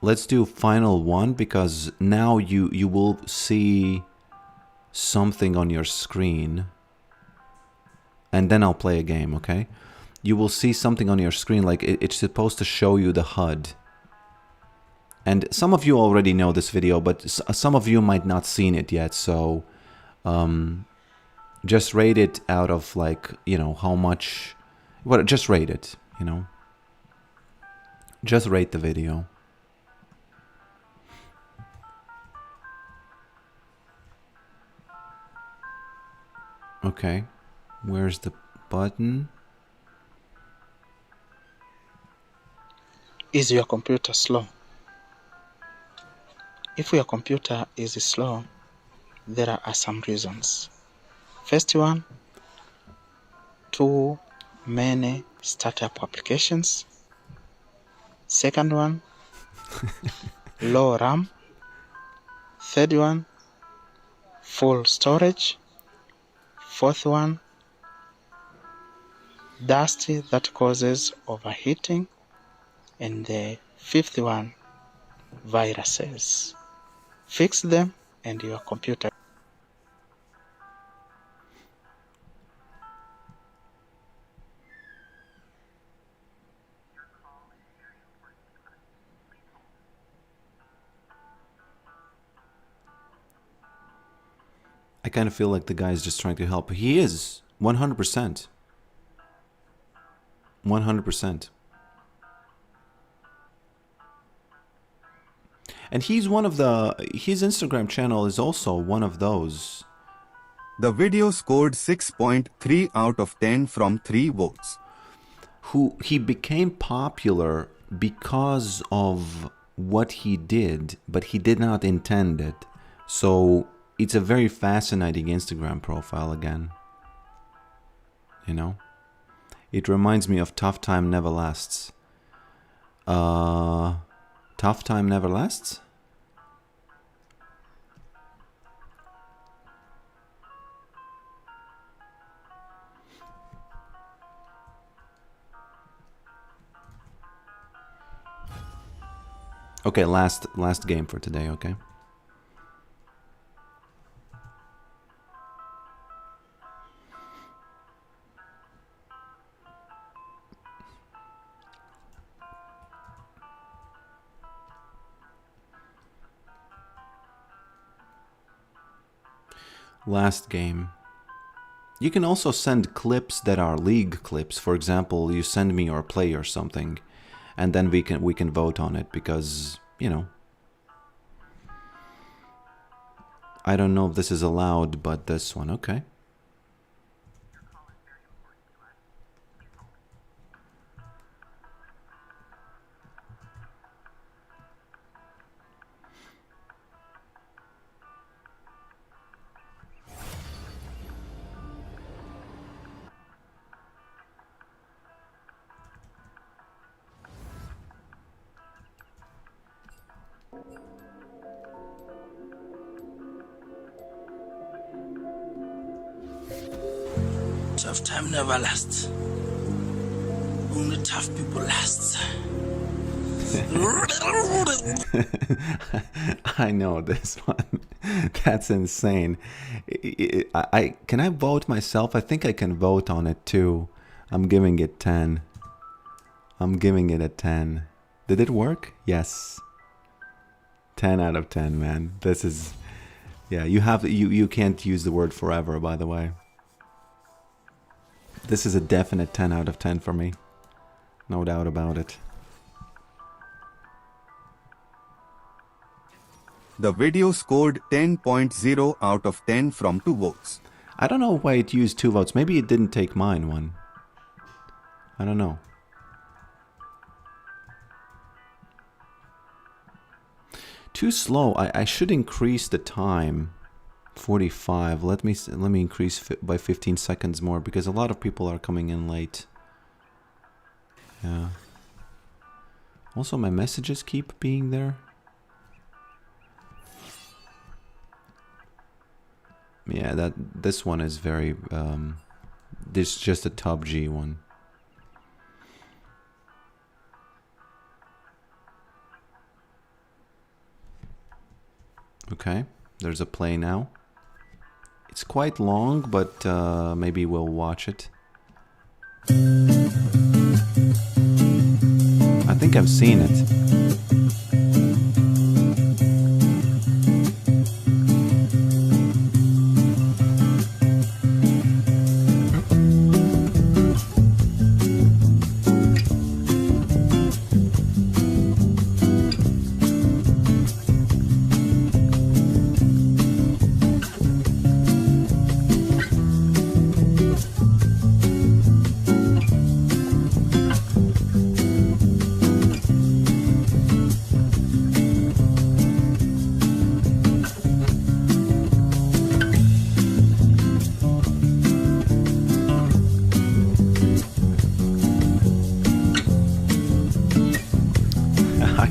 Let's do final one because now you will see something on your screen, and then I'll play a game, okay? You will see something on your screen, like it's supposed to show you the HUD. And some of you already know this video, but some of you might not seen it yet, so Just rate it out of like, you know, how much, well, just rate it, you know. Just rate the video. Okay, where's the button? Is your computer slow? If your computer is slow, there are some reasons. First one, too many startup applications. Second one, low RAM. Third one, full storage. Fourth one, dust that causes overheating. And the fifth one, viruses. Fix them and your computer. I kind of feel like the guy is just trying to help. He is 100%. 100%. And he's one of the, his Instagram channel is also one of those. The video scored 6.3 out of 10 from 3 votes. Who he became popular because of what he did, but he did not intend it. So it's a very fascinating Instagram profile again. You know? It reminds me of Tough Time Never Lasts. Tough Time Never Lasts? Okay, last game for today, okay? Last game. You can also send clips that are league clips. For example, you send me your play or something, and then we can vote on it because, you know, I don't know if this is allowed, but this one, okay. Tough time never lasts. Only tough people last. I know this one. That's insane. Can I vote myself? I think I can vote on it too. I'm giving it 10. I'm giving it a 10. Did it work? Yes. 10 out of 10, man. This is, yeah, you can't use the word forever, by the way. This is a definite 10 out of 10 for me. No doubt about it. The video scored 10.0 out of 10 from 2 votes. I don't know why it used 2 votes. Maybe it didn't take mine one. I don't know. Too slow. I should increase the time. 45. Let me increase by 15 seconds more because a lot of people are coming in late. Yeah. Also, my messages keep being there. Yeah, this one is very this is just a top G one. Okay, there's a play now. It's quite long, but maybe we'll watch it. I think I've seen it.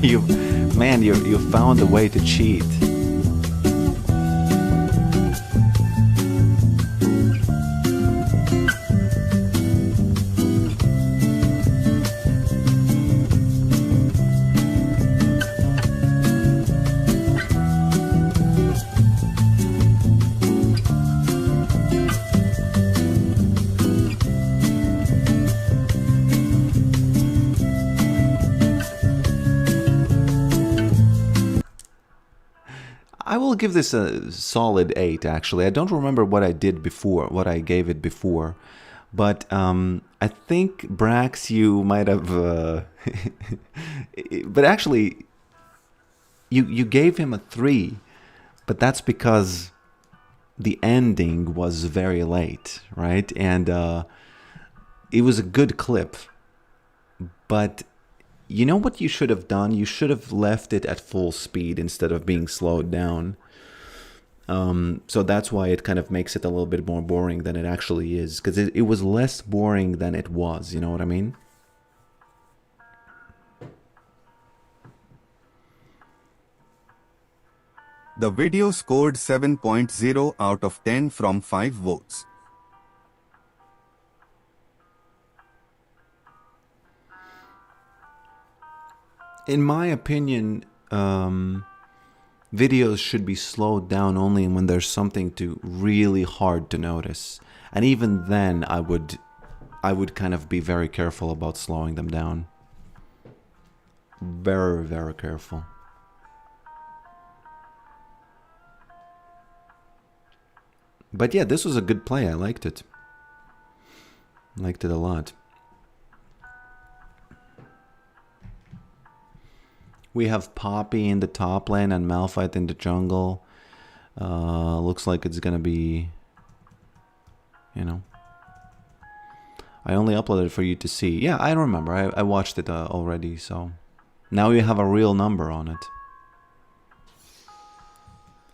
you, man, you found a way to cheat. I will give this a solid 8, actually. I don't remember what I did before, what I gave it before. But I think, Brax, you might have... but actually, you gave him a 3. But that's because the ending was very late, right? And it was a good clip. But... you know what you should have done? You should have left it at full speed instead of being slowed down. So that's why it kind of makes it a little bit more boring than it actually is. Because it was less boring than it was, you know what I mean? The video scored 7.0 out of 10 from 5 votes. In my opinion, videos should be slowed down only when there's something really hard to notice. And even then, I would kind of be very careful about slowing them down. Very, very careful. But yeah, this was a good play. I liked it. Liked it a lot. We have Poppy in the top lane and Malphite in the jungle. Looks like it's gonna be, you know. I only uploaded it for you to see. Yeah, I remember. I watched it already, so now you have a real number on it.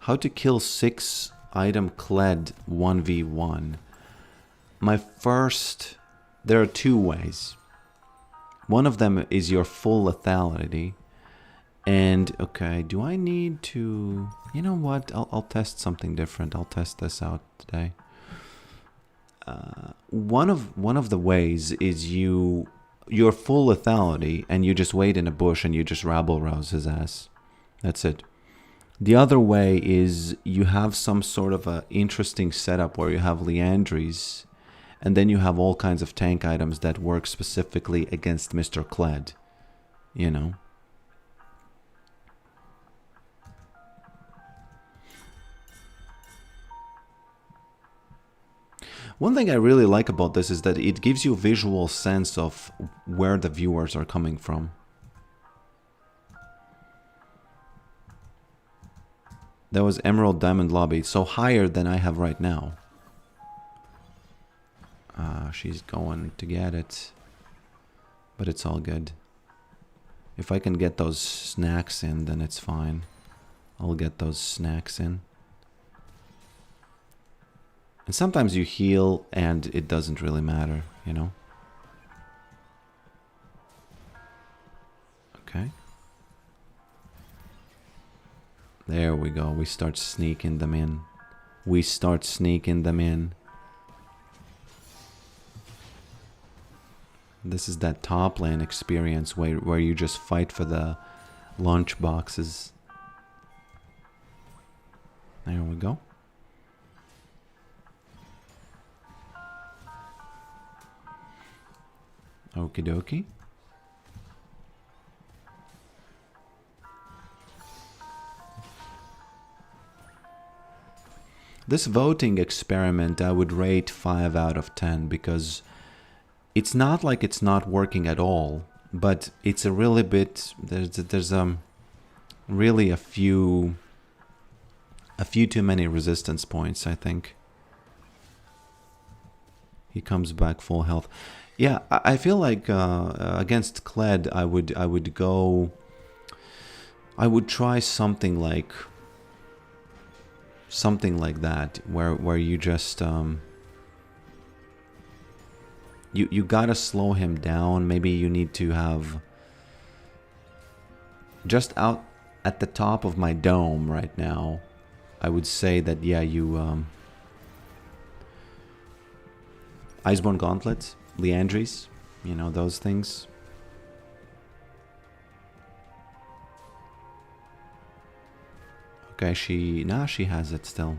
How to kill 6 item Kled 1v1. There are 2 ways. One of them is your full lethality. And, okay, do I need to... you know what? I'll test something different. I'll test this out today. One of the ways is your full lethality, and you just wait in a bush and you just rabble-rouse his ass. That's it. The other way is you have some sort of a interesting setup where you have Leandries, and then you have all kinds of tank items that work specifically against Mr. Kled. You know? One thing I really like about this is that it gives you a visual sense of where the viewers are coming from. That was Emerald Diamond Lobby, so higher than I have right now. She's going to get it. But it's all good. If I can get those snacks in, then it's fine. I'll get those snacks in. And sometimes you heal and it doesn't really matter, you know? Okay. There we go. We start sneaking them in. We start sneaking them in. This is that top lane experience where you just fight for the lunch boxes. There we go. Okie dokie. This voting experiment I would rate 5 out of 10 because it's not like it's not working at all, but it's a really bit, there's really a few too many resistance points, I think. He comes back full health. Yeah, I feel like against Kled I would try something like that where you just you gotta slow him down. Maybe you need to have just out at the top of my dome right now, I would say that, yeah, you... Iceborne Gauntlets, Leandries, you know, those things. Okay, she has it still.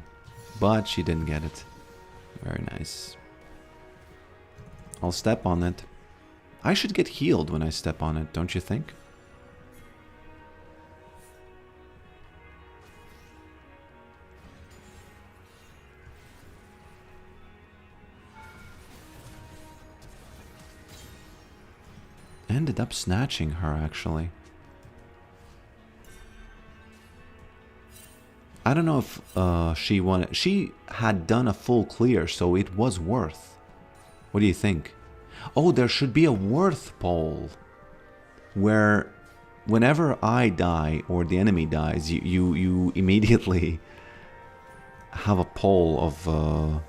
But she didn't get it. Very nice. I'll step on it. I should get healed when I step on it, don't you think? Ended up snatching her, actually. I don't know if she wanted... She had done a full clear, so it was worth. What do you think? Oh, there should be a worth poll. Where whenever I die or the enemy dies, you immediately have a poll of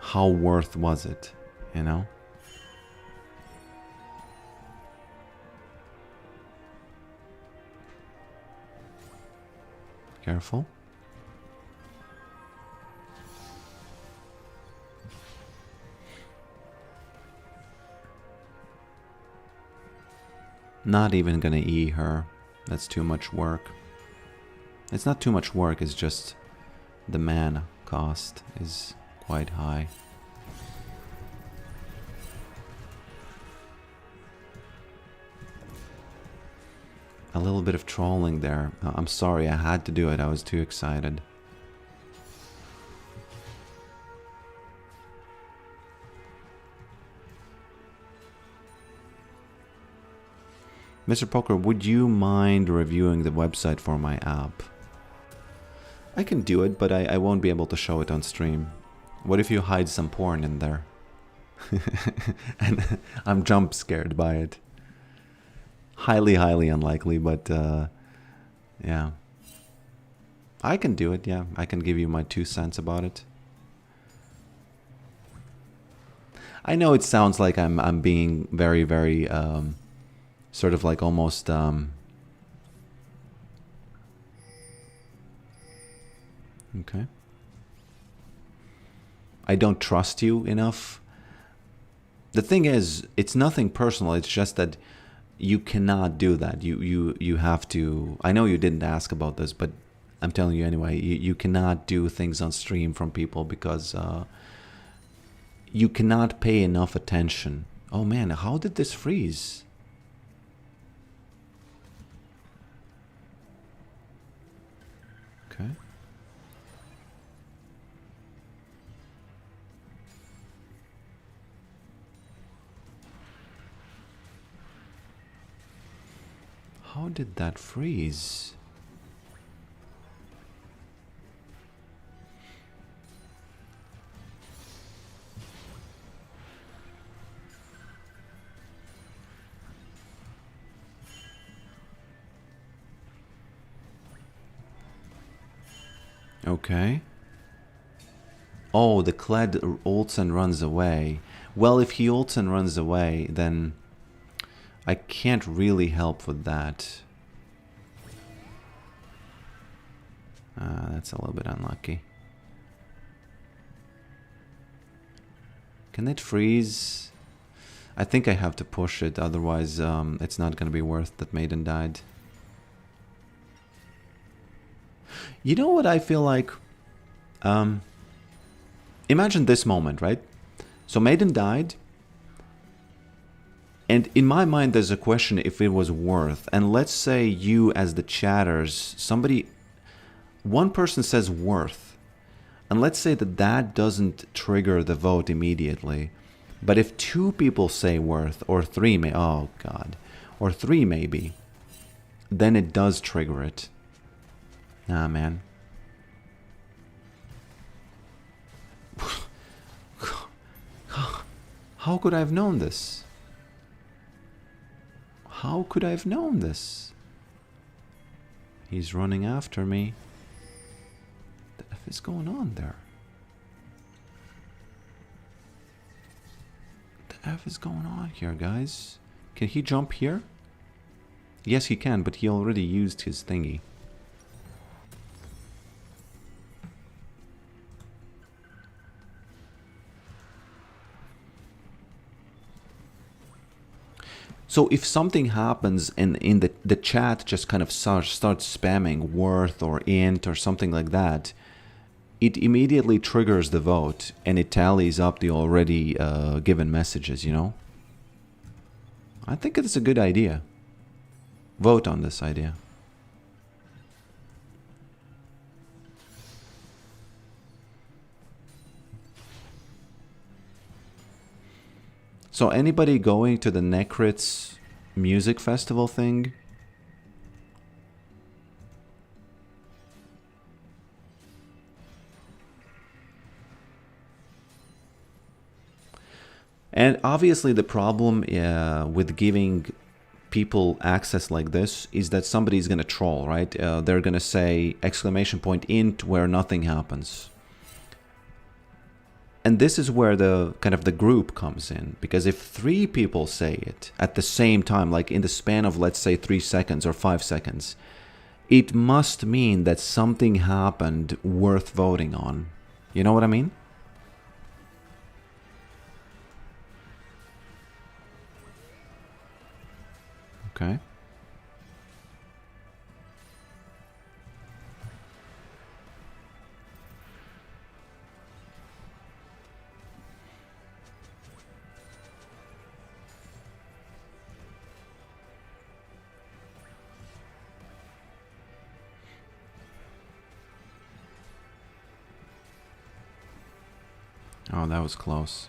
how worth was it, you know? Careful. Not even gonna E her. That's too much work. It's not too much work, it's just the mana cost is quite high. A little bit of trolling there. I'm sorry, I had to do it. I was too excited. Mr. Poker, would you mind reviewing the website for my app? I can do it, but I won't be able to show it on stream. What if you hide some porn in there? And I'm jump scared by it. Highly, highly unlikely, but yeah. I can do it, yeah. I can give you my 2 cents about it. I know it sounds like I'm being very, very sort of like almost okay. I don't trust you enough. The thing is, it's nothing personal, it's just that you cannot do that. You have to... I know you didn't ask about this, but I'm telling you anyway, you cannot do things on stream from people because you cannot pay enough attention. Oh man, how did this freeze? Okay. How did that freeze? Okay. Oh, the Kled ults and runs away. Well, if he ults and runs away, then I can't really help with that. That's a little bit unlucky. Can it freeze? I think I have to push it, otherwise it's not going to be worth that Maiden died. You know what I feel like? Imagine this moment, right? So Maiden died. And in my mind, there's a question if it was worth. And let's say you, as the chatters, one person says worth. And let's say that doesn't trigger the vote immediately. But if 2 people say worth, or 3 may, oh god, or 3 maybe, then it does trigger it. Nah, man. How could I have known this? How could I have known this? He's running after me. What the F is going on there? What the F is going on here, guys? Can he jump here? Yes, he can, but he already used his thingy. So if something happens and in the chat just kind of starts spamming worth or int or something like that, it immediately triggers the vote and it tallies up the already given messages, you know? I think it's a good idea. Vote on this idea. So anybody going to the Necrit's music festival thing? And obviously the problem with giving people access like this is that somebody's going to troll, right? They're going to say exclamation point int where nothing happens. And this is where the kind of the group comes in, because if 3 people say it at the same time, like in the span of, let's say, 3 seconds or 5 seconds, it must mean that something happened worth voting on. You know what I mean? Okay. Oh, that was close.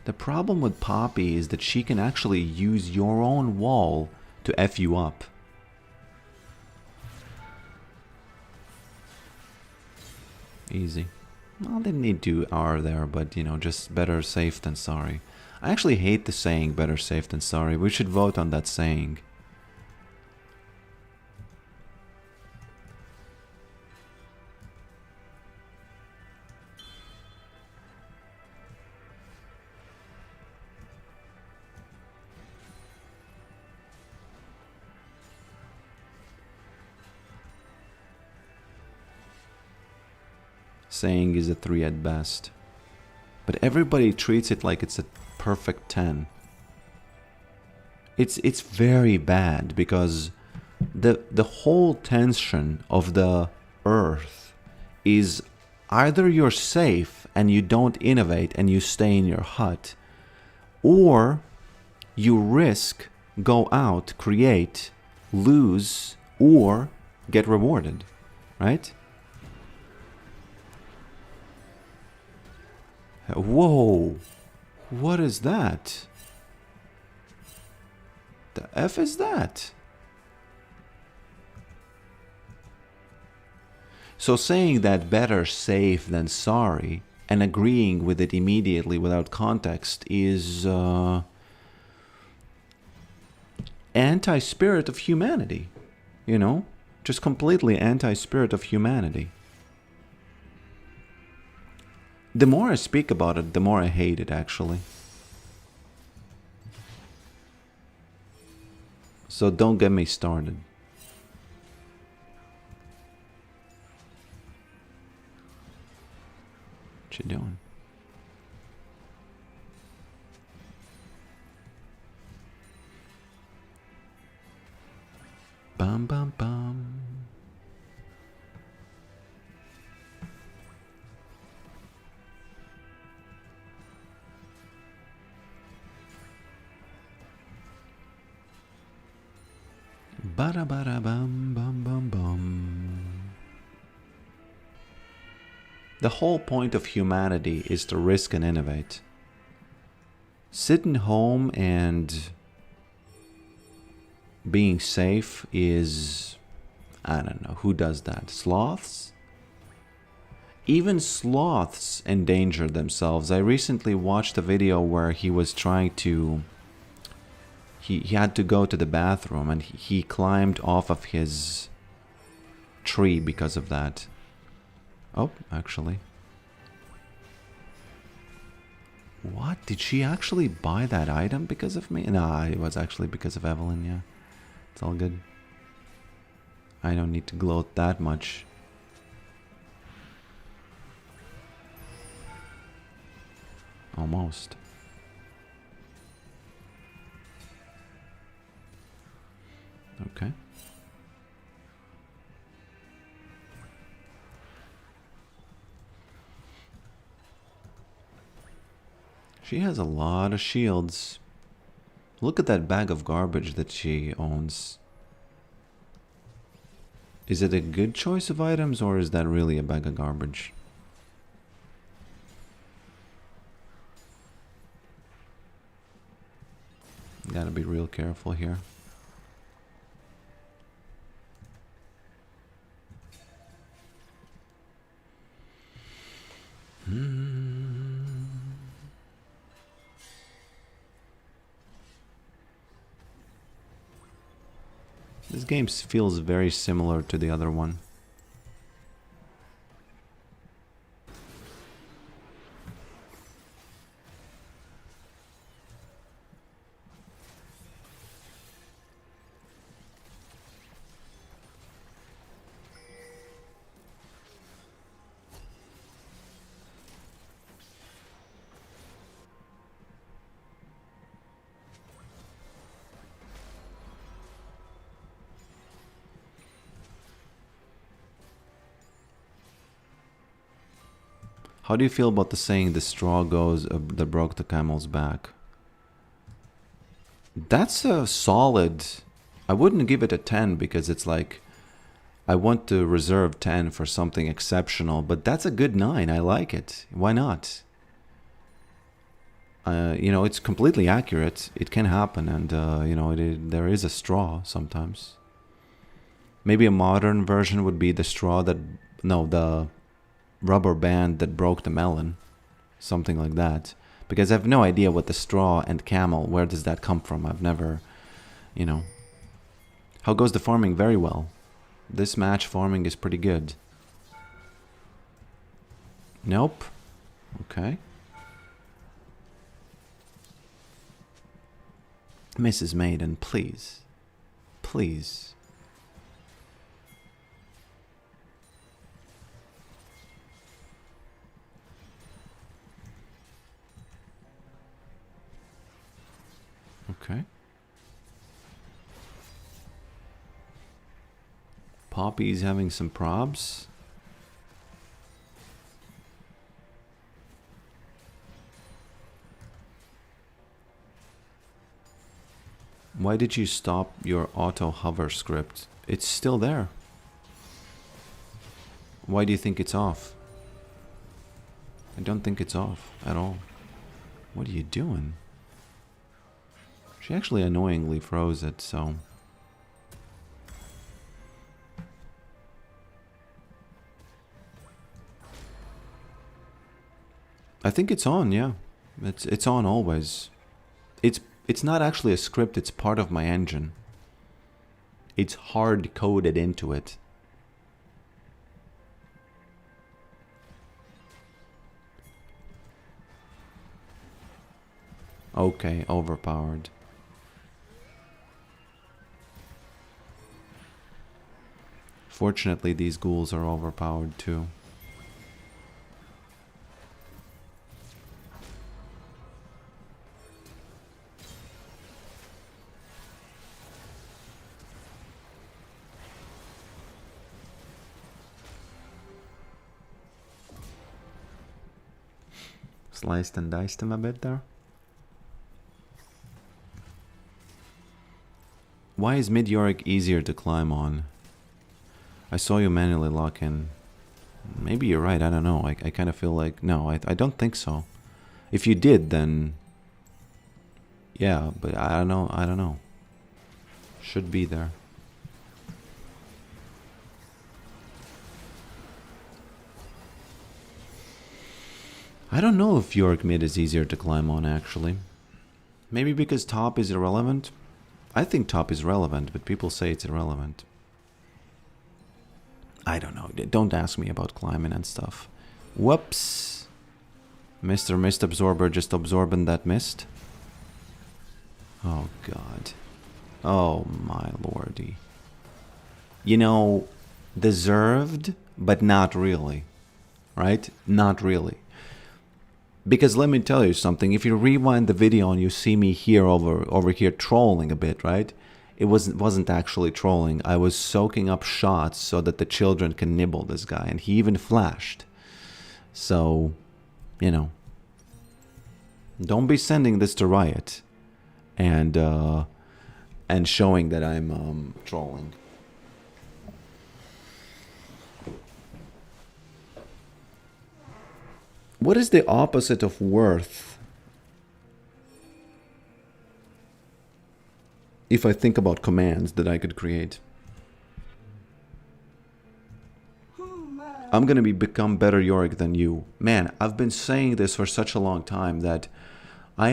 The problem with Poppy is that she can actually use your own wall to F you up. Easy. Well, didn't need to R there, but you know, just better safe than sorry. I actually hate the saying better safe than sorry. We should vote on that saying. Saying is a 3 at best. But everybody treats it like it's a perfect 10. It's very bad because the whole tension of the earth is either you're safe and you don't innovate and you stay in your hut, or you risk, go out, create, lose, or get rewarded, right? Whoa, what is that? The F is that? So saying that better safe than sorry and agreeing with it immediately without context is anti-spirit of humanity, you know? Just completely anti-spirit of humanity. The more I speak about it, the more I hate it, actually. So don't get me started. What you doing? Bum bum bum. Bada bada bum bum bum bum. The whole point of humanity is to risk and innovate. Sitting home and being safe is, I don't know, who does that? Sloths? Even sloths endanger themselves. I recently watched a video where he was trying to... He had to go to the bathroom and he climbed off of his tree because of that. Oh, actually. What? Did she actually buy that item because of me? Nah, it was actually because of Evelyn, yeah. It's all good. I don't need to gloat that much. Almost. Okay. She has a lot of shields. Look at that bag of garbage that she owns. Is it a good choice of items, or is that really a bag of garbage? Gotta be real careful here. This game feels very similar to the other one. How do you feel about the saying, the straw goes that broke the camel's back? That's a solid... I wouldn't give it a 10 because it's like... I want to reserve 10 for something exceptional, but that's a good 9. I like it. Why not? You know, it's completely accurate. It can happen, and, you know, there is a straw sometimes. Maybe a modern version would be the straw that... No, the... rubber band that broke the melon, something like that, because I have no idea what the straw and camel, where does that come from? I've never, you know. How goes the farming? Very well. This match farming is pretty good. Nope. Okay. Mrs. Maiden, please, please. Okay. Poppy's having some probs. Why did you stop your auto hover script? It's still there. Why do you think it's off? I don't think it's off at all. What are you doing? She actually annoyingly froze it, so... I think it's on, yeah. It's on always. It's not actually a script, it's part of my engine. It's hard coded into it. Okay, overpowered. Fortunately, these ghouls are overpowered too. Sliced and diced him a bit there. Why is mid-Yorick easier to climb on? I saw you manually lock in. Maybe you're right, I don't know. I kind of feel like... No, I don't think so. If you did, then... Yeah, but I don't know. Should be there. I don't know if Yorick mid is easier to climb on, actually. Maybe because top is irrelevant? I think top is relevant, but people say it's irrelevant. I don't know. Don't ask me about climbing and stuff. Whoops. Mr. Mist Absorber just absorbing that mist. Oh, God. Oh, my lordy. You know, deserved, but not really. Right? Not really. Because let me tell you something. If you rewind the video and you see me here over here trolling a bit, right? It wasn't actually trolling. I was soaking up shots so that the children can nibble this guy. And he even flashed. So, you know. Don't be sending this to Riot. And showing that I'm trolling. What is the opposite of worth? If I think about commands that I could create. I'm gonna become better Yorick than you. Man, I've been saying this for such a long time that I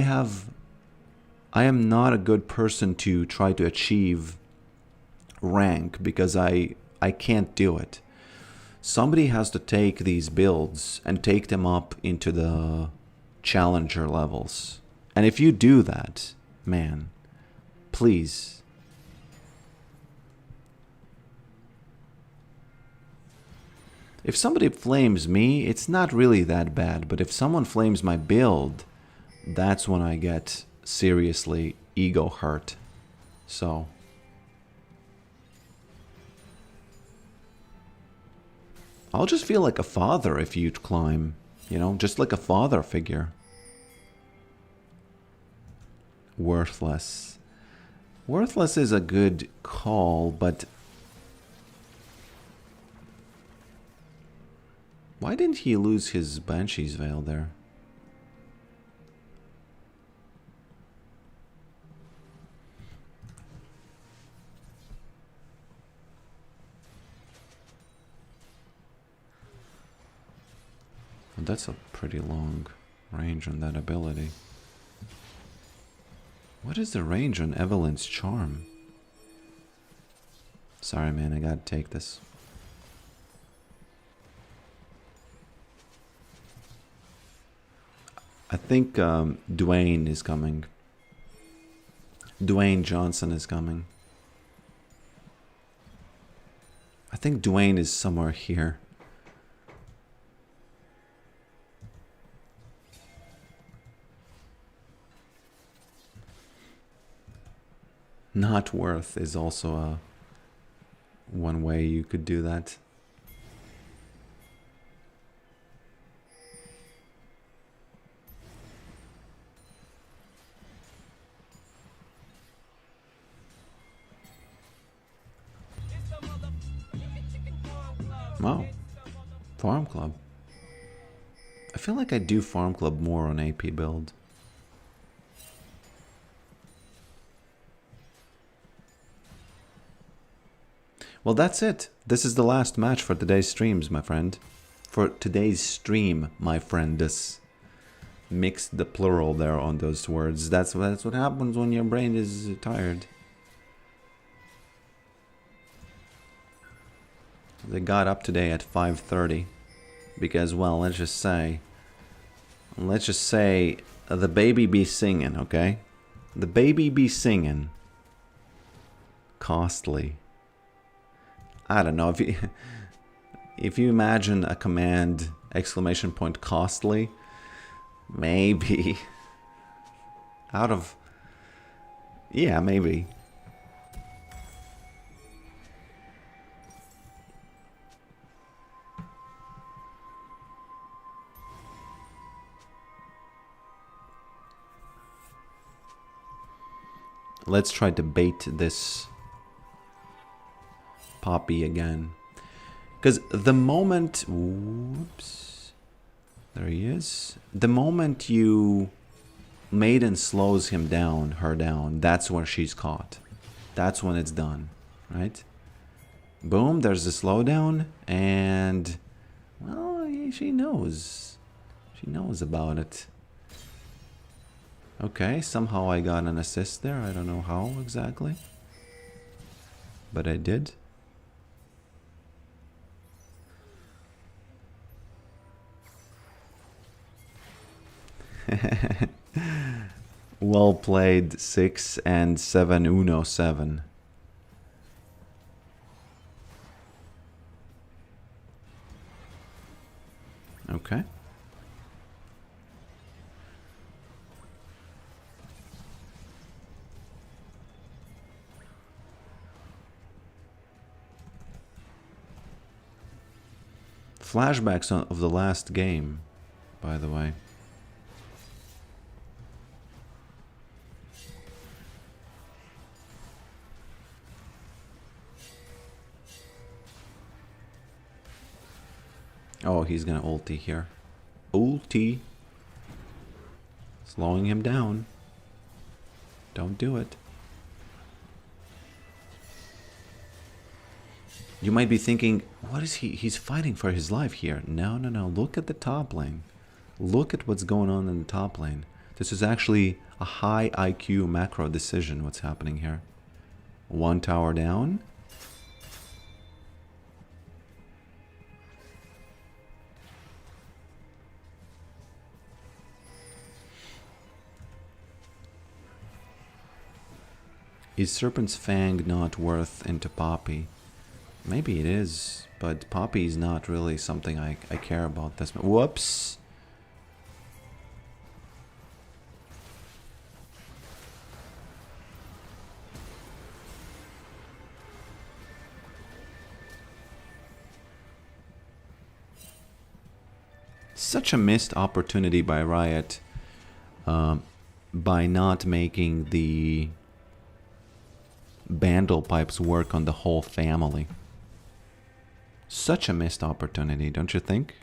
am not a good person to try to achieve rank because I can't do it. Somebody has to take these builds and take them up into the challenger levels. And if you do that, man, please. If somebody flames me, it's not really that bad. But if someone flames my build, that's when I get seriously ego hurt. So... I'll just feel like a father if you climb, you know, just like a father figure. Worthless. Worthless is a good call, but... Why didn't he lose his Banshee's Veil there? That's a pretty long range on that ability. What is the range on Evelyn's Charm? Sorry, man, I gotta take this. I think Dwayne is coming. Dwayne Johnson is coming. I think Dwayne is somewhere here. Not worth is also one way you could do that. Wow. Farm Club. I feel like I do Farm Club more on AP build. Well, that's it. This is the last match for today's streams, my friend. For today's stream, my friend. This mixed the plural there on those words. That's what happens when your brain is tired. They got up today at 5:30 because, well, let's just say the baby be singing, okay? The baby be singing. Costly. I don't know, if you imagine a command exclamation point costly, maybe out of, yeah, maybe. Let's try to bait this Poppy again. Because the moment... Whoops. There he is. The moment you... Maiden slows him down, her down, that's where she's caught. That's when it's done. Right? Boom, there's the slowdown. And... Well, she knows. She knows about it. Okay, somehow I got an assist there. I don't know how exactly. But I did. Well played, 6 and 7 Uno 7. Okay. Flashbacks of the last game, by the way. Oh, he's gonna ulti here. Ulti. Slowing him down. Don't do it. You might be thinking, what is he? He's fighting for his life here. No, no, no. Look at the top lane. Look at what's going on in the top lane. This is actually a high IQ macro decision, what's happening here. One tower down. Is Serpent's Fang not worth into Poppy? Maybe it is, but Poppy is not really something I care about. This. Whoops! Such a missed opportunity by Riot by not making the Bandle pipes work on the whole family. Such a missed opportunity, don't you think?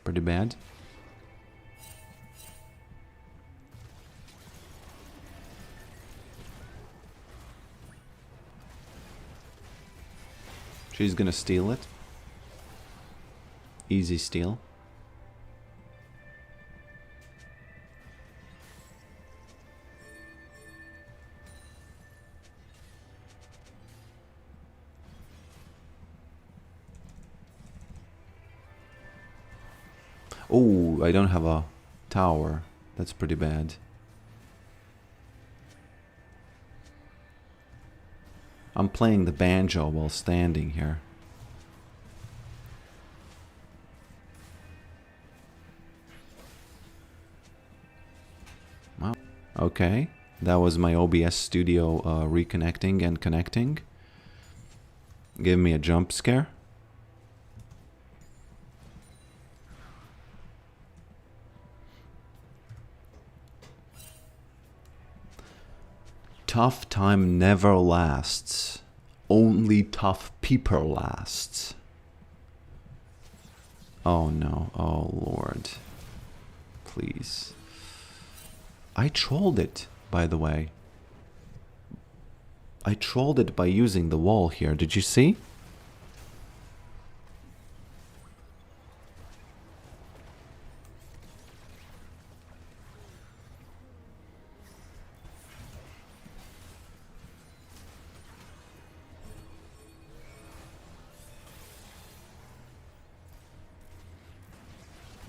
Pretty bad. She's gonna steal it. Easy steal. Oh, I don't have a tower. That's pretty bad. I'm playing the banjo while standing here. Wow. Okay, that was my OBS studio reconnecting and connecting. Give me a jump scare. Tough time never lasts. Only tough people lasts. Oh no. Oh Lord. Please. I trolled it, by the way. I trolled it by using the wall here. Did you see?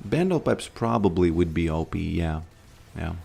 Bandle pipes probably would be OP, yeah. Yeah.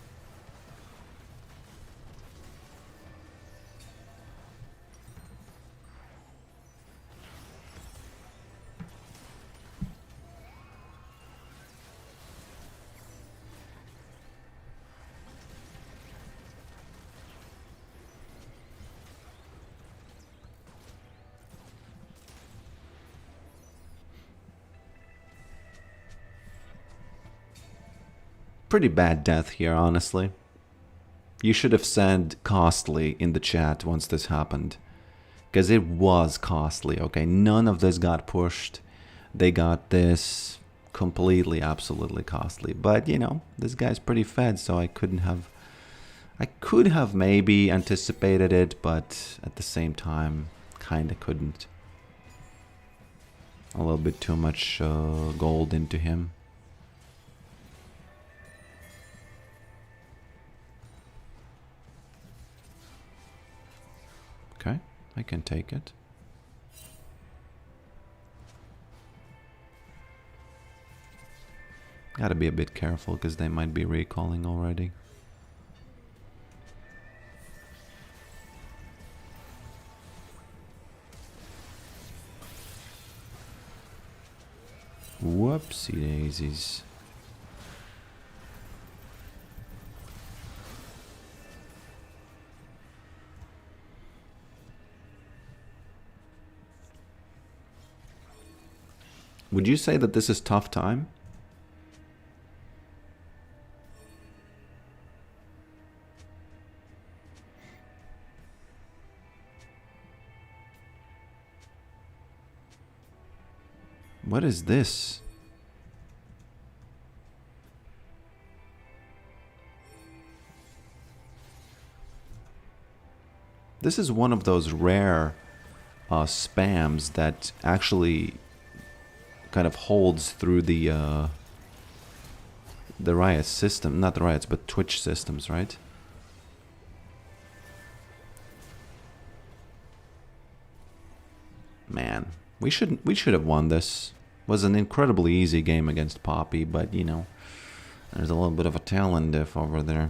Pretty bad death here, honestly. You should have said costly in the chat once this happened. Because it was costly, okay? None of this got pushed. They got this completely, absolutely costly. But, you know, this guy's pretty fed, so I couldn't have... I could have maybe anticipated it, but at the same time, kinda couldn't. A little bit too much gold into him. I can take it. Gotta be a bit careful because they might be recalling already. Whoopsie daisies. Would you say that this is tough time? What is this? This is one of those rare spams that actually kind of holds through the Riot system, not the Riots, but Twitch systems, right? Man, we should have won this. It was an incredibly easy game against Poppy, but you know, there's a little bit of a talent diff over there.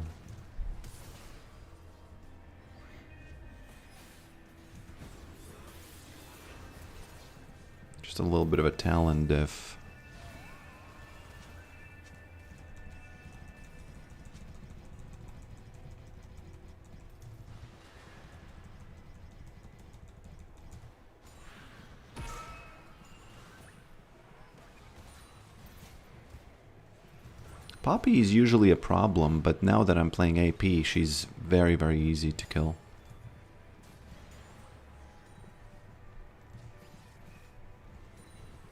Just a little bit of a talent diff. Poppy is usually a problem, but now that I'm playing AP, she's very, very easy to kill.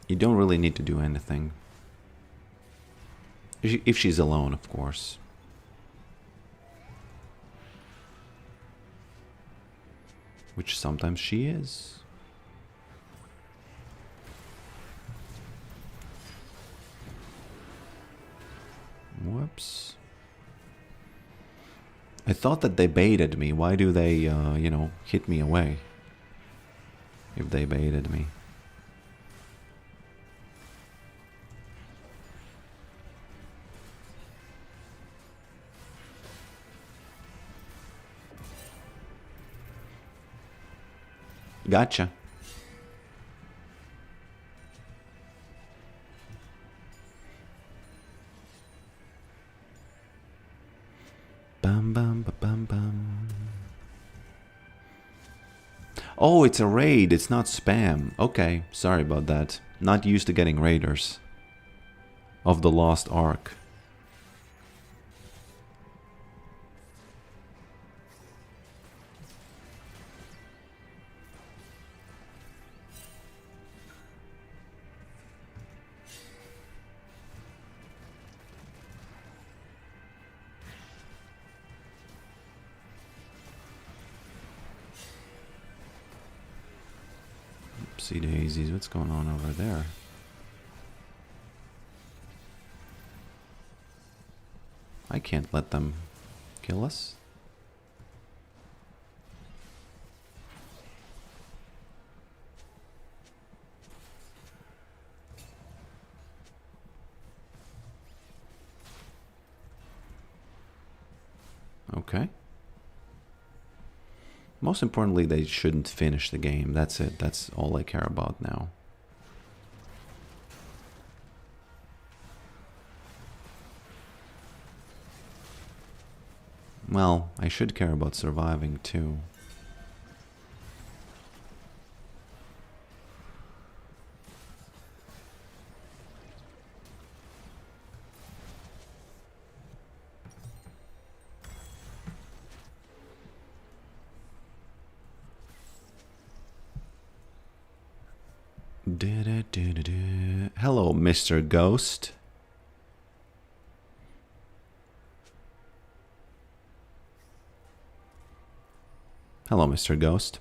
You don't really need to do anything. If she's alone, of course. Which sometimes she is. Whoops. I thought that they baited me. Why do they, you know, hit me away? If they baited me. Gotcha. Bum bum ba bum bum. Oh, it's a raid. It's not spam. Okay, sorry about that. Not used to getting raiders of the Lost Ark. Oopsie daisies, what's going on over there? I can't let them kill us. Okay. Most importantly, they shouldn't finish the game. That's it. That's all I care about now. Well, I should care about surviving too. Hello, Mr. Ghost. Hello, Mr. Ghost.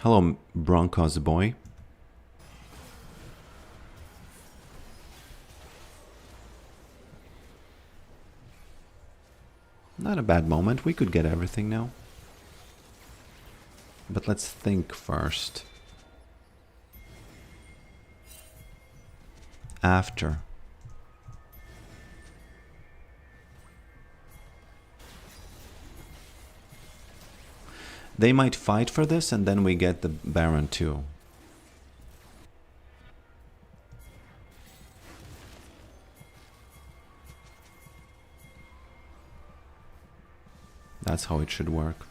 Hello, Broncos boy. Not a bad moment. We could get everything now. But let's think first. After. They might fight for this and then we get the Baron too. That's how it should work.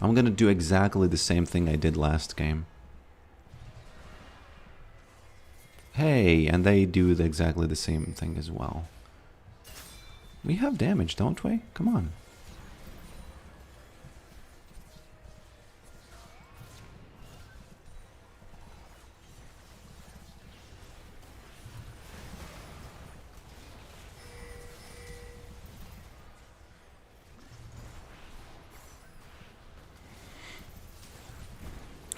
I'm gonna do exactly the same thing I did last game. Hey, and they do exactly the same thing as well. We have damage, don't we? Come on.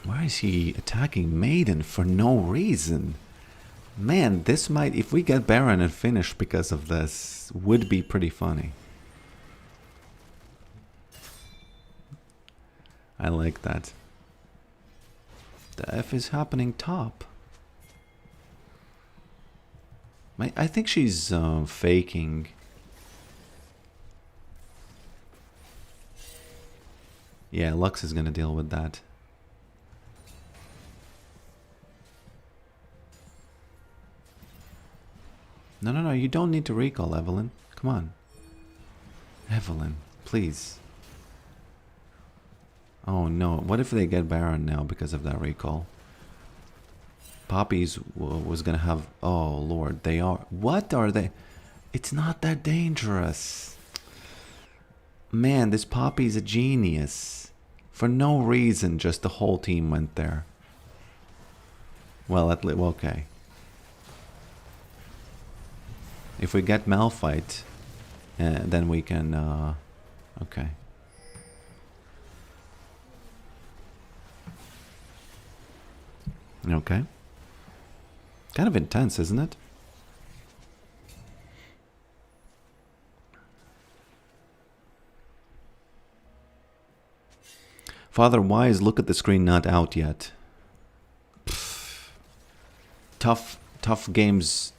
Why is he attacking Maiden for no reason? Man, this might, if we get Baron and finish because of this, would be pretty funny. I like that. The F is happening top. I think she's faking. Yeah, Lux is gonna deal with that. No, you don't need to recall, Evelyn. Come on. Evelyn, please. Oh no, what if they get Baron now because of that recall? Poppy's was gonna have... Oh lord, they are... What are they? It's not that dangerous. Man, this Poppy's a genius. For no reason, just the whole team went there. Well, okay. If we get Malphite, then we can... okay. Okay. Kind of intense, isn't it? Father, why is look at the screen not out yet? Pfft. Tough games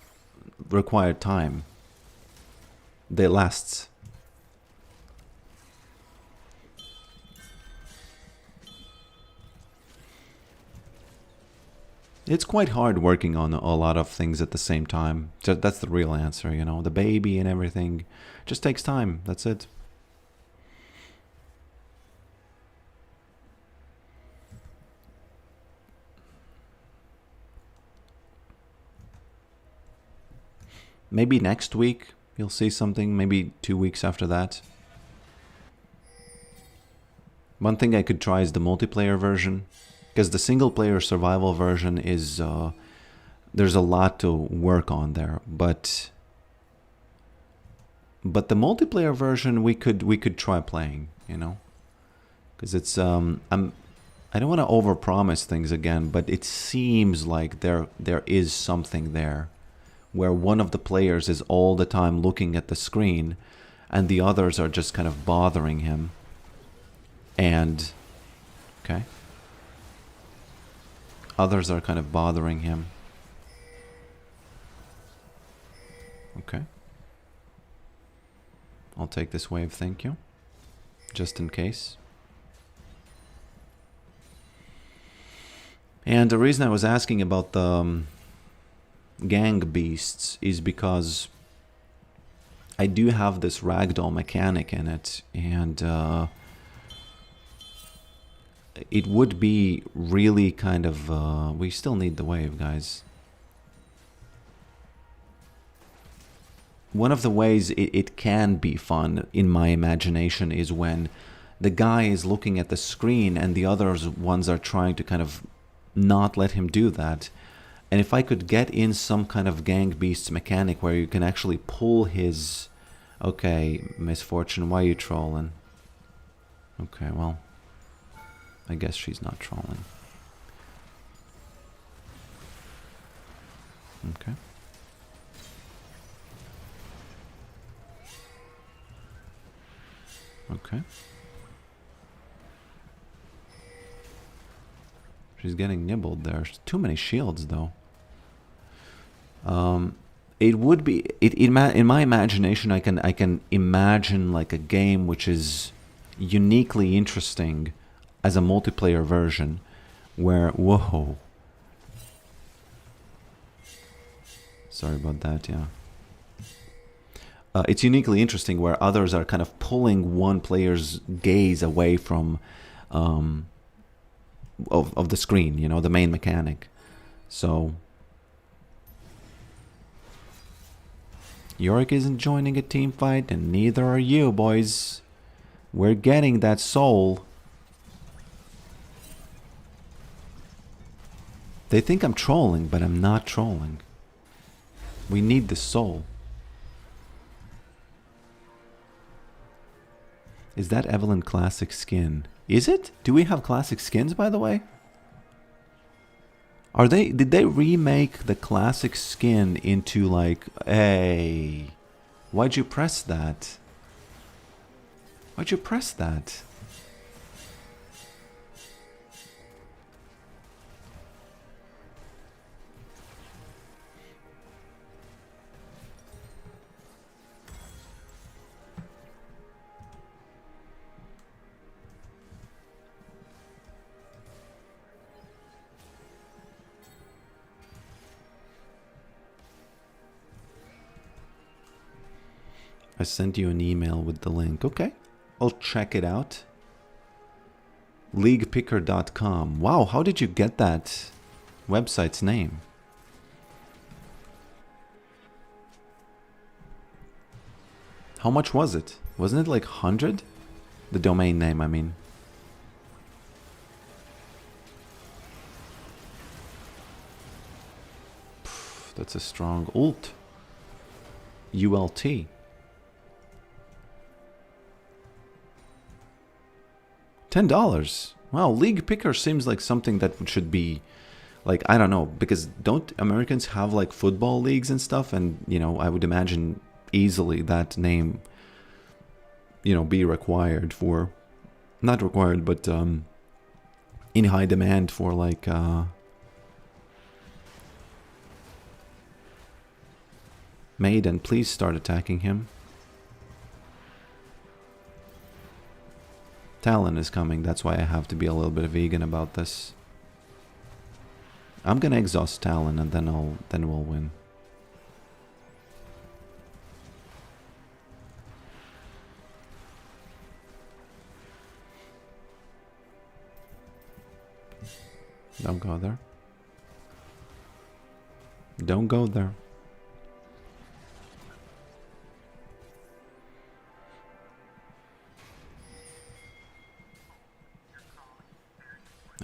require time. They lasts. It's quite hard working on a lot of things at the same time. That's the real answer, you know. The baby and everything just takes time. That's it. Maybe next week you'll see something. Maybe 2 weeks after that. One thing I could try is the multiplayer version. Because the single player survival version is... there's a lot to work on there. But the multiplayer version we could try playing, you know. Because it's... I don't want to overpromise things again, but it seems like there is something there. Where one of the players is all the time looking at the screen and the others are just kind of bothering him. And... Okay. Others are kind of bothering him. Okay. I'll take this wave, thank you. Just in case. And the reason I was asking about the... gang beasts is because I do have this ragdoll mechanic in it, and it would be really kind of we still need the wave, guys. One of the ways it can be fun in my imagination is when the guy is looking at the screen and the other ones are trying to kind of not let him do that. And if I could get in some kind of gang beasts mechanic where you can actually pull his... Okay, Misfortune, why are you trolling? Okay, well, I guess she's not trolling. Okay. Okay. She's getting nibbled there. Too many shields, though. It would be in my imagination. I can imagine like a game which is uniquely interesting as a multiplayer version, where whoa. Sorry about that. Yeah. It's uniquely interesting where others are kind of pulling one player's gaze away from of the screen, you know, the main mechanic. So Yorick isn't joining a team fight, and neither are you, boys. We're getting that soul. They think I'm trolling, but I'm not trolling. We need the soul. Is that Evelyn classic skin? Is it? Do we have classic skins, by the way? Are they? Did they remake the classic skin into like, hey, why'd you press that? Why'd you press that? I sent you an email with the link. Okay, I'll check it out. Leaguepicker.com. Wow, how did you get that website's name? How much was it? Wasn't it like 100? The domain name, I mean. Pff, that's a strong ult. ULT. $10. Wow, League Picker seems like something that should be, like, I don't know, because don't Americans have like football leagues and stuff? And, you know, I would imagine easily that name, you know, be required for, not required, but in high demand for like, Maiden, please start attacking him. Talon is coming, that's why I have to be a little bit vegan about this. I'm gonna exhaust Talon and then we'll win. Don't go there. Don't go there.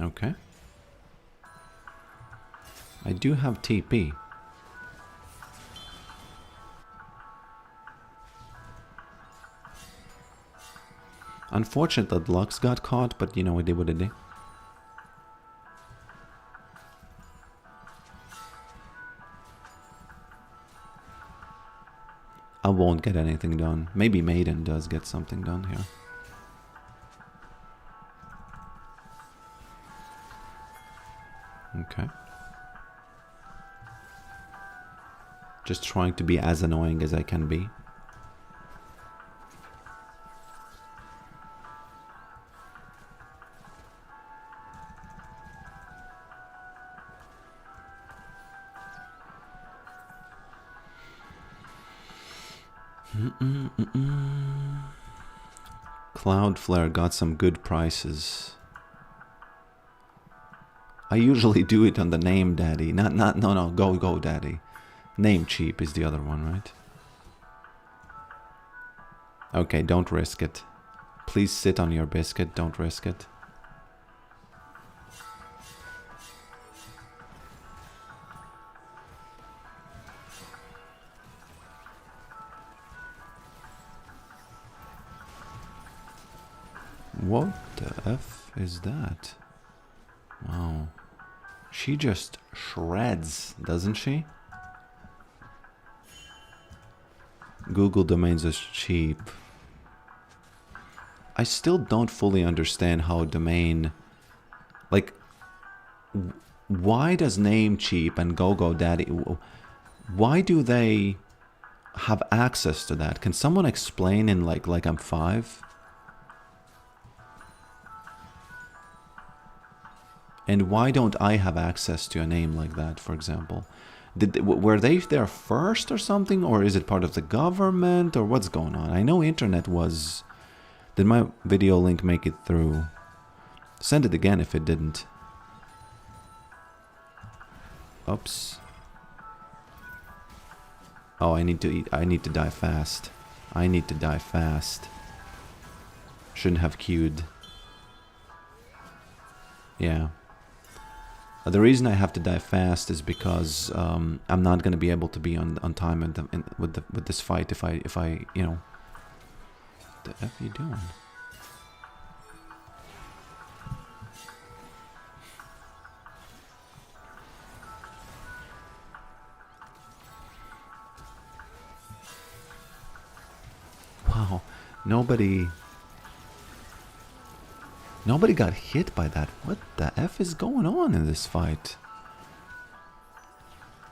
Okay. I do have TP. Unfortunate that Lux got caught, but you know, it did what it did. I won't get anything done. Maybe Maiden does get something done here. Okay. Just trying to be as annoying as I can be. Cloudflare got some good prices. I usually do it on the name daddy. No, go daddy. Name cheap is the other one, right? Okay, don't risk it. Please sit on your biscuit, don't risk it. What the F is that? Wow. She just shreds, doesn't she? Google domains is cheap. I still don't fully understand how domain, like, why does Namecheap and GoGoDaddy, why do they have access to that? Can someone explain in like I'm 5? And why don't I have access to a name like that, for example? Were they there first or something? Or is it part of the government? Or what's going on? I know internet was... Did my video link make it through? Send it again if it didn't. Oops. Oh, I need to eat. I need to die fast. I need to die fast. Shouldn't have queued. Yeah. The reason I have to die fast is because I'm not gonna be able to be on time with this fight if I you know. What the F are you doing? Wow, nobody got hit by that. What the F is going on in this fight?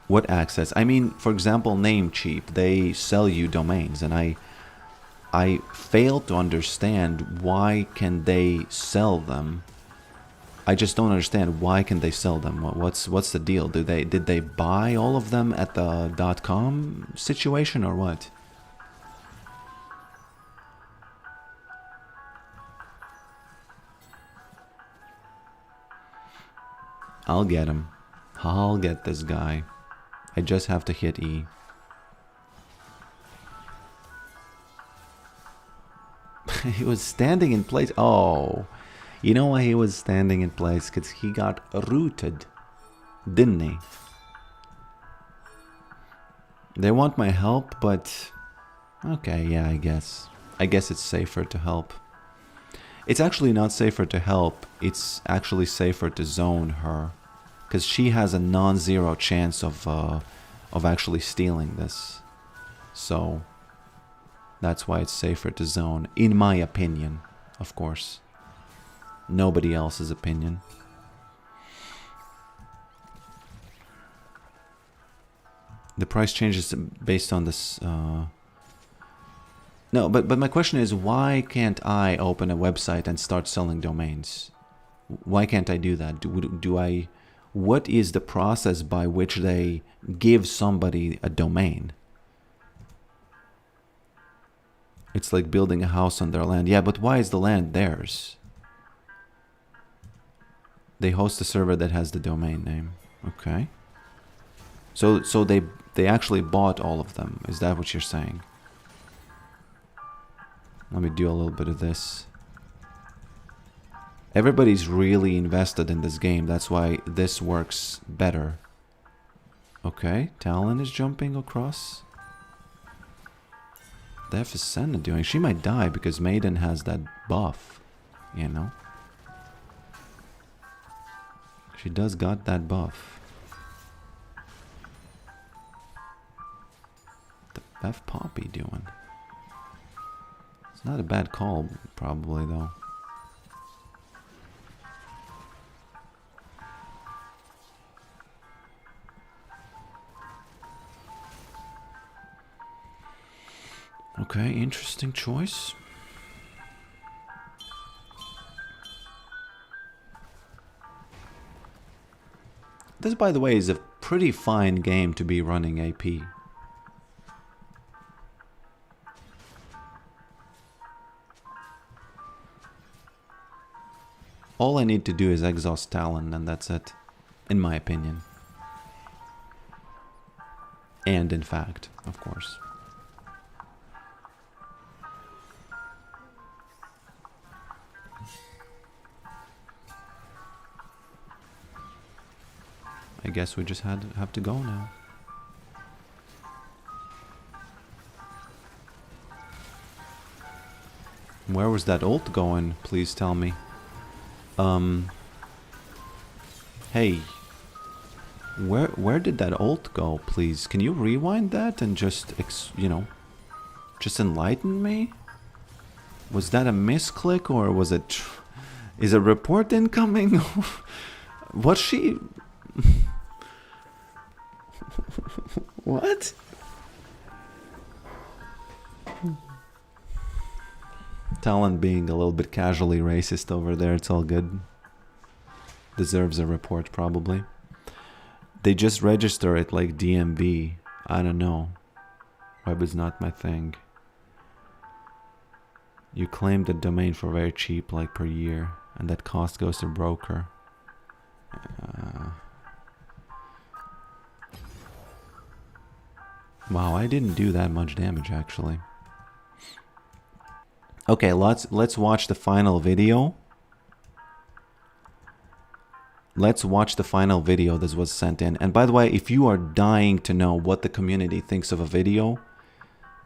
What access? I mean, for example, Namecheap, they sell you domains, and I fail to understand why can they sell them. I just don't understand why can they sell them. What's the deal? Did they buy all of them at the .com situation or what? I'll get him. I'll get this guy. I just have to hit E. He was standing in place. Oh, you know why he was standing in place? Because he got rooted, didn't he? They want my help, but... Okay, yeah, I guess. I guess it's safer to help. It's actually not safer to help. It's actually safer to zone her. Because she has a non-zero chance of actually stealing this. So... That's why it's safer to zone, in my opinion, of course. Nobody else's opinion. The price changes based on this... No, but my question is, why can't I open a website and start selling domains? Why can't I do that? Do I... What is the process by which they give somebody a domain? It's like building a house on their land. Yeah, but why is the land theirs? They host a server that has the domain name. Okay. So they actually bought all of them. Is that what you're saying? Let me do a little bit of this. Everybody's really invested in this game. That's why this works better. Okay, Talon is jumping across. The F is Senna doing? She might die because Maiden has that buff, you know? She does got that buff. What the F Poppy doing? It's not a bad call, probably, though. Okay, interesting choice. This, by the way, is a pretty fine game to be running AP. All I need to do is exhaust Talon, and that's it, in my opinion. And in fact, of course. I guess we just have to go now. Where was that ult going? Please tell me. Hey. Where did that ult go, please? Can you rewind that and just, you know, just enlighten me? Was that a misclick or was it... Is a report incoming? Was she... What? Talon being a little bit casually racist over there, it's all good. Deserves a report, probably. They just register it like DMV. I don't know. Web is not my thing. You claim the domain for very cheap, like per year, and that cost goes to broker. Wow, I didn't do that much damage actually. Okay, let's watch the final video. Let's watch the final video that was sent in. And by the way, if you are dying to know what the community thinks of a video,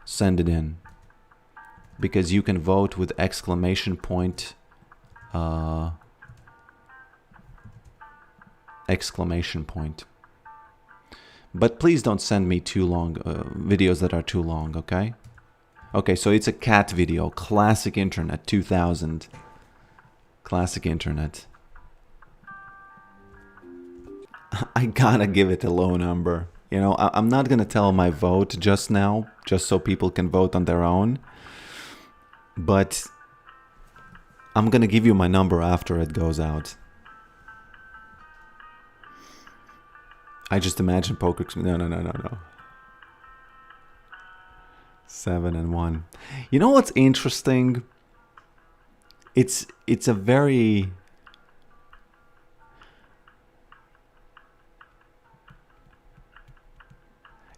send it in. Because you can vote with exclamation point. Exclamation point. But please don't send me too long videos that are too long, okay? Okay, so it's a cat video. Classic internet 2000. Classic internet. I gotta give it a low number. You know, I'm not gonna tell my vote just now, just so people can vote on their own. But I'm gonna give you my number after it goes out. I just imagine poker... No. 7 and 1. You know what's interesting? It's a very...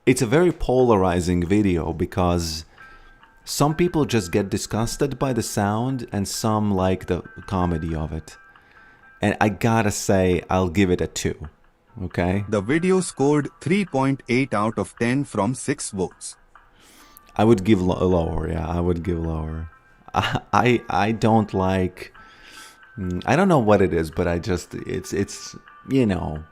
It's a very polarizing video because some people just get disgusted by the sound and some like the comedy of it. And I gotta say, I'll give it a 2. Okay? The video scored 3.8 out of 10 from 6 votes. I would give lower, yeah, I would give lower. I don't like... I don't know what it is, but I just... It's you know...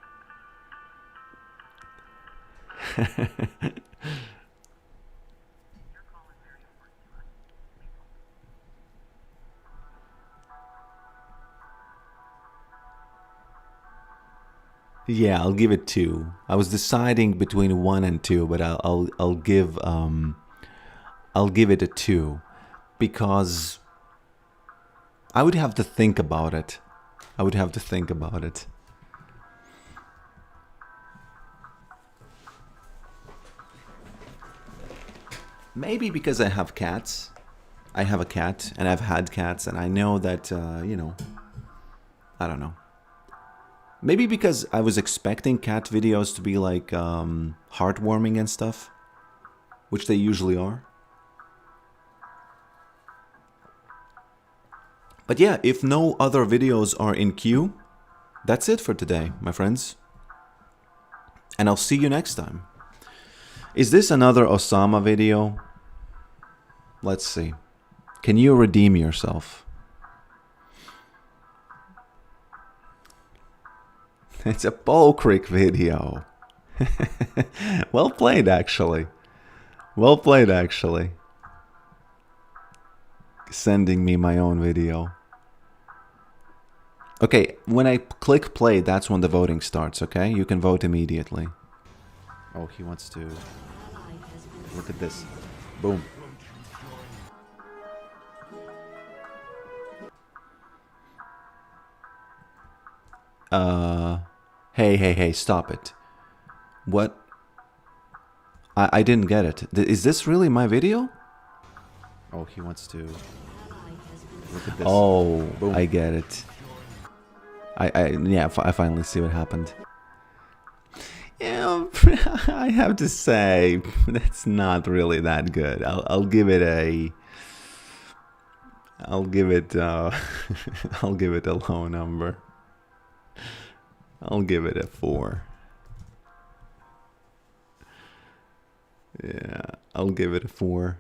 Yeah, I'll give it 2. I was deciding between 1 and 2, but I'll give it a 2 because I would have to think about it. I would have to think about it. Maybe because I have cats. I have a cat and I've had cats and I know that you know, I don't know. Maybe because I was expecting cat videos to be like heartwarming and stuff, which they usually are. But yeah, if no other videos are in queue, that's it for today, my friends. And I'll see you next time. Is this another Osama video? Let's see. Can you redeem yourself? It's a Bow Creek video. Well played, actually. Well played, actually. Sending me my own video. Okay, when I click play, that's when the voting starts, okay? You can vote immediately. Oh, he wants to... Look at this. Boom. Hey, stop it. What? I didn't get it. Is this really my video? Oh, he wants to... Look at this. Oh, boom. I get it. Yeah, I finally see what happened. Yeah, I have to say, that's not really that good. I'll give it a... I'll give it a low number. I'll give it a 4. Yeah, I'll give it a 4.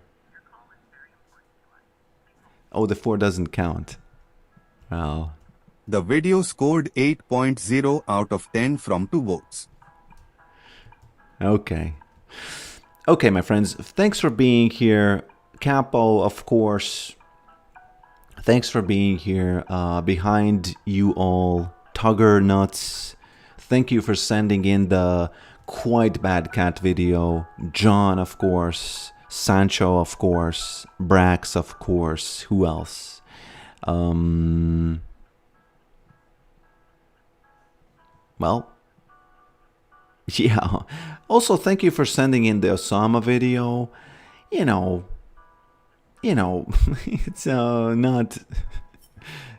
Oh, the 4 doesn't count. Well... The video scored 8.0 out of 10 from 2 votes. Okay. Okay, my friends. Thanks for being here. Capo, of course. Thanks for being here. Behind you all, Tugger Nuts. Thank you for sending in the quite bad cat video. John, of course. Sancho, of course. Brax, of course. Who else? Well, yeah. Also, thank you for sending in the Osama video. You know, it's not...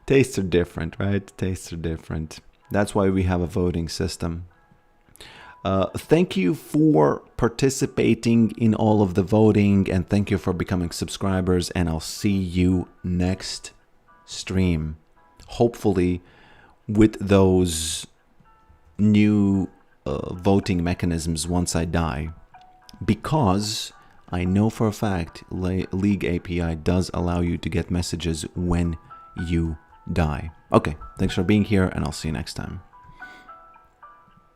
Tastes are different, right? Tastes are different. That's why we have a voting system. Thank you for participating in all of the voting, and thank you for becoming subscribers, and I'll see you next stream. Hopefully with those new voting mechanisms once I die. Because I know for a fact League API does allow you to get messages when you die. Okay, thanks for being here, and I'll see you next time.